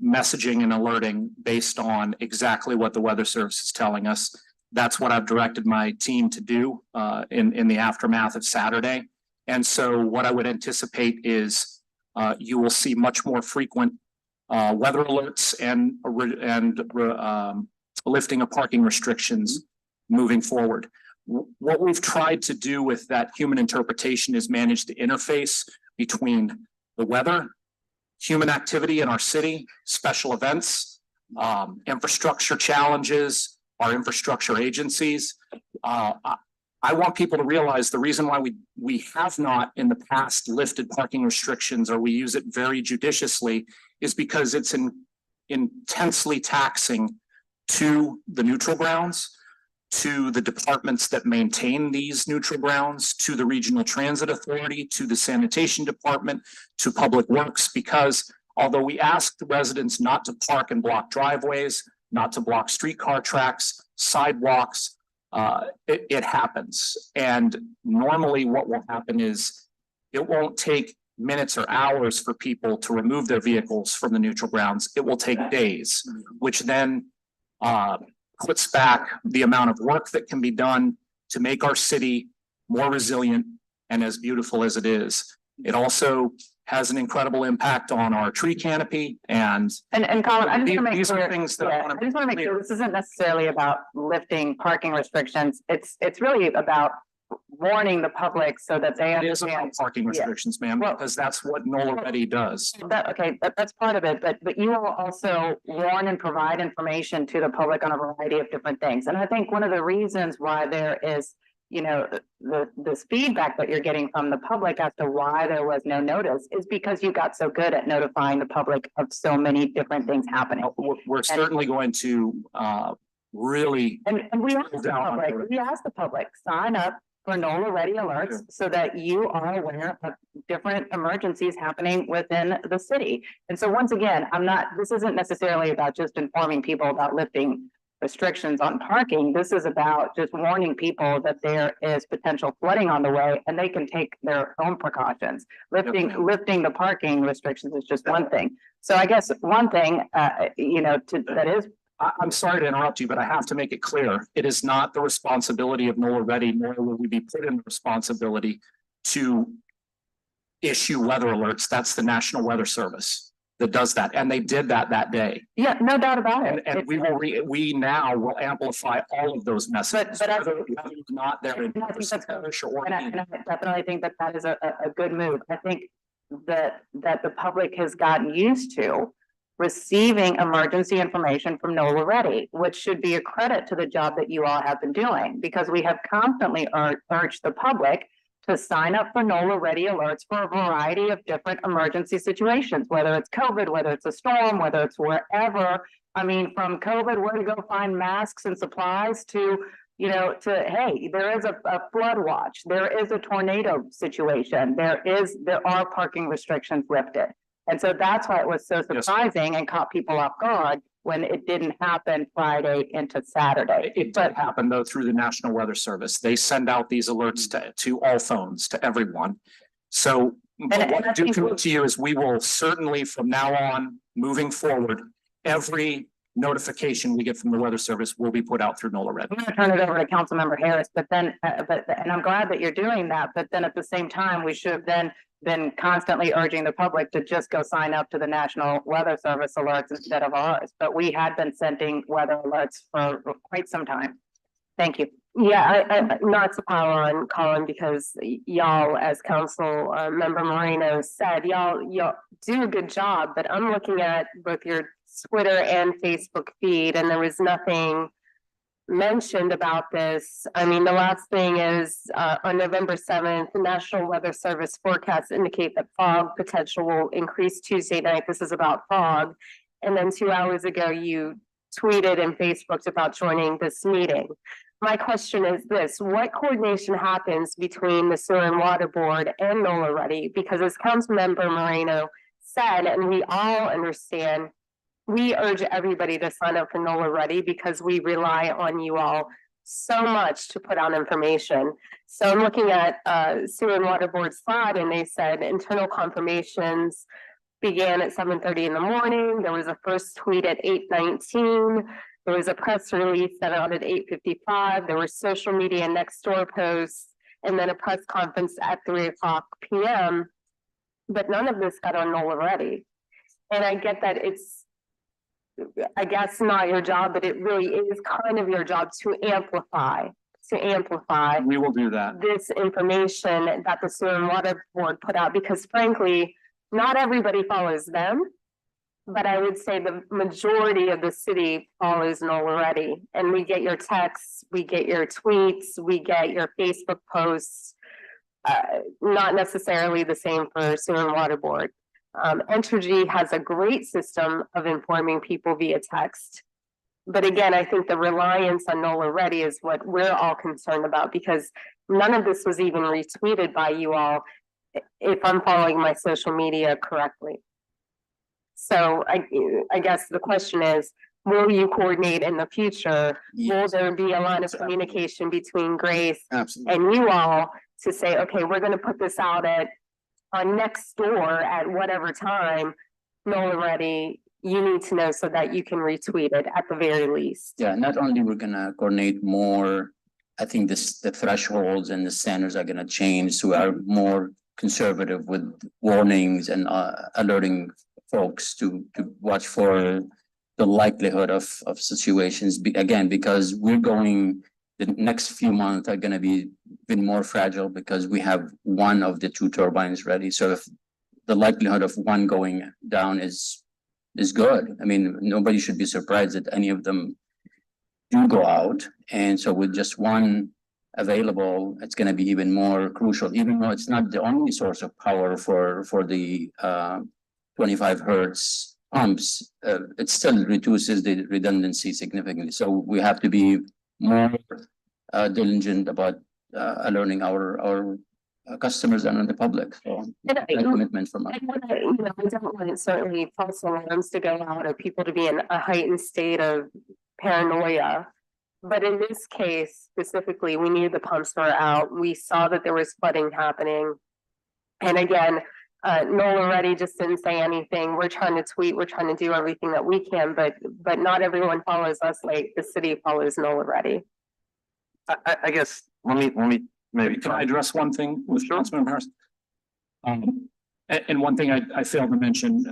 messaging and alerting based on exactly what the Weather Service is telling us. That's what I've directed my team to do in the aftermath of Saturday. And so what I would anticipate is you will see much more frequent weather alerts and lifting of parking restrictions moving forward. What we've tried to do with that human interpretation is manage the interface between the weather, human activity in our city, special events, infrastructure challenges, our infrastructure agencies. I want people to realize the reason why we have not in the past lifted parking restrictions, or we use it very judiciously, is because it's intensely taxing to the neutral grounds, to the departments that maintain these neutral grounds, to the regional transit authority, to the sanitation department, to public works, because although we ask the residents not to park and block driveways, not to block streetcar tracks, sidewalks, it happens. And normally what will happen is it won't take minutes or hours for people to remove their vehicles from the neutral grounds. It will take days, which then puts back the amount of work that can be done to make our city more resilient and as beautiful as it is. It also has an incredible impact on our tree canopy and Colin, I just want to make these sure, are things that I just want to make sure this isn't necessarily about lifting parking restrictions. It's really about warning the public so that they it is about understand. parking restrictions, ma'am, because that's what NOLA Ready does. That's part of it, but you will also warn and provide information to the public on a variety of different things. And I think one of the reasons why there is, this feedback that you're getting from the public as to why there was no notice is because you got so good at notifying the public of so many different things happening. We're certainly going to really and we ask the public, sign up for NOLA Ready alerts so that you are aware of different emergencies happening within the city. And so once again, this isn't necessarily about just informing people about lifting restrictions on parking. This is about just warning people that there is potential flooding on the way and they can take their own precautions. Lifting the parking restrictions is just one thing. So I guess one thing, I'm sorry to interrupt you, but I have to make it clear. It is not the responsibility of NOLA Ready, nor will we be put in the responsibility to issue weather alerts. That's the National Weather Service that does that. And they did that day. Yeah, no doubt about it. And we now will amplify all of those messages. But whether not there in I definitely think that is a good move. I think that the public has gotten used to receiving emergency information from NOLA Ready, which should be a credit to the job that you all have been doing, because we have constantly urged the public to sign up for NOLA Ready alerts for a variety of different emergency situations, whether it's COVID, whether it's a storm, whether it's wherever. I mean, from COVID, where to go find masks and supplies to, hey, there is a flood watch, there is a tornado situation, there are parking restrictions lifted. And so that's why it was so surprising and caught people off guard when it didn't happen Friday into Saturday. It did happen though through the National Weather Service. They send out these alerts to all phones, to everyone. So but what I do commit to you is we will certainly from now on, moving forward, every notification we get from the Weather Service will be put out through NOLA Red. I'm gonna turn it over to Councilmember Harris, but then, and I'm glad that you're doing that, but then at the same time, we should have then been constantly urging the public to just go sign up to the National Weather Service alerts instead of ours, but we had been sending weather alerts for quite some time. Thank you. Yeah, I not to pile on Colin, because y'all, as Council Member Moreno said, y'all do a good job, but I'm looking at both your Twitter and Facebook feed, and there was nothing mentioned about this. I mean, the last thing is on November 7th, the National Weather Service forecasts indicate that fog potential will increase Tuesday night. This is about fog. And then 2 hours ago, you tweeted and Facebooked about joining this meeting. My question is this: what coordination happens between the Sewer and Water Board and NOLA Ready? Because as Councilmember Moreno said, and we all understand, we urge everybody to sign up for NOLA Ready because we rely on you all so much to put out information. So I'm looking at Sewer and Water Board slide, and they said internal confirmations began at 7:30 in the morning. There was a first tweet at 8:19. There was a press release sent out at 8:55. There were social media next door posts, and then a press conference at 3:00 p.m. But none of this got on NOLA Ready. And I get that it's, I guess, not your job, but it really is kind of your job to amplify. We will do that. This information that the Sewer and Water Board put out, because frankly, not everybody follows them. But I would say the majority of the city follows NOLA Ready, and we get your texts, we get your tweets, we get your Facebook posts. Not necessarily the same for Sewer and Water Board. Entergy has a great system of informing people via text. But again, I think the reliance on NOLA Ready is what we're all concerned about, because none of this was even retweeted by you all, if I'm following my social media correctly. So I guess the question is, will you coordinate in the future? Will there be a line of communication between Grace and you all to say, okay, we're gonna put this out on next door at whatever time, NOLA Ready, you need to know so that you can retweet it at the very least. Yeah, not only we're gonna coordinate more, I think the thresholds and the standards are gonna change, so we are more conservative with warnings and alerting folks to watch for the likelihood of situations. Again, because we're going, the next few months are gonna be even more fragile because we have one of the two turbines ready. So if the likelihood of one going down is good. I mean, nobody should be surprised that any of them do go out. And so with just one available, it's gonna be even more crucial, even though it's not the only source of power for the 25 hertz pumps. It still reduces the redundancy significantly. So we have to be more diligent about alerting our customers and the public. So that commitment from us. I don't want certainly false alarms to go out or people to be in a heightened state of paranoia. But in this case specifically, we knew the pumps were out. We saw that there was flooding happening. And again, NOLA Ready just didn't say anything. We're trying to tweet, we're trying to do everything that we can, but not everyone follows us like the city follows NOLA Ready. I guess, let me maybe. Can I address one thing with Councilmember Harris? And one thing I failed to mention,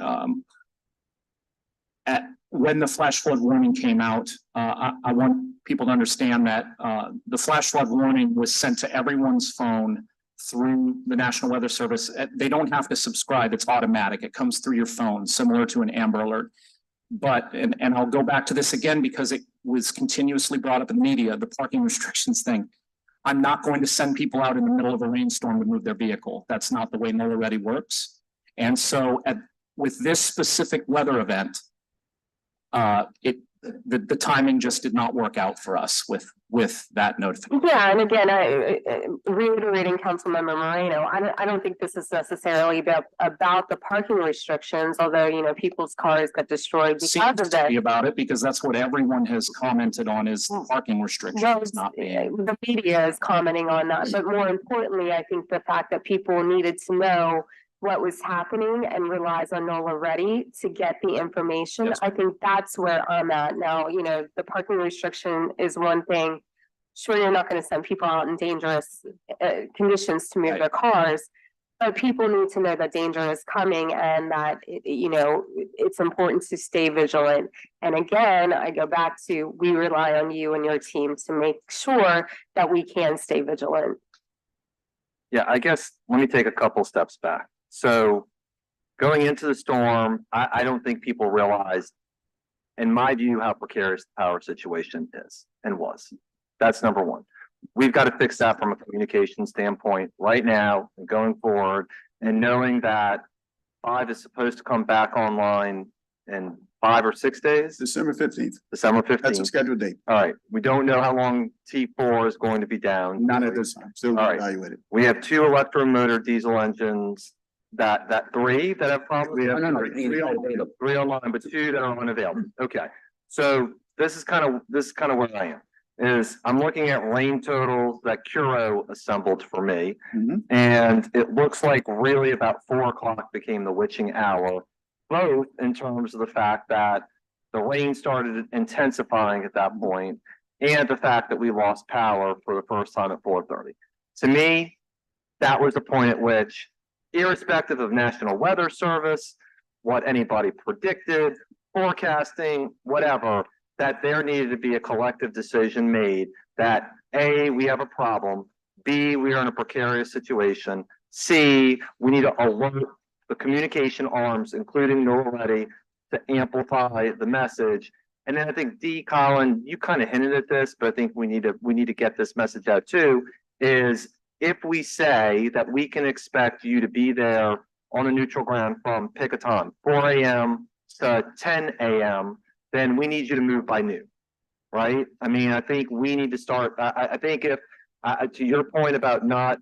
when the flash flood warning came out, I want people to understand that the flash flood warning was sent to everyone's phone through the National Weather Service. They don't have to subscribe, it's automatic. It comes through your phone, similar to an Amber Alert. But, and I'll go back to this again because it was continuously brought up in the media, the parking restrictions thing. I'm not going to send people out in the middle of a rainstorm to move their vehicle. That's not the way NOLA Ready works. And so with this specific weather event, the timing just did not work out for us with that notification. Yeah, and again, I reiterating Councilmember Moreno, I don't think this is necessarily about the parking restrictions, although, you know, people's cars got destroyed because Seems of to that. be about it because that's what everyone has commented on is parking Well, restrictions not being. the media is commenting on that, but more importantly, I think the fact that people needed to know what was happening and relies on NOLA Ready to get the information. Yes. I think that's where I'm at now. You know, the parking restriction is one thing. Sure, you're not gonna send people out in dangerous conditions to move Right. their cars. But people need to know that danger is coming and that, you know, it's important to stay vigilant. And again, I go back to, we rely on you and your team to make sure that we can stay vigilant. Yeah, I guess, let me take a couple steps back. So going into the storm, I don't think people realized, in my view, how precarious the power situation is and was. That's number one. We've got to fix that from a communication standpoint right now and going forward, and knowing that 5 is supposed to come back online in 5 or 6 days. December 15th. December That's a 15th. scheduled date. All right, we don't know how long T4 is going to be down. Not at this time. Still All right. evaluated. We have 2 electromotor diesel engines, that 3 that have problems. We have No, no, three. three on- 3 online, but 2 that are unavailable. Okay, so this is kind of where I am. Is I'm looking at rain totals that Curo assembled for me. Mhm. And it looks like really about 4 o'clock became the witching hour, both in terms of the fact that the rain started intensifying at that point, and the fact that we lost power for the first time at 4:30. To me, that was the point at which, irrespective of National Weather Service, what anybody predicted, forecasting, whatever, that there needed to be a collective decision made that A, we have a problem, B, we are in a precarious situation, C, we need to alert the communication arms, including NOLA Ready, to amplify the message. And then I think D, Colin, you kind of hinted at this, but I think we need to get this message out too, is if we say that we can expect you to be there on a neutral ground from pick a time, 4 a.m. to 10 a.m., then we need you to move by noon, right? I mean, I think we need to start, I think if, to your point about not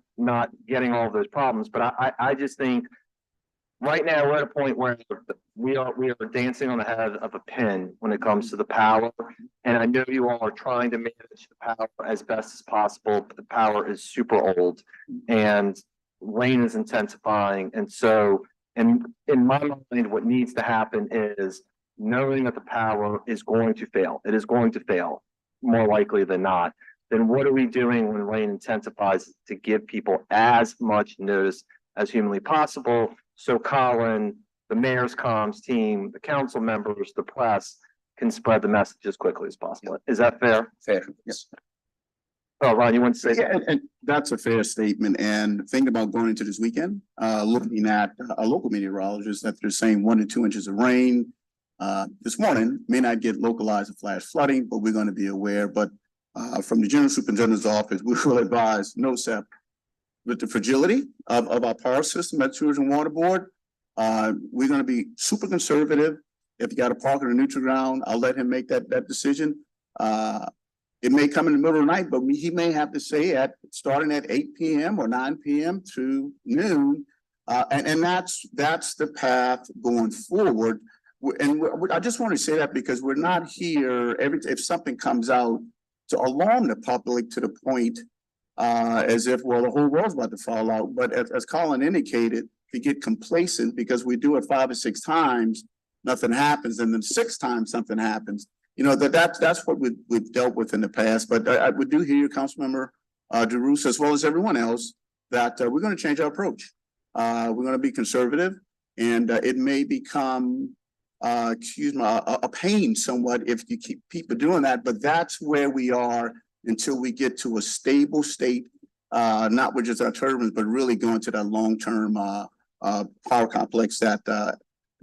getting all of those problems, but I just think right now we're at a point where we are dancing on the head of a pin when it comes to the power. And I know you all are trying to manage the power as best as possible, but the power is super old and rain is intensifying. And so in my mind, what needs to happen is knowing that the power is going to fail. It is going to fail more likely than not. Then what are we doing when rain intensifies to give people as much notice as humanly possible? So Colin, the mayor's comms team, the council members, the press can spread the message as quickly as possible. Is that fair? Fair, yes. Oh, Ron, you want to say Yeah, something? and that's a fair statement. And thinking about going into this weekend, looking at a local meteorologist that they're saying 1 to 2 inches of rain. This morning may not get localized and flash flooding, but we're going to be aware. But from the general superintendent's office, we will advise NOSEP with the fragility of our power system at Sewage and Water Board. We're going to be super conservative. If you got to park on a neutral ground, I'll let him make that decision. It may come in the middle of the night, but he may have to say starting at 8 p.m. or 9 p.m. to noon. And that's the path going forward. And I just want to say that because we're not here if something comes out to alarm the public to the point as if, well, the whole world's about to fall out. But as Colin indicated, to get complacent because we do it 5 or 6 times, nothing happens. And then 6 times something happens. You know, that's what we've dealt with in the past. But we do hear Councilmember DeRusso, as well as everyone else, that we're going to change our approach. We're going to be conservative, and it may become a pain somewhat if you keep people doing that, but that's where we are until we get to a stable state, not with just our turbines, but really going to that long-term power complex that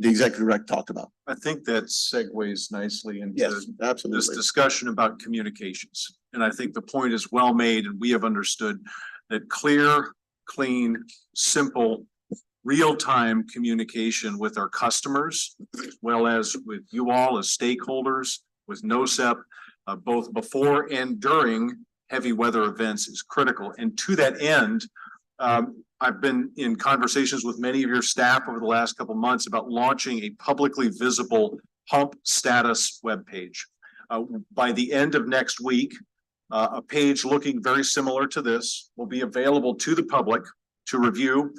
the executive director talked about. I think that segues nicely into absolutely. this discussion about communications. And I think the point is well made, and we have understood that clear, clean, simple, real-time communication with our customers, as well as with you all as stakeholders, with NOSEP, both before and during heavy weather events is critical. And to that end, I've been in conversations with many of your staff over the last couple of months about launching a publicly visible pump status webpage. By the end of next week, a page looking very similar to this will be available to the public to review.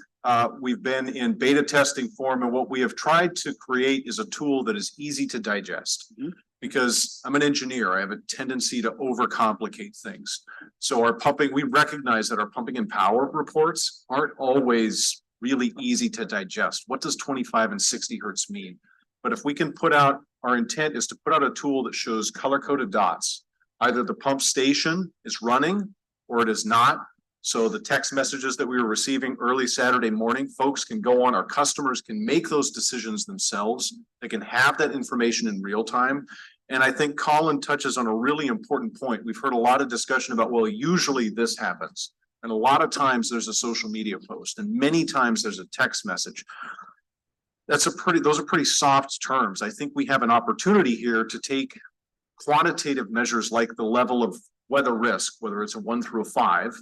We've been in beta testing form, and what we have tried to create is a tool that is easy to digest. Because I'm an engineer, I have a tendency to overcomplicate things. So our pumping, we recognize that our pumping and power reports aren't always really easy to digest. What does 25 and 60 hertz mean? But if we can put out, our intent is to put out a tool that shows color-coded dots. Either the pump station is running or it is not. So the text messages that we were receiving early Saturday morning, folks can go on, our customers can make those decisions themselves. They can have that information in real time. And I think Colin touches on a really important point. We've heard a lot of discussion about, well, usually this happens. And a lot of times there's a social media post, and many times there's a text message. Those are pretty soft terms. I think we have an opportunity here to take quantitative measures like the level of weather risk, whether it's a 1 through a 5,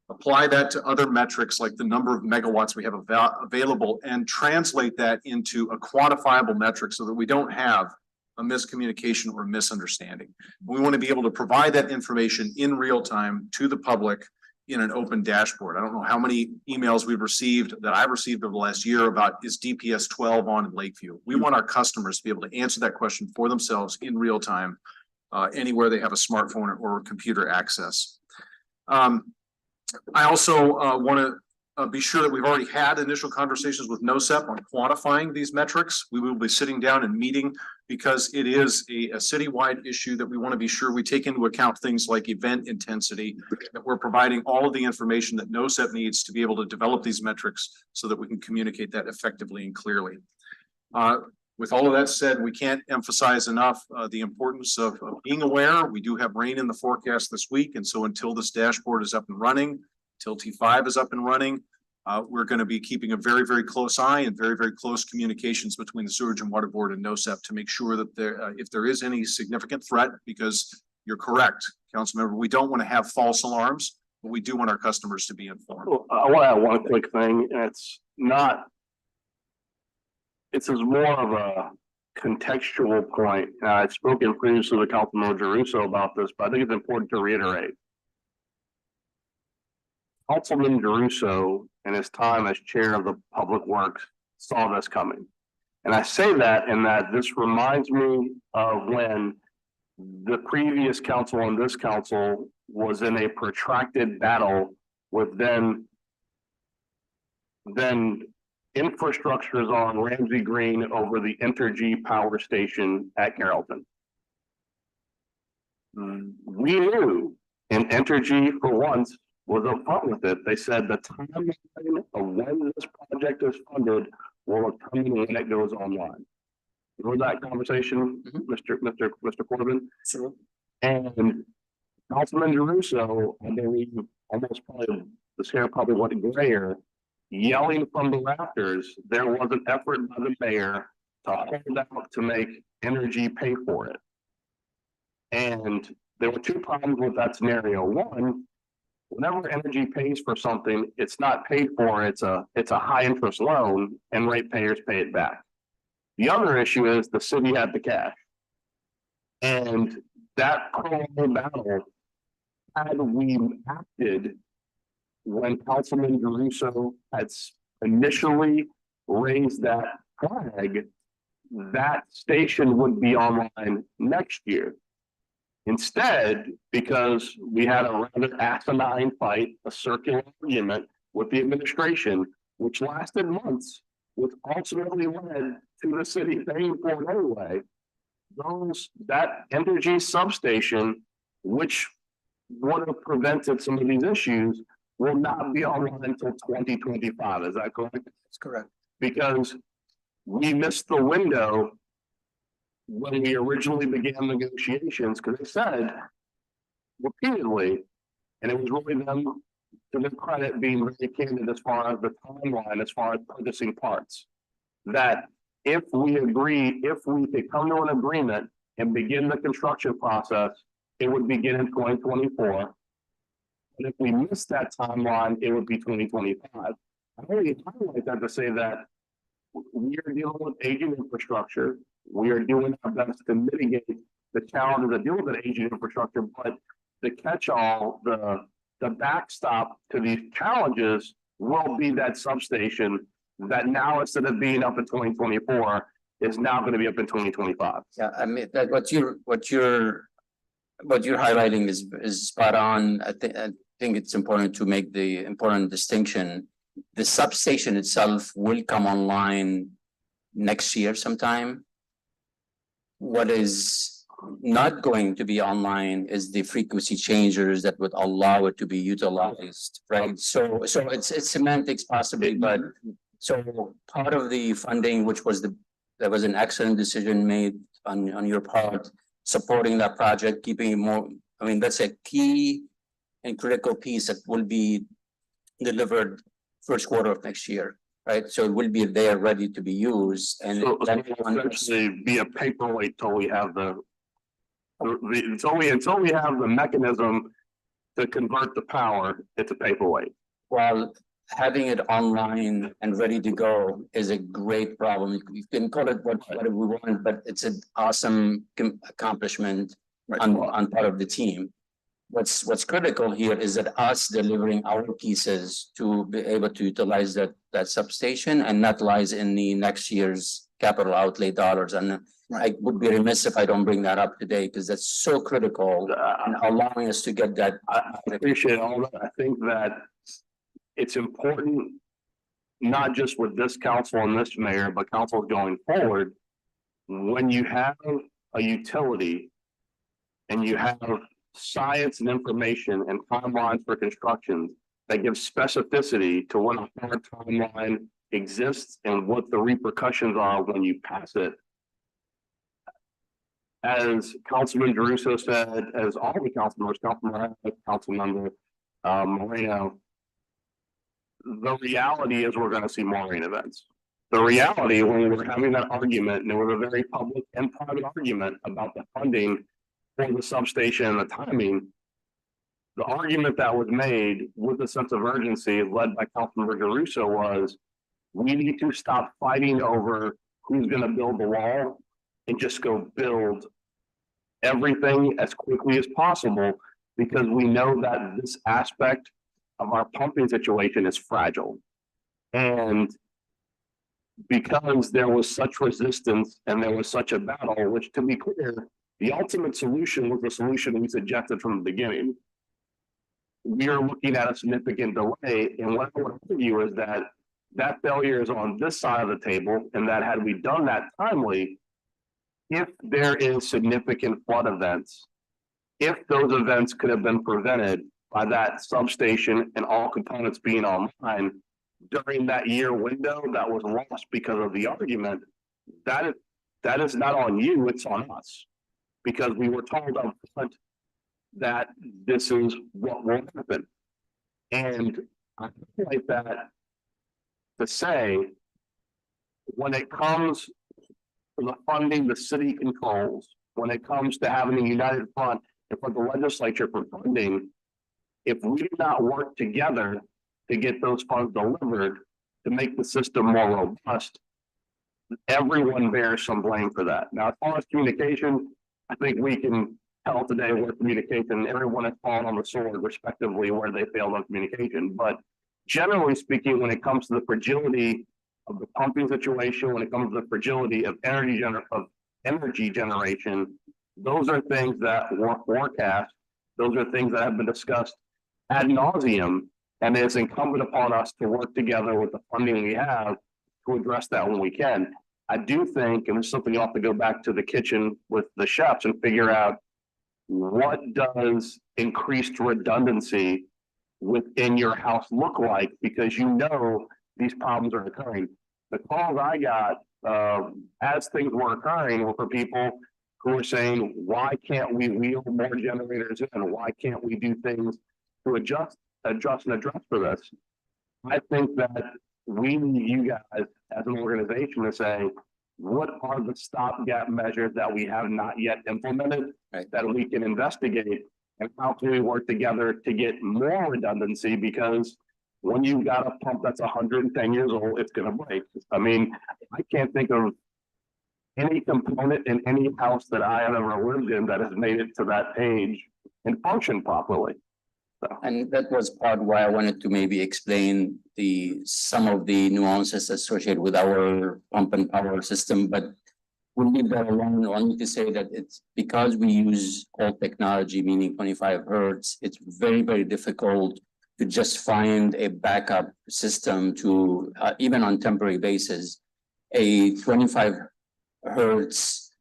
apply that to other metrics like the number of megawatts we have available, and translate that into a quantifiable metric so that we don't have a miscommunication or misunderstanding. We want to be able to provide that information in real time to the public in an open dashboard. I don't know how many emails we've received that I've received over the last year about, is DPS 12 on in Lakeview? We want our customers to be able to answer that question for themselves in real time, anywhere they have a smartphone or computer access. I also want to be sure that we've already had initial conversations with NOSEP on quantifying these metrics. We will be sitting down and meeting because it is a citywide issue that we want to be sure we take into account things like event intensity, that we're providing all of the information that NOSEP needs to be able to develop these metrics so that we can communicate that effectively and clearly. With all of that said, we can't emphasize enough the importance of being aware. We do have rain in the forecast this week. And so until this dashboard is up and running, until T5 is up and running, we're going to be keeping a very, very close eye and very, very close communications between the Sewerage and Water Board and NOSEP to make sure that if there is any significant threat, because you're correct, Councilmember, we don't want to have false alarms, but we do want our customers to be informed. Well, I want to add one quick thing, and it's more of a contextual point. I'd spoken previously with Councilman Jeruso about this, but I think it's important to reiterate. Councilman Jeruso, in his time as chair of the Public Works, saw this coming. And I say that in that this reminds me of when the previous council and this council was in a protracted battle with then infrastructures on Ramsey Green over the Entergy power station at Carrollton. We knew, and Entergy for once was upfront with it. They said the timeline of when this project is funded will come when it goes online. You heard that conversation, Mr. Corbin? Sure. And Councilman Jeruso, I believe, almost probably the scale probably went grayer, yelling from the rafters, there was an effort by the mayor to hold out to make Entergy pay for it. And there were two problems with that scenario. One, whenever Entergy pays for something, it's not paid for, it's a high interest loan, and ratepayers pay it back. The other issue is the city had the cash. And that prolonged battle, had we acted when Councilman Jeruso had initially raised that flag, that station would be online next year. Instead, because we had a rather asinine fight, a circular argument with the administration, which lasted months, which ultimately led to the city paying for it anyway, that Entergy substation, which would have prevented some of these issues, will not be online until 2025. Is that correct? That's correct. Because we missed the window when we originally began negotiations, because they said repeatedly, and it was really them, to their credit, being really candid as far as the timeline, as far as purchasing parts, that if we come to an agreement and begin the construction process, it would begin in 2024. And if we miss that timeline, it would be 2025. I only highlight that to say that we are dealing with aging infrastructure. We are doing our best to mitigate the challenges that deal with aging infrastructure, but the catch-all, the backstop to these challenges will be that substation that now, instead of being up in 2024, is now going to be up in 2025. Yeah, I mean, that what you're highlighting is spot on. I think it's important to make the important distinction. The substation itself will come online next year sometime. What is not going to be online is the frequency changers that would allow it to be utilized, right? So it's semantics possibly, but so part of the funding, which was that was an excellent decision made on your part, supporting that project, keeping it more, I mean, that's a key and critical piece that will be delivered first quarter of next year, right? So it will be there ready to be used, and so it will essentially be a paperweight till we have until we have the mechanism to convert the power. It's a paperweight. Well, having it online and ready to go is a great problem. You can call it whatever we want, but it's an awesome accomplishment on part of the team. What's critical here is that us delivering our pieces to be able to utilize that substation, and that lies in the next year's capital outlay dollars. And I would be remiss if I don't bring that up today, because that's so critical in allowing us to get that. I appreciate all that. I think that it's important, not just with this council and this mayor, but councils going forward. When you have a utility and you have science and information and timelines for construction that give specificity to when a hard timeline exists and what the repercussions are when you pass it. As Councilman Caruso said, as all the councilmembers, Councilmember Moreno, the reality is we're going to see more rain events. The reality, when we were having that argument, and there was a very public and private argument about the funding for the substation and the timing, the argument that was made with a sense of urgency led by Councilmember Caruso was, we need to stop fighting over who's going to build the wall and just go build everything as quickly as possible, because we know that this aspect of our pumping situation is fragile. And because there was such resistance and there was such a battle, which, to be clear, the ultimate solution was the solution we suggested from the beginning. We are looking at a significant delay, and what I would argue is that failure is on this side of the table, and that had we done that timely, if there is significant flood events, if those events could have been prevented by that substation and all components being online during that year window that was lost because of the argument, that is not on you, it's on us. Because we were told up front that this is what will happen. And I like that to say, when it comes to the funding the city controls, when it comes to having a united front and for the legislature for funding, if we do not work together to get those funds delivered to make the system more robust, everyone bears some blame for that. Now, as far as communication, I think we can tell today where communication, everyone has fallen on the sword respectively where they failed on communication. But generally speaking, when it comes to the fragility of the pumping situation, when it comes to the fragility of energy generation, those are things that were forecast. Those are things that have been discussed ad nauseum, and it's incumbent upon us to work together with the funding we have to address that when we can. I do think, and this is something you have to go back to the kitchen with the chefs and figure out, what does increased redundancy within your house look like? Because you know these problems are occurring. The calls I got as things were occurring were for people who were saying, why can't we wheel more generators in? Why can't we do things to adjust and address for this? I think that we need you guys as an organization to say, what are the stopgap measures that we have not yet implemented that we can investigate, and how can we work together to get more redundancy? Because when you've got a pump that's 110 years old, it's going to break. I mean, I can't think of any component in any house that I have ever lived in that has made it to that age and function properly. And that was part why I wanted to maybe explain some of the nuances associated with our pump and power system, but we'll leave that alone. Only to say that it's because we use old technology, meaning 25 hertz, it's very, very difficult to just find a backup system to, even on temporary basis, a 25 hertz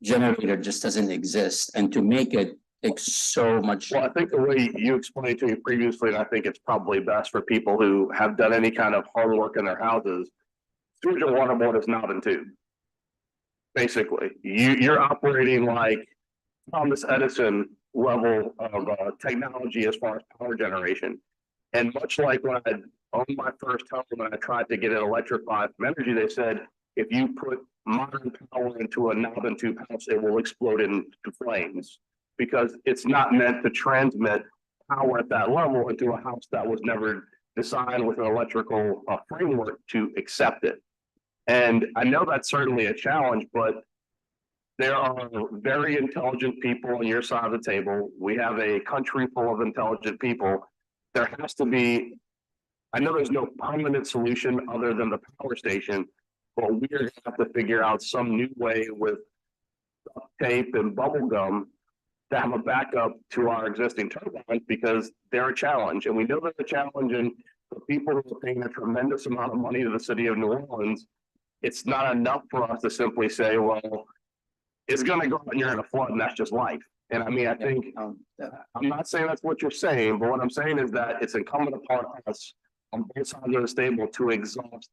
generator just doesn't exist. And to make it takes so much. Well, I think the way you explained to me previously, and I think it's probably best for people who have done any kind of hard work in their houses, sewage and water board is not in tube. Basically, you're operating like Thomas Edison level of technology as far as power generation. And much like when I owned my first home and I tried to get it electrified from energy, they said, if you put modern power into a knob and tube house, it will explode into flames, because it's not meant to transmit power at that level into a house that was never designed with an electrical framework to accept it. And I know that's certainly a challenge, but there are very intelligent people on your side of the table. We have a country full of intelligent people. There has to be, I know there's no permanent solution other than the power station, but we're going to have to figure out some new way with tape and bubble gum to have a backup to our existing turbines, because they're a challenge. And we know they're a challenge, and for people who are paying a tremendous amount of money to the city of New Orleans, it's not enough for us to simply say, well, it's going to go out and you're in a flood and that's just life. And I mean, I think, I'm not saying that's what you're saying, but what I'm saying is that it's incumbent upon us on both sides of the table to exhaust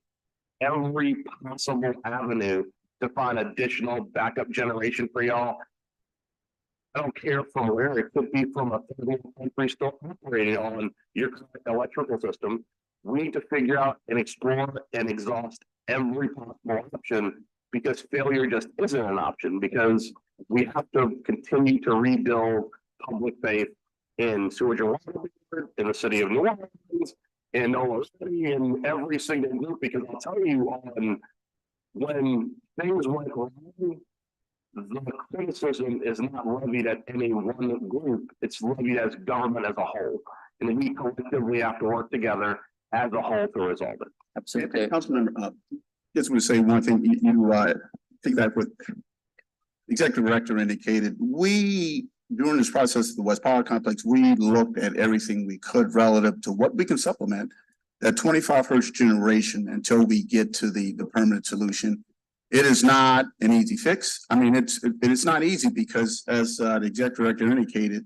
every possible avenue to find additional backup generation for y'all. I don't care from where, it could be from a third world country still operating on your current electrical system. We need to figure out and explore and exhaust every possible option, because failure just isn't an option, because we have to continue to rebuild public faith in sewage and water, in the city of New Orleans, in NOLA City, in every single group, because I'll tell you, when things went wrong, the criticism is not levied at any one group, it's levied as government as a whole. And we collectively have to work together as a whole to resolve it. Absolutely. Councilmember, just want to say one thing, you think that what Executive Director indicated, we, during this process of the West Power Complex, we looked at everything we could relative to what we can supplement that 25 hertz generation until we get to the permanent solution. It is not an easy fix. I mean, it's not easy because, as the Executive Director indicated,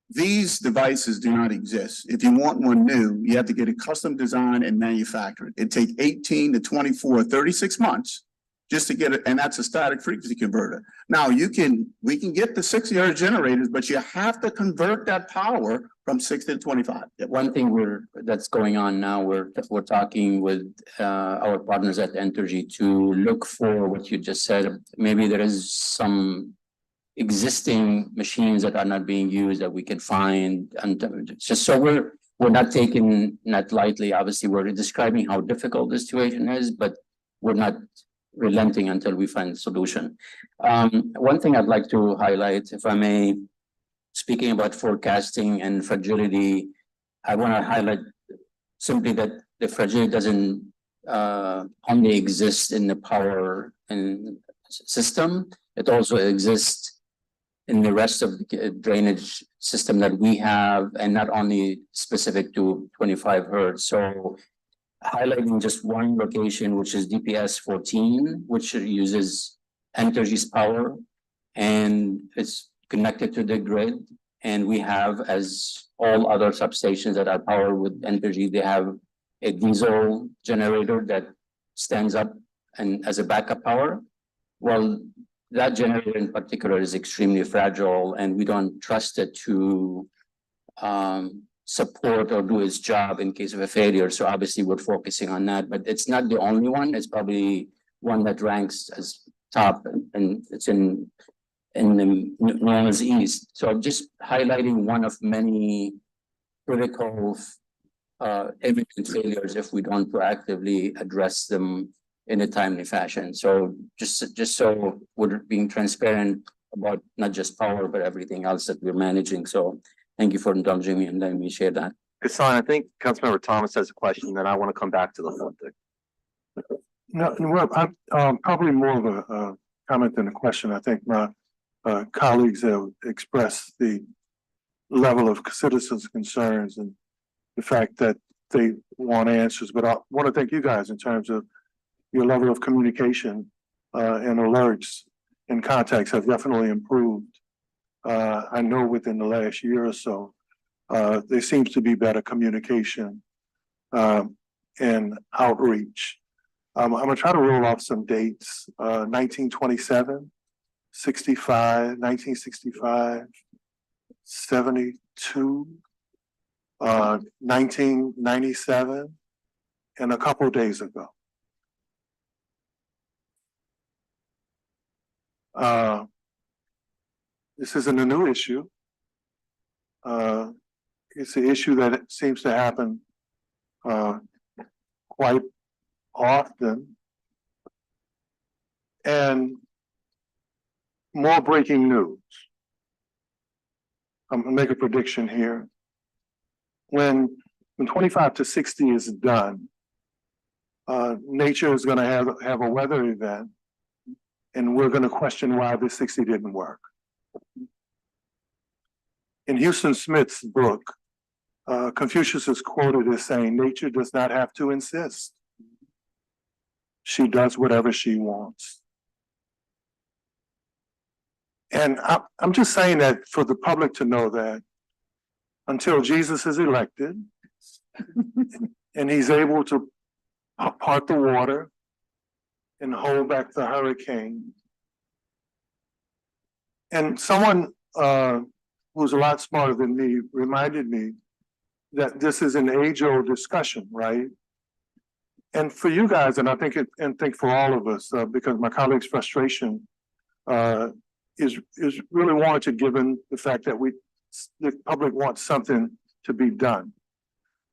these devices do not exist. If you want one new, you have to get a custom design and manufacture it. It takes 18 to 24, 36 months just to get it, and that's a static frequency converter. Now we can get the 60 hertz generators, but you have to convert that power from 60 to 25. One thing that's going on now, we're talking with our partners at Entergy to look for what you just said. Maybe there is some existing machines that are not being used that we can find, and just so we're not taking that lightly. Obviously, we're describing how difficult the situation is, but we're not relenting until we find a solution. One thing I'd like to highlight, if I may, speaking about forecasting and fragility, I want to highlight simply that the fragility doesn't only exist in the power and system, it also exists in the rest of the drainage system that we have, and not only specific to 25 hertz. So highlighting just one location, which is DPS 14, which uses Entergy's power, and it's connected to the grid. And we have, as all other substations that are powered with Entergy, they have a diesel generator that stands up and as a backup power. Well, that generator in particular is extremely fragile, and we don't trust it to support or do its job in case of a failure. So obviously we're focusing on that, but it's not the only one. It's probably one that ranks as top and it's in the New Orleans East. So I'm just highlighting one of many critical imaging failures if we don't proactively address them in a timely fashion. So just so we're being transparent about not just power, but everything else that we're managing. So thank you for indulging me and letting me share that. Hassan, I think Councilmember Thomas has a question, then I want to come back to the funding. No, well, I'm probably more of a comment than a question. I think my colleagues have expressed the level of citizens' concerns and the fact that they want answers. But I want to thank you guys in terms of your level of communication and alerts and contacts have definitely improved. I know within the last year or so, there seems to be better communication and outreach. I'm gonna try to roll off some dates. 1927, 65, 1965, 72, 1997, and a couple of days ago. This isn't a new issue. It's an issue that seems to happen quite often. And more breaking news. I'm gonna make a prediction here. When 25 to 60 is done, nature is gonna have a weather event, and we're gonna question why the 60 didn't work. In Houston Smith's book, Confucius is quoted as saying, nature does not have to insist. She does whatever she wants. And I'm just saying that for the public to know that until Jesus is elected and he's able to part the water and hold back the hurricane. And someone who's a lot smarter than me reminded me that this is an age-old discussion, right? And for you guys, and I think for all of us, because my colleague's frustration is really warranted given the fact that the public wants something to be done.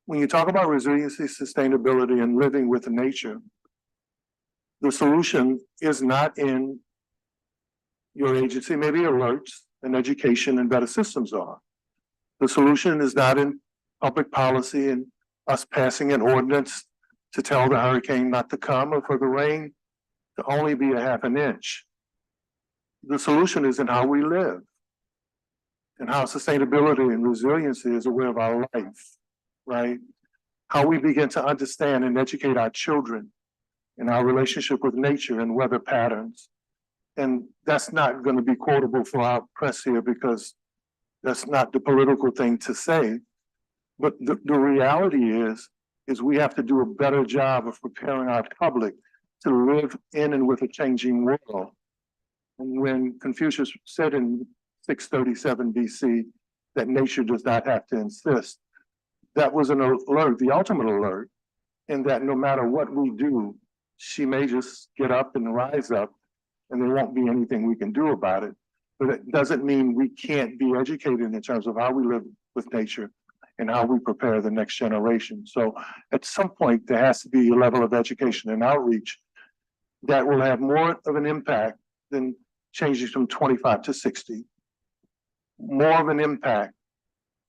When you talk about resiliency, sustainability, and living with nature, the solution is not in your agency, maybe alerts and education and better systems are. The solution is not in public policy and us passing an ordinance to tell the hurricane not to come or for the rain to only be a half an inch. The solution is in how we live and how sustainability and resiliency is a way of our life, right? How we begin to understand and educate our children in our relationship with nature and weather patterns. And that's not going to be quotable for our press here because that's not the political thing to say. But the reality is we have to do a better job of preparing our public to live in and with a changing world. And when Confucius said in 637 BC that nature does not have to insist, that was an alert, the ultimate alert, in that no matter what we do, she may just get up and rise up and there won't be anything we can do about it. But it doesn't mean we can't be educated in terms of how we live with nature and how we prepare the next generation. So at some point, there has to be a level of education and outreach that will have more of an impact than changing from 25 to 60. More of an impact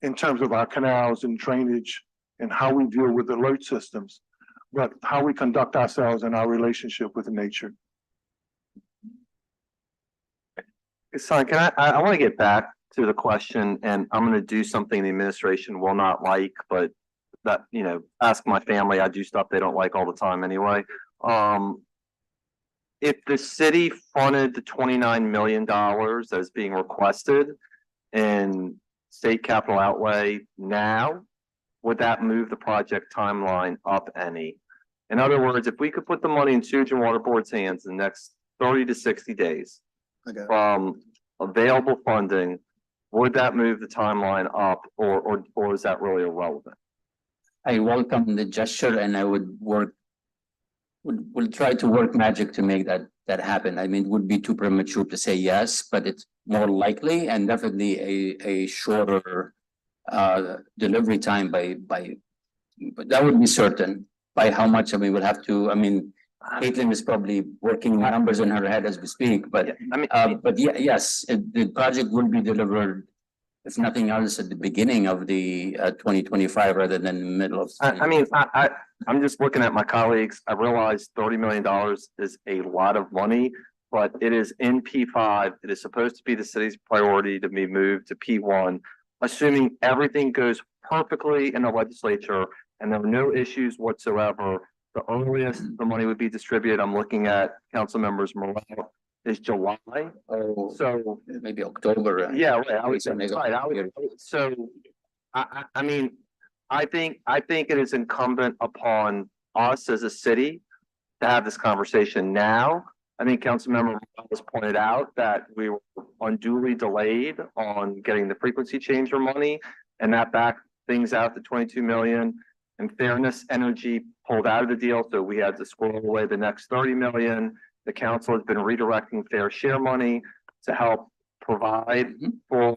in terms of our canals and drainage and how we deal with alert systems, but how we conduct ourselves in our relationship with nature. Son, I want to get back to the question, and I'm going to do something the administration will not like, but that, ask my family, I do stuff they don't like all the time anyway. If the city funded the $29 million that is being requested in state capital outlay now, would that move the project timeline up any? In other words, if we could put the money in Sewage and Water Board's hands in the next 30 to 60 days from available funding, would that move the timeline up or is that really irrelevant? I welcome the gesture and I would work we'll try to work magic to make that happen. I mean, it would be too premature to say yes, but it's more likely and definitely a shorter delivery time but that would be certain. By how much, I mean, we'll have to, I mean, Caitlin is probably working numbers in her head as we speak, but yes, the project will be delivered, if nothing else, at the beginning of the 2025 rather than the middle of. I'm just looking at my colleagues. I realize $30 million is a lot of money, but it is in P5. It is supposed to be the city's priority to be moved to P1, assuming everything goes perfectly in the legislature and there are no issues whatsoever. The earliest the money would be distributed, I'm looking at council members Morel, is July. Oh, So maybe October. yeah, right. I mean, I think it is incumbent upon us as a city to have this conversation now. I think Councilmember Morales pointed out that we were unduly delayed on getting the frequency changer money, and that backed things out to 22 million. In fairness, Energy pulled out of the deal, so we had to squirrel away the next 30 million. The council has been redirecting fair share money to help provide for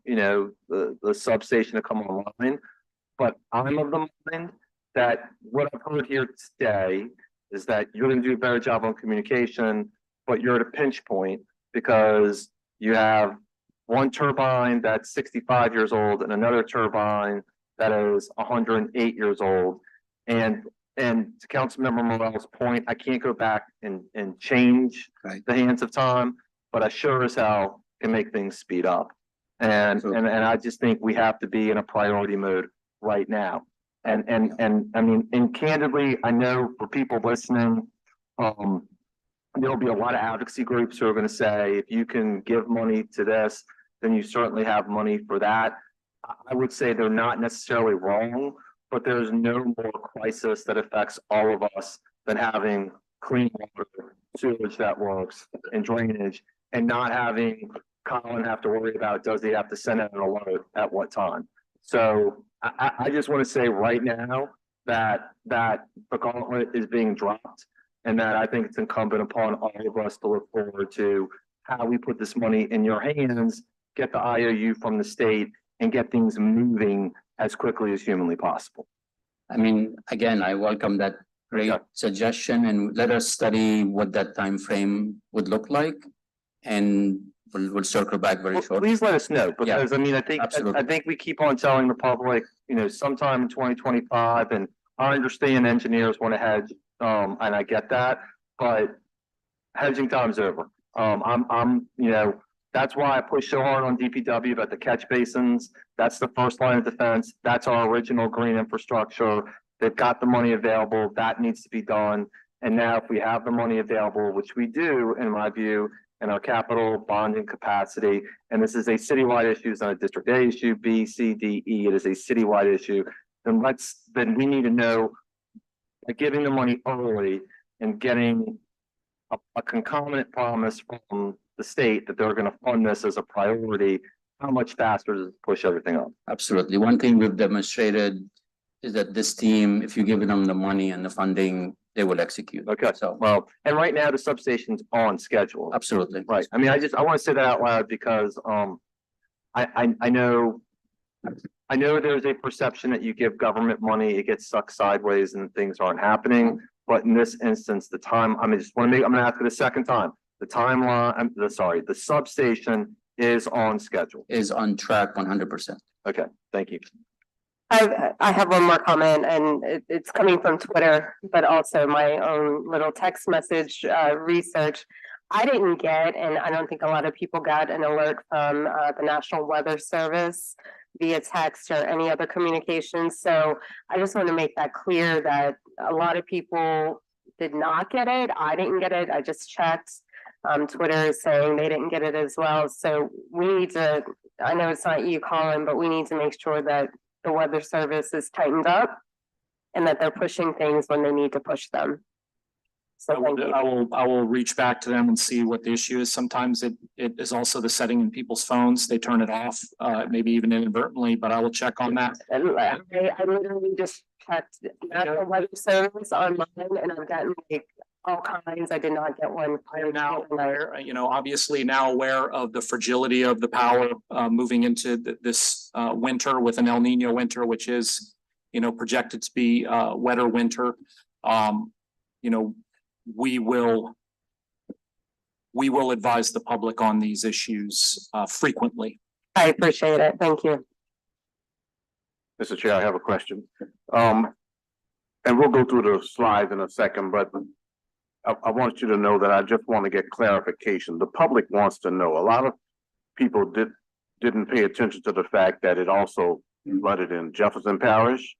the substation to come online. But I'm of the mind that what I've heard here today is that you're going to do a better job on communication, but you're at a pinch point because you have one turbine that's 65 years old and another turbine that is 108 years old. And to Councilmember Morel's point, I can't go back and change the hands of time, but I sure as hell can make things speed up. And I just think we have to be in a priority mode right now. And I mean, and candidly, I know for people listening, there'll be a lot of advocacy groups who are going to say, if you can give money to this, then you certainly have money for that. I would say they're not necessarily wrong, but there's no more crisis that affects all of us than having clean water, sewage that works, and drainage, and not having Colin have to worry about, does he have to send out an alert at what time? So I just want to say right now that the gauntlet is being dropped, and that I think it's incumbent upon all of us to look forward to how we put this money in your hands, get the IOU from the state, and get things moving as quickly as humanly possible. I mean, again, I welcome that great suggestion, and let us study what that time frame would look like, and we'll circle back very shortly. Please let us know, because I mean, I think we keep on telling the public, sometime in 2025, and I understand engineers want to hedge, and I get that, but hedging time's over. That's why I push so hard on DPW about the catch basins. That's the first line of defense. That's our original green infrastructure. They've got the money available. That needs to be done. And now if we have the money available, which we do, in my view, in our capital bonding capacity, and this is a citywide issue, it's not a district A issue, B, C, D, E, it is a citywide issue, then we need to know, by giving the money early and getting a concomitant promise from the state that they're going to fund this as a priority, how much faster does it push everything up? Absolutely. One thing we've demonstrated is that this team, if you give them the money and the funding, they will execute. Okay. So, well, and right now the substation's on schedule. Absolutely. Right. I mean, I want to say that out loud because, I know there's a perception that you give government money, it gets sucked sideways and things aren't happening. But in this instance, I'm going to ask it a second time. The substation is on schedule. Is on track 100%. Okay, thank you. I have one more comment, and it's coming from Twitter, but also my own little text message research. I didn't get, and I don't think a lot of people got, an alert from the National Weather Service via text or any other communications. So I just want to make that clear that a lot of people did not get it. I didn't get it. I just checked. Twitter is saying they didn't get it as well. So we need to, I know it's not you, Colin, but we need to make sure that the Weather Service is tightened up and that they're pushing things when they need to push them. So thank you. I will reach back to them and see what the issue is. Sometimes it is also the setting in people's phones. They turn it off, maybe even inadvertently, but I will check on that. And I literally just checked the National Weather Service online and I've gotten like all kinds. I did not get one. I'm now aware, obviously now aware of the fragility of the power, moving into this, winter with an El Nino winter, which is, projected to be, wetter winter. We will advise the public on these issues, frequently. I appreciate it. Thank you. Mr. Chair, I have a question. And we'll go through the slides in a second, but I want you to know that I just want to get clarification. The public wants to know. A lot of people didn't pay attention to the fact that it also flooded in Jefferson Parish,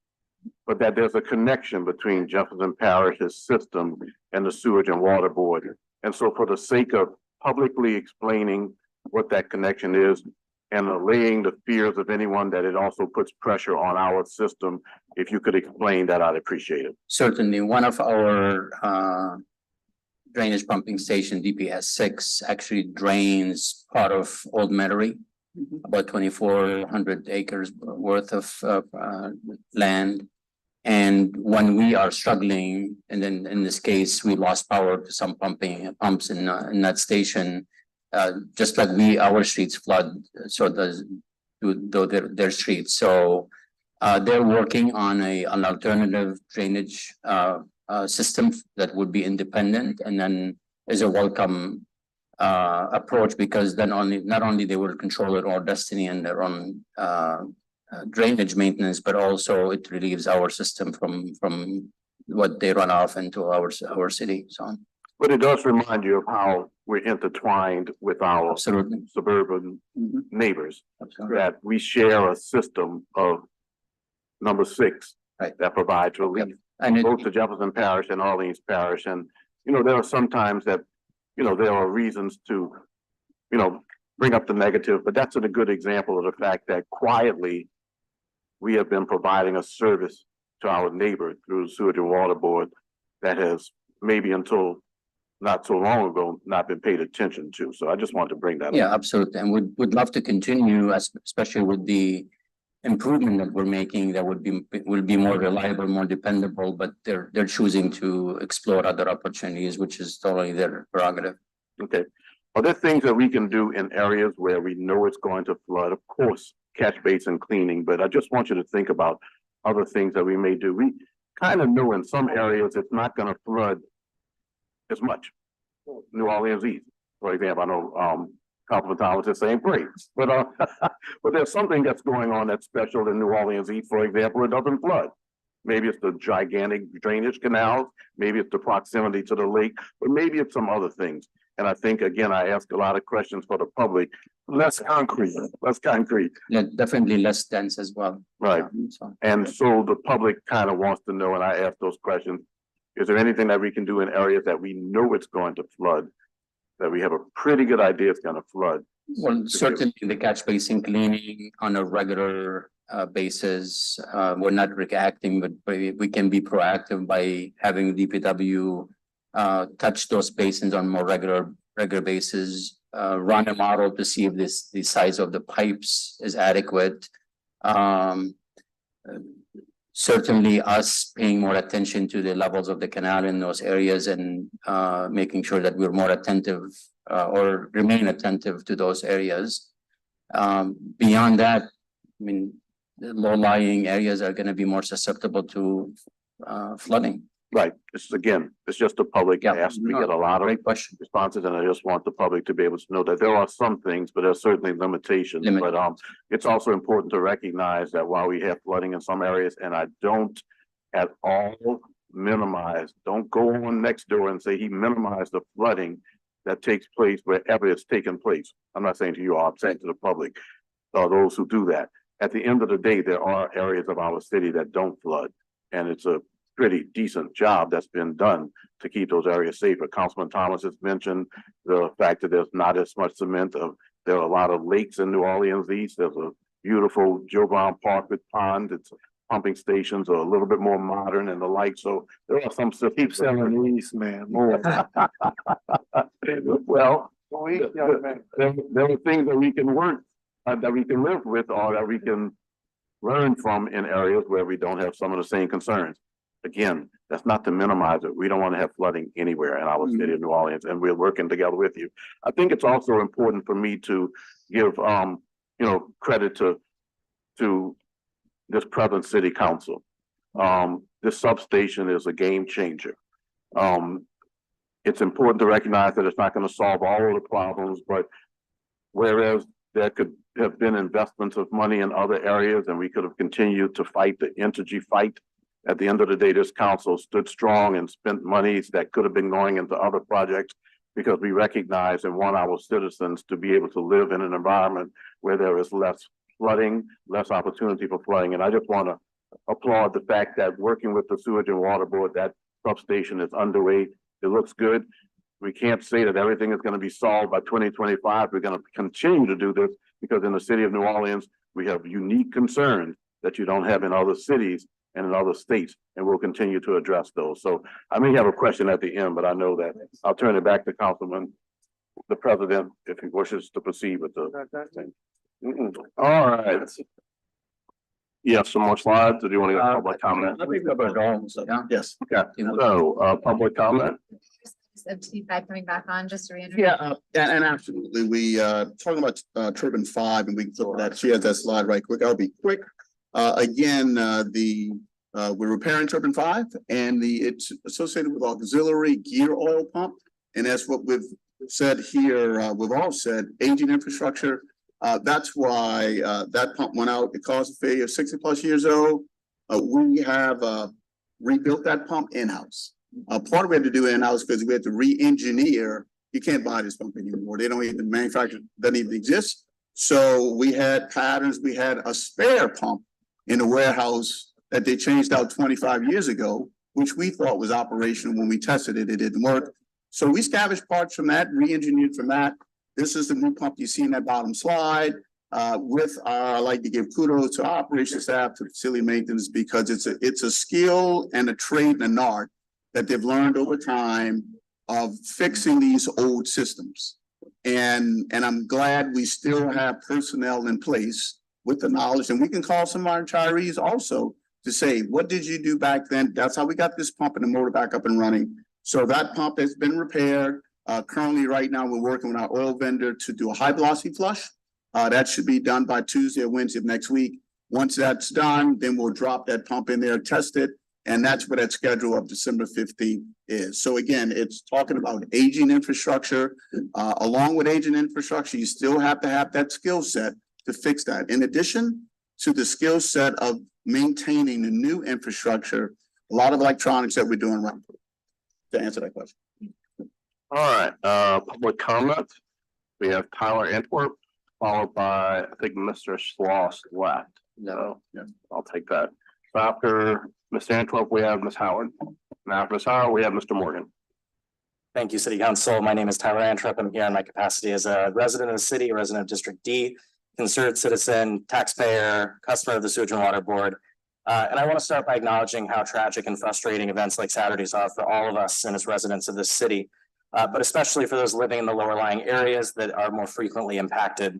but that there's a connection between Jefferson Parish's system and the Sewage and Water Board. And so for the sake of publicly explaining what that connection is and allaying the fears of anyone that it also puts pressure on our system, if you could explain that, I'd appreciate it. Certainly, one of our drainage pumping station, DPS 6, actually drains part of Old Metairie, about 2,400 acres worth of land. And when we are struggling, and then in this case, we lost power to some pumps in that station, just like our streets flood, so does their streets. So they're working on an alternative drainage system that would be independent, and then is a welcome approach, because then not only they will control their own destiny and their own drainage maintenance, but also it relieves our system from what they run off into our city. So, but it does remind you of how we're intertwined with our suburban neighbors. Absolutely. That we share a system of number 6 that provides relief, and both to Jefferson Parish and Orleans Parish. And there are some times that there are reasons to bring up the negative, but that's a good example of the fact that quietly we have been providing a service to our neighbor through the Sewage and Water Board that has maybe until not so long ago not been paid attention to. So I just wanted to bring that up. Yeah, absolutely. And would love to continue, especially with the improvement that we're making, that will be more reliable, more dependable, but they're choosing to explore other opportunities, which is totally their prerogative. Okay. Are there things that we can do in areas where we know it's going to flood? Of course, catch basin cleaning, but I just want you to think about other things that we may do. We kind of know in some areas it's not going to flood as much. New Orleans East, for example, I know Councilman Thomas is saying great, but but there's something that's going on that's special in New Orleans East, for example, it doesn't flood. Maybe it's the gigantic drainage canals, maybe it's the proximity to the lake, but maybe it's some other things. And I think, again, I ask a lot of questions for the public, less concrete. Yeah, definitely less dense as well. Right. And so the public kind of wants to know, and I ask those questions, is there anything that we can do in areas that we know it's going to flood, that we have a pretty good idea it's going to flood? Well, certainly the catch basin cleaning on a regular basis. We're not reacting, but we can be proactive by having DPW touch those basins on more regular basis, run a model to see if the size of the pipes is adequate. Certainly us paying more attention to the levels of the canal in those areas and making sure that we're more attentive or remain attentive to those areas. Beyond that, I mean, the low-lying areas are going to be more susceptible to flooding. Right. It's just the public asked. We get a lot of responses, and I just want the public to be able to know that there are some things, but there's certainly limitations. But it's also important to recognize that while we have flooding in some areas, and I don't at all minimize, don't go on next door and say he minimized the flooding that takes place wherever it's taken place. I'm not saying to you, I'm saying to the public, those who do that. At the end of the day, there are areas of our city that don't flood, and it's a pretty decent job that's been done to keep those areas safer. Councilman Thomas has mentioned the fact that there's not as much cement. There are a lot of lakes in New Orleans East. There's a beautiful Joe Brown Park with ponds. Its pumping stations are a little bit more modern and the like. So there are some systems. Keep selling these, man. Well, There were things that we can work, that we can live with, or that we can learn from in areas where we don't have some of the same concerns. Again, that's not to minimize it. We don't want to have flooding anywhere in our city of New Orleans, and we're working together with you. I think it's also important for me to give, credit to this present city council. This substation is a game changer. It's important to recognize that it's not going to solve all of the problems, but whereas there could have been investments of money in other areas and we could have continued to fight the energy fight, at the end of the day, this council stood strong and spent monies that could have been going into other projects because we recognize and want our citizens to be able to live in an environment where there is less flooding, less opportunity for flooding. And I just want to applaud the fact that working with the Sewage and Water Board, that substation is underway. It looks good. We can't say that everything is going to be solved by 2025. We're going to continue to do this because in the city of New Orleans, we have unique concerns that you don't have in other cities and in other states, and we'll continue to address those. So I may have a question at the end, but I know that I'll turn it back to Councilman, the President, if he wishes to proceed with the thing. All right. You have some more slides, or do you want to get public comment? I think we're going, so, yes. Okay, so, public comment? Feedback coming back on, just to reintroduce. And absolutely, we talking about turbine 5, and we can look at that. She has that slide right quick. I'll be quick. Again, we're repairing turbine 5, and it's associated with auxiliary gear oil pump, and that's what we've said here. We've all said aging infrastructure. That's why that pump went out. It caused a failure, 60+ years old. We have rebuilt that pump in-house. Part of it we had to do in-house because we had to re-engineer. You can't buy this pump anymore. They don't even manufacture, doesn't even exist. So we had patterns. We had a spare pump in the warehouse that they changed out 25 years ago, which we thought was operational. When we tested it, it didn't work. So we scavenged parts from that, re-engineered from that. This is the new pump you see in that bottom slide. I like to give kudos to our operations staff, to facility maintenance, because it's a skill and a trade and an art that they've learned over time of fixing these old systems. And I'm glad we still have personnel in place with the knowledge, and we can call some of our retirees also to say, what did you do back then? That's how we got this pump and the motor back up and running. So that pump has been repaired. Currently, right now, we're working with our oil vendor to do a high velocity flush. That should be done by Tuesday or Wednesday of next week. Once that's done, then we'll drop that pump in there, test it. And that's what that schedule of December 15th is. So again, it's talking about aging infrastructure. Along with aging infrastructure, you still have to have that skill set to fix that. In addition to the skill set of maintaining the new infrastructure, a lot of electronics that we're doing right to answer that question. All right, public comment. We have Tyler Antwerp, followed by, I think, Mr. Schloss left. No, yeah, I'll take that. So after Mr. Antwerp, we have Ms. Howard. Now after Ms. Howard, we have Mr. Morgan. Thank you, City Council. My name is Tyler Antwerp. I'm here in my capacity as a resident of the city, a resident of District D, concerned citizen, taxpayer, customer of the Sewage and Water Board. And I want to start by acknowledging how tragic and frustrating events like Saturdays are for all of us and as residents of this city, but especially for those living in the lower lying areas that are more frequently impacted.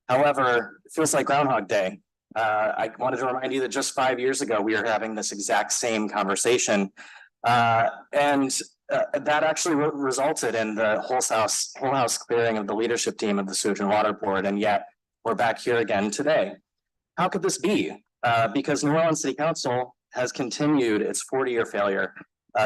However, it feels like Groundhog Day. I wanted to remind you that just 5 years ago, we were having this exact same conversation. That actually resulted in the whole house clearing of the leadership team of the Sewage and Water Board. And yet we're back here again today. How could this be? Because New Orleans City Council has continued its 40-year failure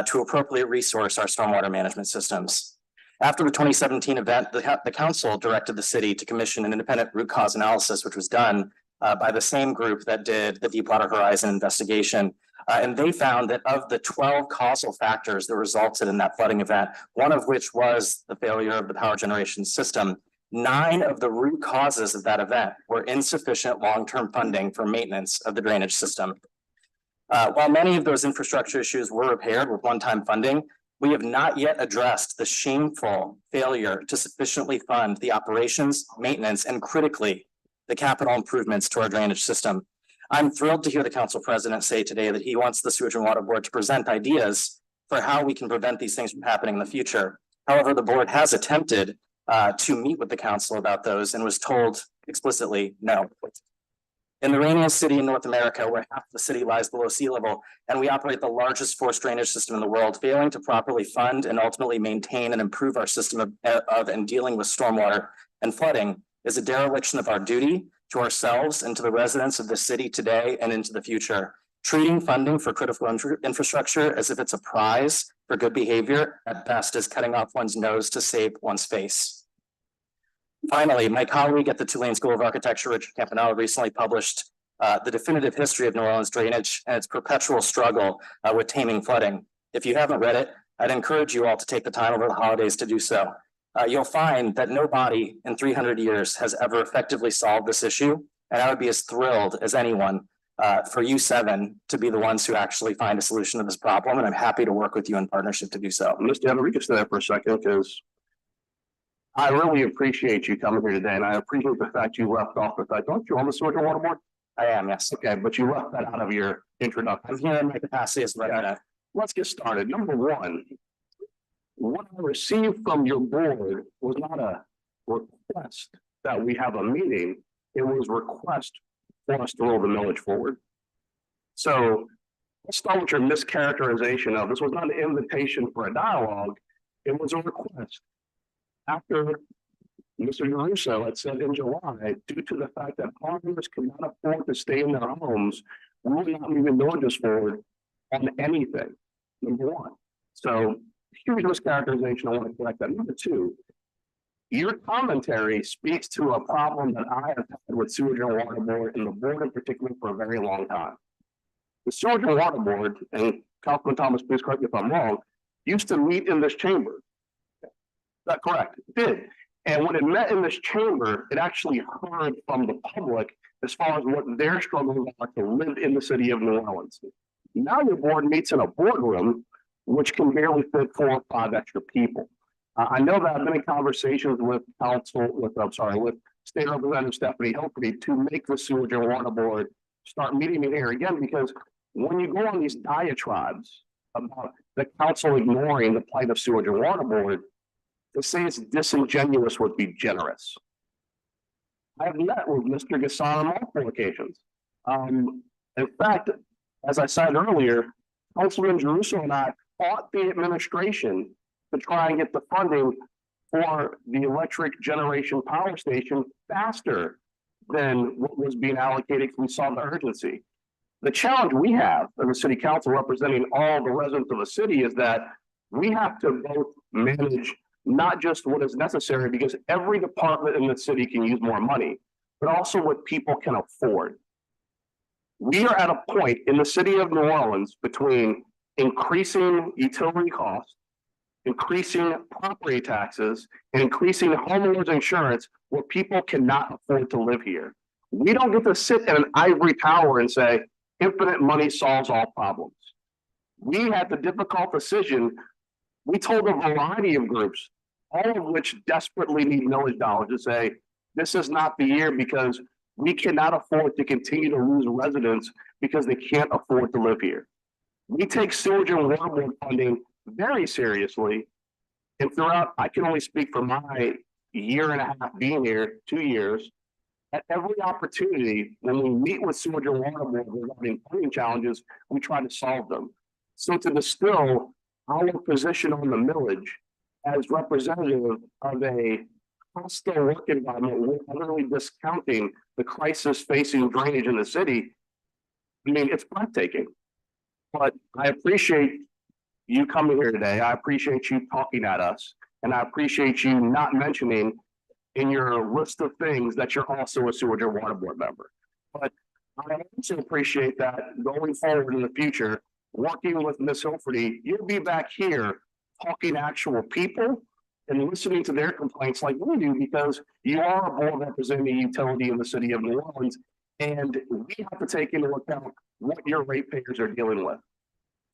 to appropriately resource our stormwater management systems. After the 2017 event, the council directed the city to commission an independent root cause analysis, which was done by the same group that did the Deepwater Horizon investigation. And they found that of the 12 causal factors that resulted in that flooding event, one of which was the failure of the power generation system, 9 of the root causes of that event were insufficient long-term funding for maintenance of the drainage system. While many of those infrastructure issues were repaired with one-time funding, we have not yet addressed the shameful failure to sufficiently fund the operations, maintenance, and critically, the capital improvements to our drainage system. I'm thrilled to hear the council president say today that he wants the Sewage and Water Board to present ideas for how we can prevent these things from happening in the future. However, the board has attempted to meet with the council about those and was told explicitly, no. In the rainiest city in North America, where half the city lies below sea level, and we operate the largest forced drainage system in the world, failing to properly fund and ultimately maintain and improve our system of and dealing with stormwater and flooding is a dereliction of our duty to ourselves and to the residents of the city today and into the future. Treating funding for critical infrastructure as if it's a prize for good behavior at best is cutting off one's nose to save one's face. Finally, my colleague at the Tulane School of Architecture, Richard Campanella, recently published the definitive history of New Orleans drainage and its perpetual struggle with taming flooding. If you haven't read it, I'd encourage you all to take the time over the holidays to do so. You'll find that no body in 300 years has ever effectively solved this issue, and I would be as thrilled as anyone for you seven to be the ones who actually find a solution to this problem, and I'm happy to work with you in partnership to do so. Mr. Evans, we can stay there for a second because I really appreciate you coming here today, and I appreciate the fact you left off with that. Don't you on the Sewer and Water Board? I am, yes. Okay, but you left that out of your introduction. I'm here in my capacity as representative. Let's get started. Number one, what I received from your board was not a request that we have a meeting. It was a request for us to roll the millage forward. So let's start with your mischaracterization of this was not an invitation for a dialogue. It was a request. After Mr. Russo had said in July, due to the fact that homeowners could not afford to stay in their homes, we were not moving villages forward on anything. Number one. So huge mischaracterization. I want to correct that. Number two, your commentary speaks to a problem that I have had with Sewage and Water Board and the board in particular for a very long time. The Sewage and Water Board, and Councilman Thomas, please correct me if I'm wrong, used to meet in this chamber. Is that correct? It did. And when it met in this chamber, it actually heard from the public as far as what their struggles are to live in the city of New Orleans. Now your board meets in a boardroom, which can barely fit 4 or 5 extra people. I know that I've been in conversations with with State Representative Stephanie Hilferty to make the Sewage and Water Board start meeting me here again, because when you go on these diatribes about the council ignoring the plight of Sewage and Water Board, to say it's disingenuous would be generous. I have met with Mr. Gasson on multiple occasions. In fact, as I said earlier, Councilman Jerusalem and I fought the administration to try and get the funding for the electric generation power station faster than what was being allocated because we saw the urgency. The challenge we have as a city council representing all the residents of the city is that we have to both manage not just what is necessary, because every department in the city can use more money, but also what people can afford. We are at a point in the city of New Orleans between increasing utility costs, increasing property taxes, and increasing homeowners insurance where people cannot afford to live here. We don't get to sit in an ivory tower and say, infinite money solves all problems. We had the difficult decision. We told a variety of groups, all of which desperately need millage dollars, to say, this is not the year because we cannot afford to continue to lose residents because they can't afford to live here. We take sewage and water board funding very seriously. And throughout, I can only speak for my year and a half being here, 2 years, at every opportunity, when we meet with sewage and water board regarding funding challenges, we try to solve them. So to distill our position on the millage as representative of a hostile work environment, we're utterly discounting the crisis facing drainage in the city. I mean, it's breathtaking. But I appreciate you coming here today. I appreciate you talking at us. And I appreciate you not mentioning in your list of things that you're also a sewage and water board member. But I also appreciate that going forward in the future, working with Ms. Hilferty, you'll be back here talking to actual people and listening to their complaints like we do, because you are a board representing a utility in the city of New Orleans, and we have to take into account what your ratepayers are dealing with.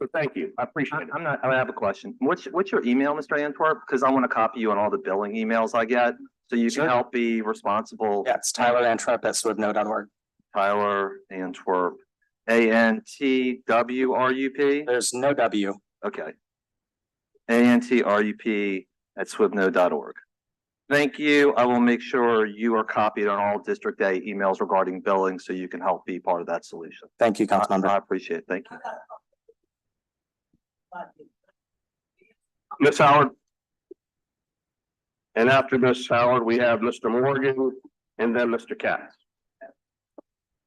So thank you. I appreciate it. I have a question. What's your email, Mr. Antwerp? Because I want to copy you on all the billing emails I get, so you can help be responsible. Yeah, it's Tyler Antwerp at swibno.org. Tyler Antwerp, ANTWRUP. There's no W. Okay. ANTRUP at swibno.org. Thank you. I will make sure you are copied on all District A emails regarding billing so you can help be part of that solution. Thank you, Councilmember. I appreciate it. Thank you. Ms. Howard. And after Ms. Howard, we have Mr. Morgan and then Mr. Katz.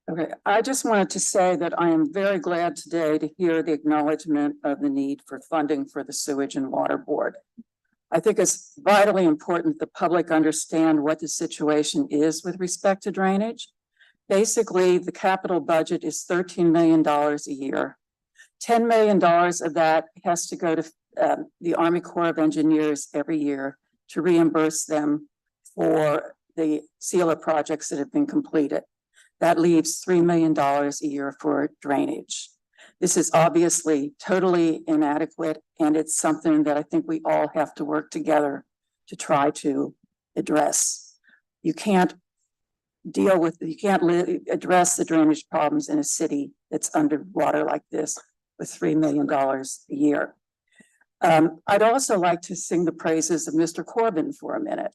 Okay, I just wanted to say that I am very glad today to hear the acknowledgement of the need for funding for the Sewage and Water Board. I think it's vitally important the public understand what the situation is with respect to drainage. Basically, the capital budget is $13 million a year. $10 million of that has to go to the Army Corps of Engineers every year to reimburse them for the sealer projects that have been completed. That leaves $3 million a year for drainage. This is obviously totally inadequate, and it's something that I think we all have to work together to try to address. You can't address the drainage problems in a city that's underwater like this with $3 million a year. I'd also like to sing the praises of Mr. Corbin for a minute.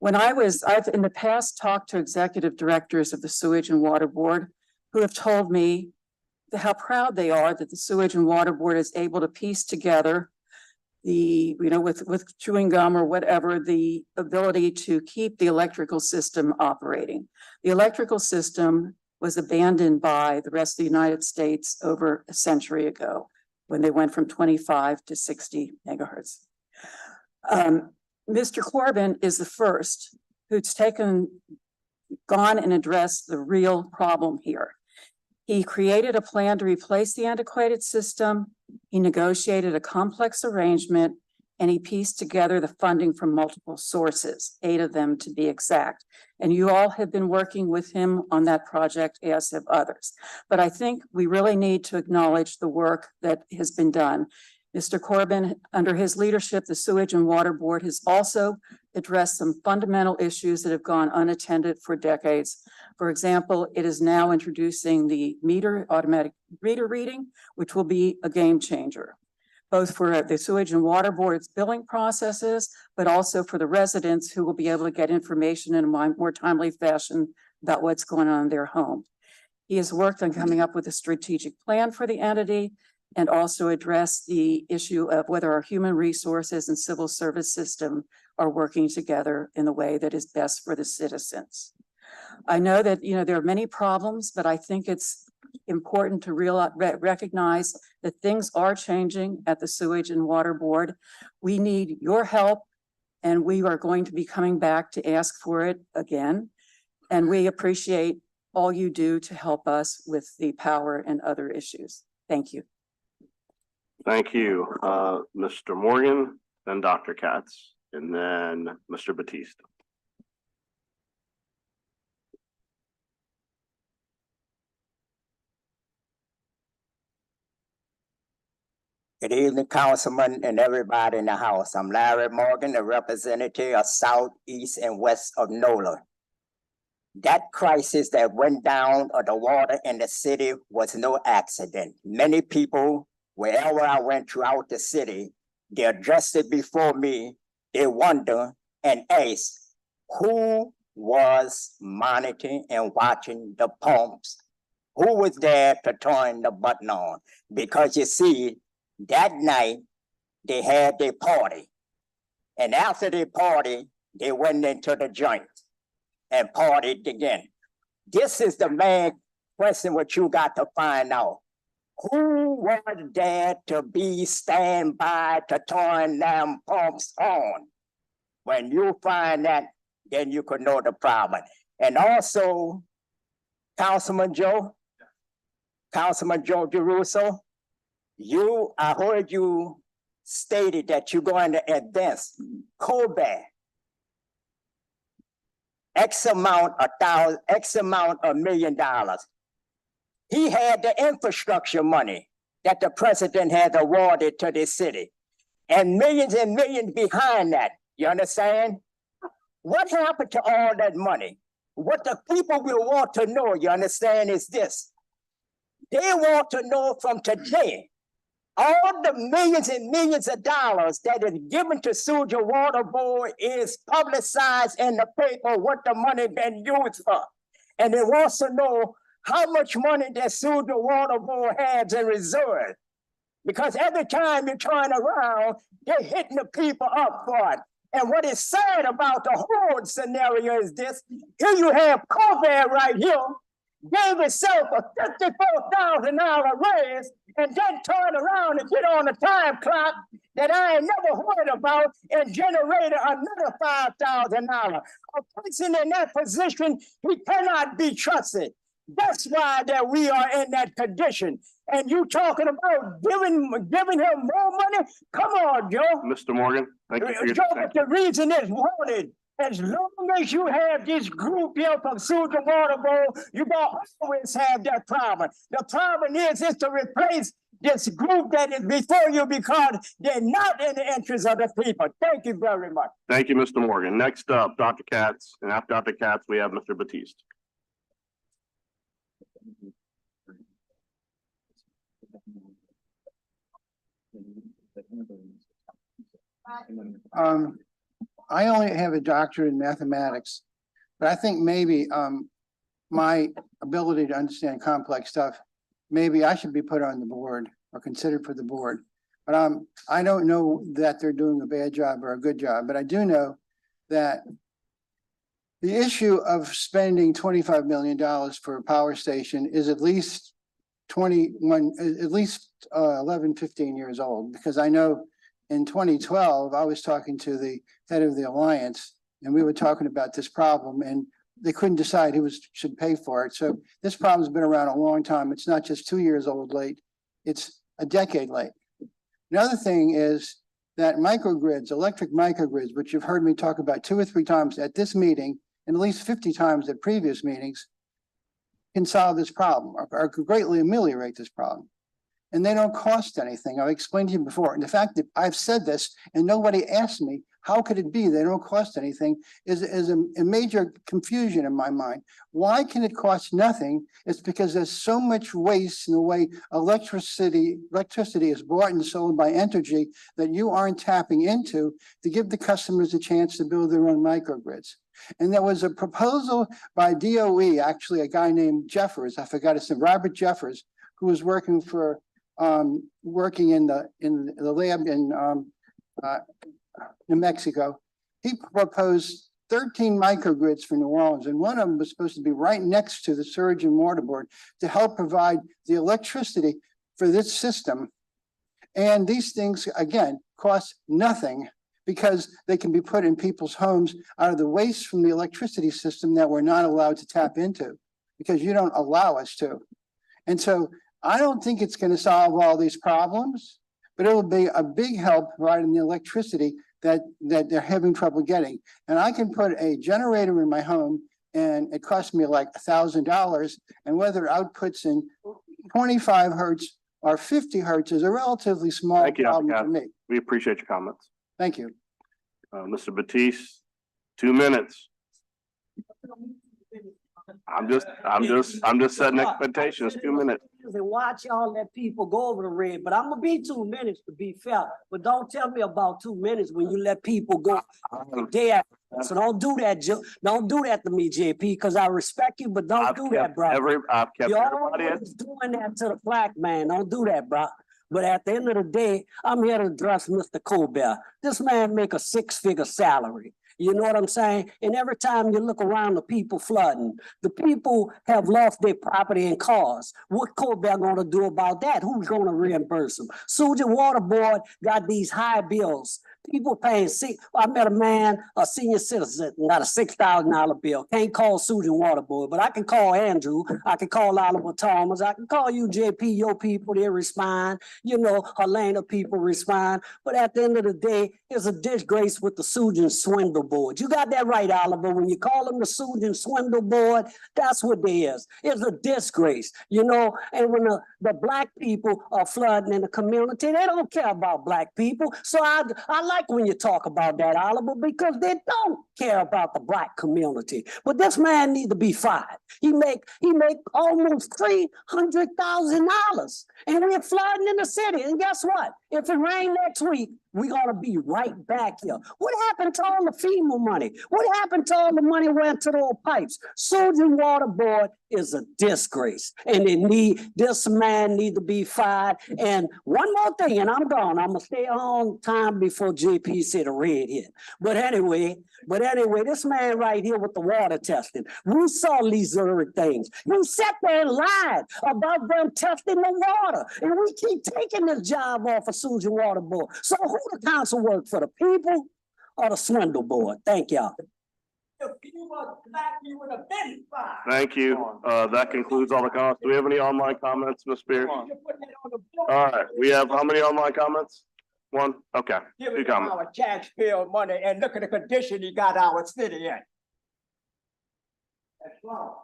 I've in the past talked to executive directors of the Sewage and Water Board who have told me how proud they are that the Sewage and Water Board is able to piece together with chewing gum or whatever, the ability to keep the electrical system operating. The electrical system was abandoned by the rest of the United States over a century ago when they went from 25 to 60 megahertz. Mr. Corbin is the first who's gone and addressed the real problem here. He created a plan to replace the antiquated system. He negotiated a complex arrangement, and he pieced together the funding from multiple sources, 8 of them to be exact. And you all have been working with him on that project, as have others. But I think we really need to acknowledge the work that has been done. Mr. Corbin, under his leadership, the Sewage and Water Board has also addressed some fundamental issues that have gone unattended for decades. For example, it is now introducing the automatic meter reading, which will be a game changer, both for the Sewage and Water Board's billing processes, but also for the residents who will be able to get information in a more timely fashion about what's going on in their home. He has worked on coming up with a strategic plan for the entity and also address the issue of whether our human resources and civil service system are working together in the way that is best for the citizens. I know that, there are many problems, but I think it's important to recognize that things are changing at the Sewage and Water Board. We need your help, and we are going to be coming back to ask for it again. And we appreciate all you do to help us with the power and other issues. Thank you. Thank you, Mr. Morgan, then Dr. Katz, and then Mr. Batista. Good evening, Councilman and everybody in the House. I'm Larry Morgan, the representative of South, East, and West of NOLA. That crisis that went down of the water in the city was no accident. Many people, wherever I went throughout the city, they addressed it before me. They wonder and ask, who was monitoring and watching the pumps? Who was there to turn the button on? Because you see, that night, they had their party. And after their party, they went into the joint and partied again. This is the main question what you got to find out. Who was there to be standby to turn them pumps on? When you find that, then you could know the problem. And also, Councilman Joe Geruso, I heard you stated that you're going to advance Kobe X amount of $1 million. He had the infrastructure money that the president had awarded to this city, and millions behind that. You understand? What happened to all that money? What the people will want to know, you understand, is this. They want to know from today, All the millions and millions of dollars that is given to Sewage and Water Board is publicized in the paper what the money been used for. And it wants to know how much money that Sewage and Water Board has in reserve. Because every time you turn around, they're hitting the people up for it. And what is sad about the whole scenario is this: here you have COVID right here, gave itself a $54,000 raise, and then turn around and get on a time clock that I ain't never heard about and generated another $5,000. A person in that position, he cannot be trusted. That's why that we are in that condition. And you talking about giving him more money? Come on, Joe. Mr. Morgan, thank you for your Joe, but the reason is wanted. As long as you have this group here from Sewage and Water Board, you're gonna always have that problem. The problem is to replace this group that is before you because they're not in the interest of the people. Thank you very much. Thank you, Mr. Morgan. Next up, Dr. Katz, and after Dr. Katz, we have Mr. Batiste. I only have a doctorate in mathematics, but I think maybe my ability to understand complex stuff, maybe I should be put on the board or considered for the board. But I don't know that they're doing a bad job or a good job, but I do know that the issue of spending $25 million for a power station is at least 11, 15 years old, because I know in 2012, I was talking to the head of the alliance and we were talking about this problem and they couldn't decide who should pay for it. So this problem's been around a long time. It's not just 2 years old late, it's a decade late. Another thing is that microgrids, electric microgrids, which you've heard me talk about 2 or 3 times at this meeting and at least 50 times at previous meetings, can solve this problem or could greatly ameliorate this problem. And they don't cost anything. I've explained to you before. And the fact that I've said this and nobody asked me, how could it be they don't cost anything is a major confusion in my mind. Why can it cost nothing? It's because there's so much waste in the way electricity is bought and sold by Entergy that you aren't tapping into to give the customers a chance to build their own microgrids. And there was a proposal by DOE, actually a guy named Jeffers, I forgot his name, Robert Jeffers, who was working for working in the lab in New Mexico. He proposed 13 microgrids for New Orleans, and one of them was supposed to be right next to the Sewage and Water Board to help provide the electricity for this system. And these things, again, cost nothing because they can be put in people's homes out of the waste from the electricity system that we're not allowed to tap into because you don't allow us to. And so I don't think it's going to solve all these problems, but it will be a big help providing the electricity that they're having trouble getting. And I can put a generator in my home and it costs me like $1,000, and whether it outputs in 25 hertz or 50 hertz is a relatively small problem for me. We appreciate your comments. Thank you. Mr. Batiste, 2 minutes. I'm just setting expectations. 2 minutes. And watch y'all let people go over the red, but I'm gonna be 2 minutes to be fair. But don't tell me about 2 minutes when you let people go there. So don't do that, Joe. Don't do that to me, JP, because I respect you, but don't do that, bro. I've kept You're everybody. always doing that to the black man. Don't do that, bro. But at the end of the day, I'm here to address Mr. Colbert. This man make a 6-figure salary. You know what I'm saying? And every time you look around, the people flooding. The people have lost their property and cars. What Colbert gonna do about that? Who's gonna reimburse them? Sewage and Water Board got these high bills. People paying I met a man, a senior citizen, got a $6,000 bill. Can't call Sewage and Water Board, but I can call Andrew. I can call Oliver Thomas. I can call you, JP. Your people, they respond. You know, Helena people respond. But at the end of the day, it's a disgrace with the Sewage and Swindle Board. You got that right, Oliver. When you call them the Sewage and Swindle Board, that's what they is. It's a disgrace, you know. And when the black people are flooding in the community, they don't care about black people. So I like like when you talk about that, Oliver, because they don't care about the black community. But this man need to be fired. He make almost $300,000, and we're flooding in the city. And guess what? If it rain next week, we're gonna be right back here. What happened to all the FEMA money? What happened to all the money went to those pipes? Sewage and Water Board is a disgrace, and this man need to be fired. And one more thing, and I'm gone. I'm gonna stay on time before JP said a red hit. But anyway, this man right here with the water testing, we saw these other things. You sat there and lied about them testing the water, and we keep taking this job off of Sewage and Water Board. So who the council work for, the people or the swindle board? Thank y'all. If you were black, you would have been fired. Thank you. That concludes all the comments. Do we have any online comments, Ms. Spears? All right, we have how many online comments? One? Okay. Two comments. Our taxpayer money and look at the condition he got our city in. That's wrong.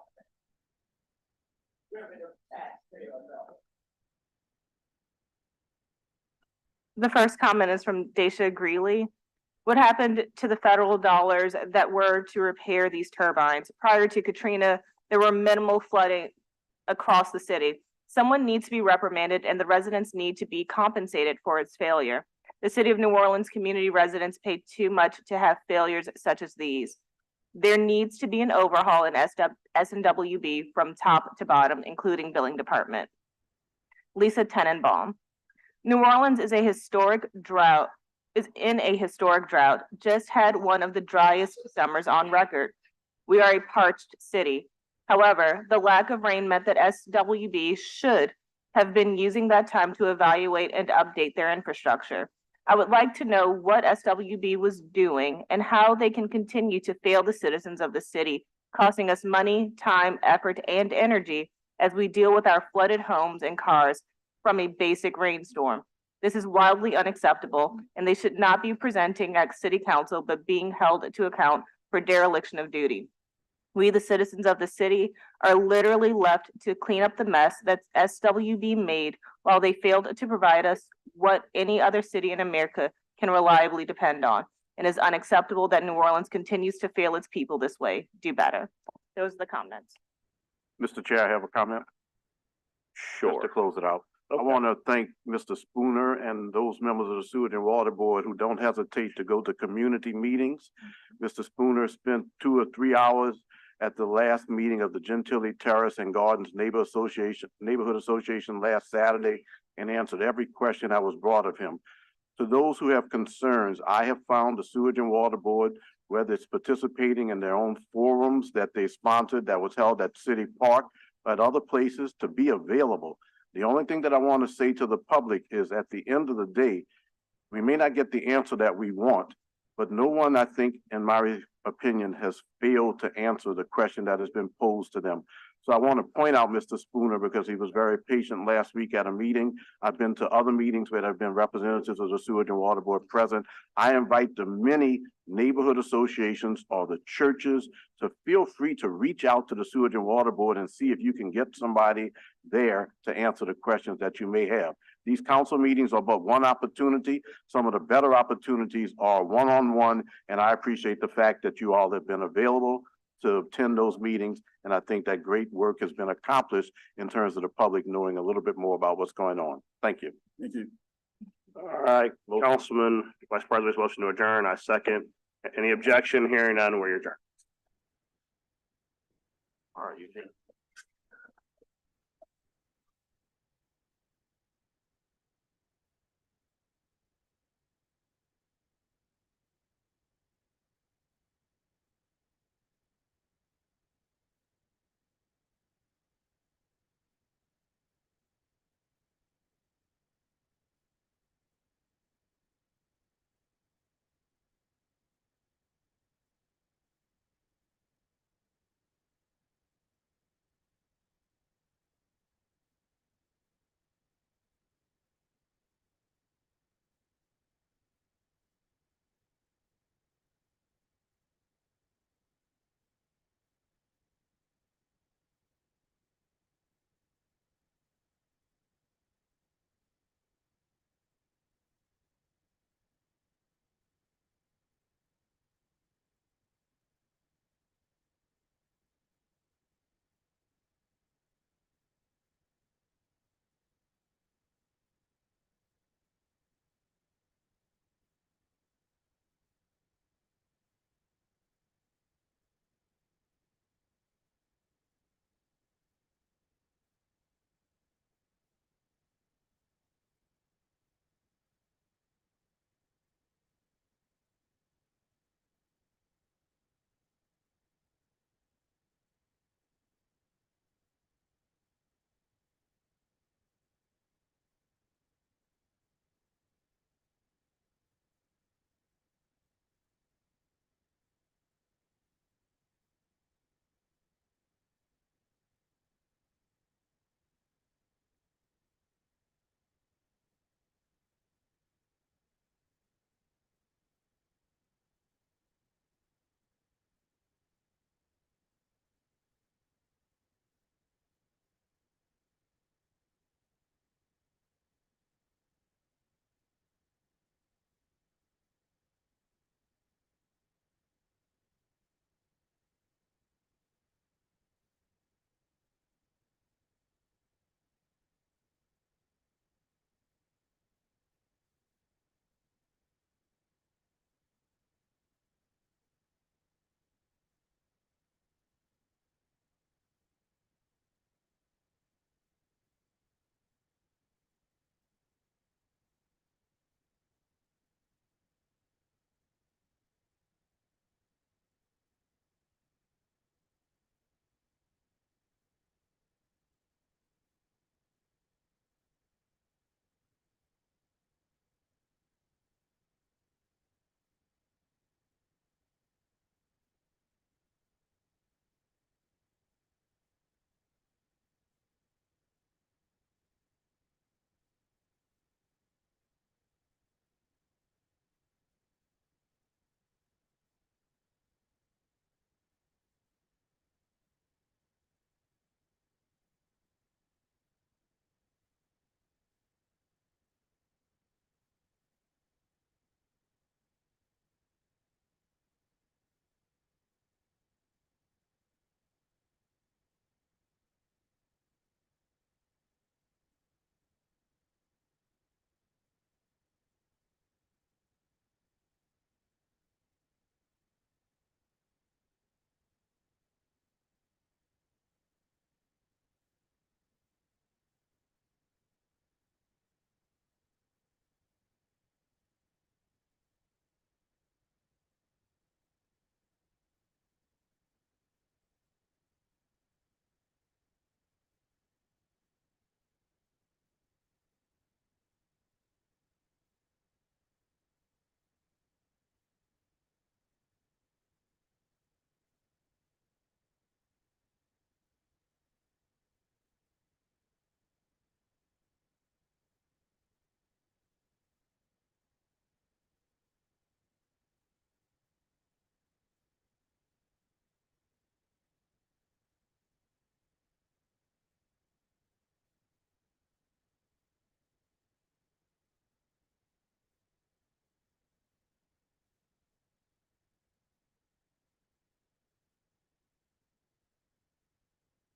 The first comment is from Daisha Greeley. What happened to the federal dollars that were to repair these turbines? Prior to Katrina, there were minimal flooding across the city. Someone needs to be reprimanded and the residents need to be compensated for its failure. The city of New Orleans community residents paid too much to have failures such as these. There needs to be an overhaul in SNWB from top to bottom, including billing department. Lisa Tenenbaum. New Orleans is in a historic drought, just had one of the driest summers on record. We are a parched city. However, the lack of rain meant that SWB should have been using that time to evaluate and update their infrastructure. I would like to know what SWB was doing and how they can continue to fail the citizens of the city, costing us money, time, effort, and energy as we deal with our flooded homes and cars from a basic rainstorm. This is wildly unacceptable, and they should not be presenting at city council, but being held to account for dereliction of duty. We, the citizens of the city, are literally left to clean up the mess that SWB made while they failed to provide us what any other city in America can reliably depend on. It is unacceptable that New Orleans continues to fail its people this way. Do better. Those are the comments. Mr. Chair, I have a comment. Sure. Just to close it out. Okay. I want to thank Mr. Spooner and those members of the Sewage and Water Board who don't hesitate to go to community meetings. Mr. Spooner spent 2 or 3 hours at the last meeting of the Gentilly Terrace and Gardens Neighborhood Association last Saturday and answered every question that was brought of him. To those who have concerns, I have found the Sewage and Water Board, whether it's participating in their own forums that they sponsored that was held at City Park, at other places, to be available. The only thing that I want to say to the public is at the end of the day, we may not get the answer that we want, but no one, I think, in my opinion, has failed to answer the question that has been posed to them. So I want to point out Mr. Spooner because he was very patient last week at a meeting. I've been to other meetings where there have been representatives of the Sewage and Water Board present. I invite the many neighborhood associations or the churches to feel free to reach out to the Sewage and Water Board and see if you can get somebody there to answer the questions that you may have. These council meetings are but one opportunity. Some of the better opportunities are one-on-one, and I appreciate the fact that you all have been available to attend those meetings. And I think that great work has been accomplished in terms of the public knowing a little bit more about what's going on. Thank you. Thank you. All right, Councilman, Vice President's motion to adjourn. I second. Any objection? Hearing none, we're adjourned. All right, you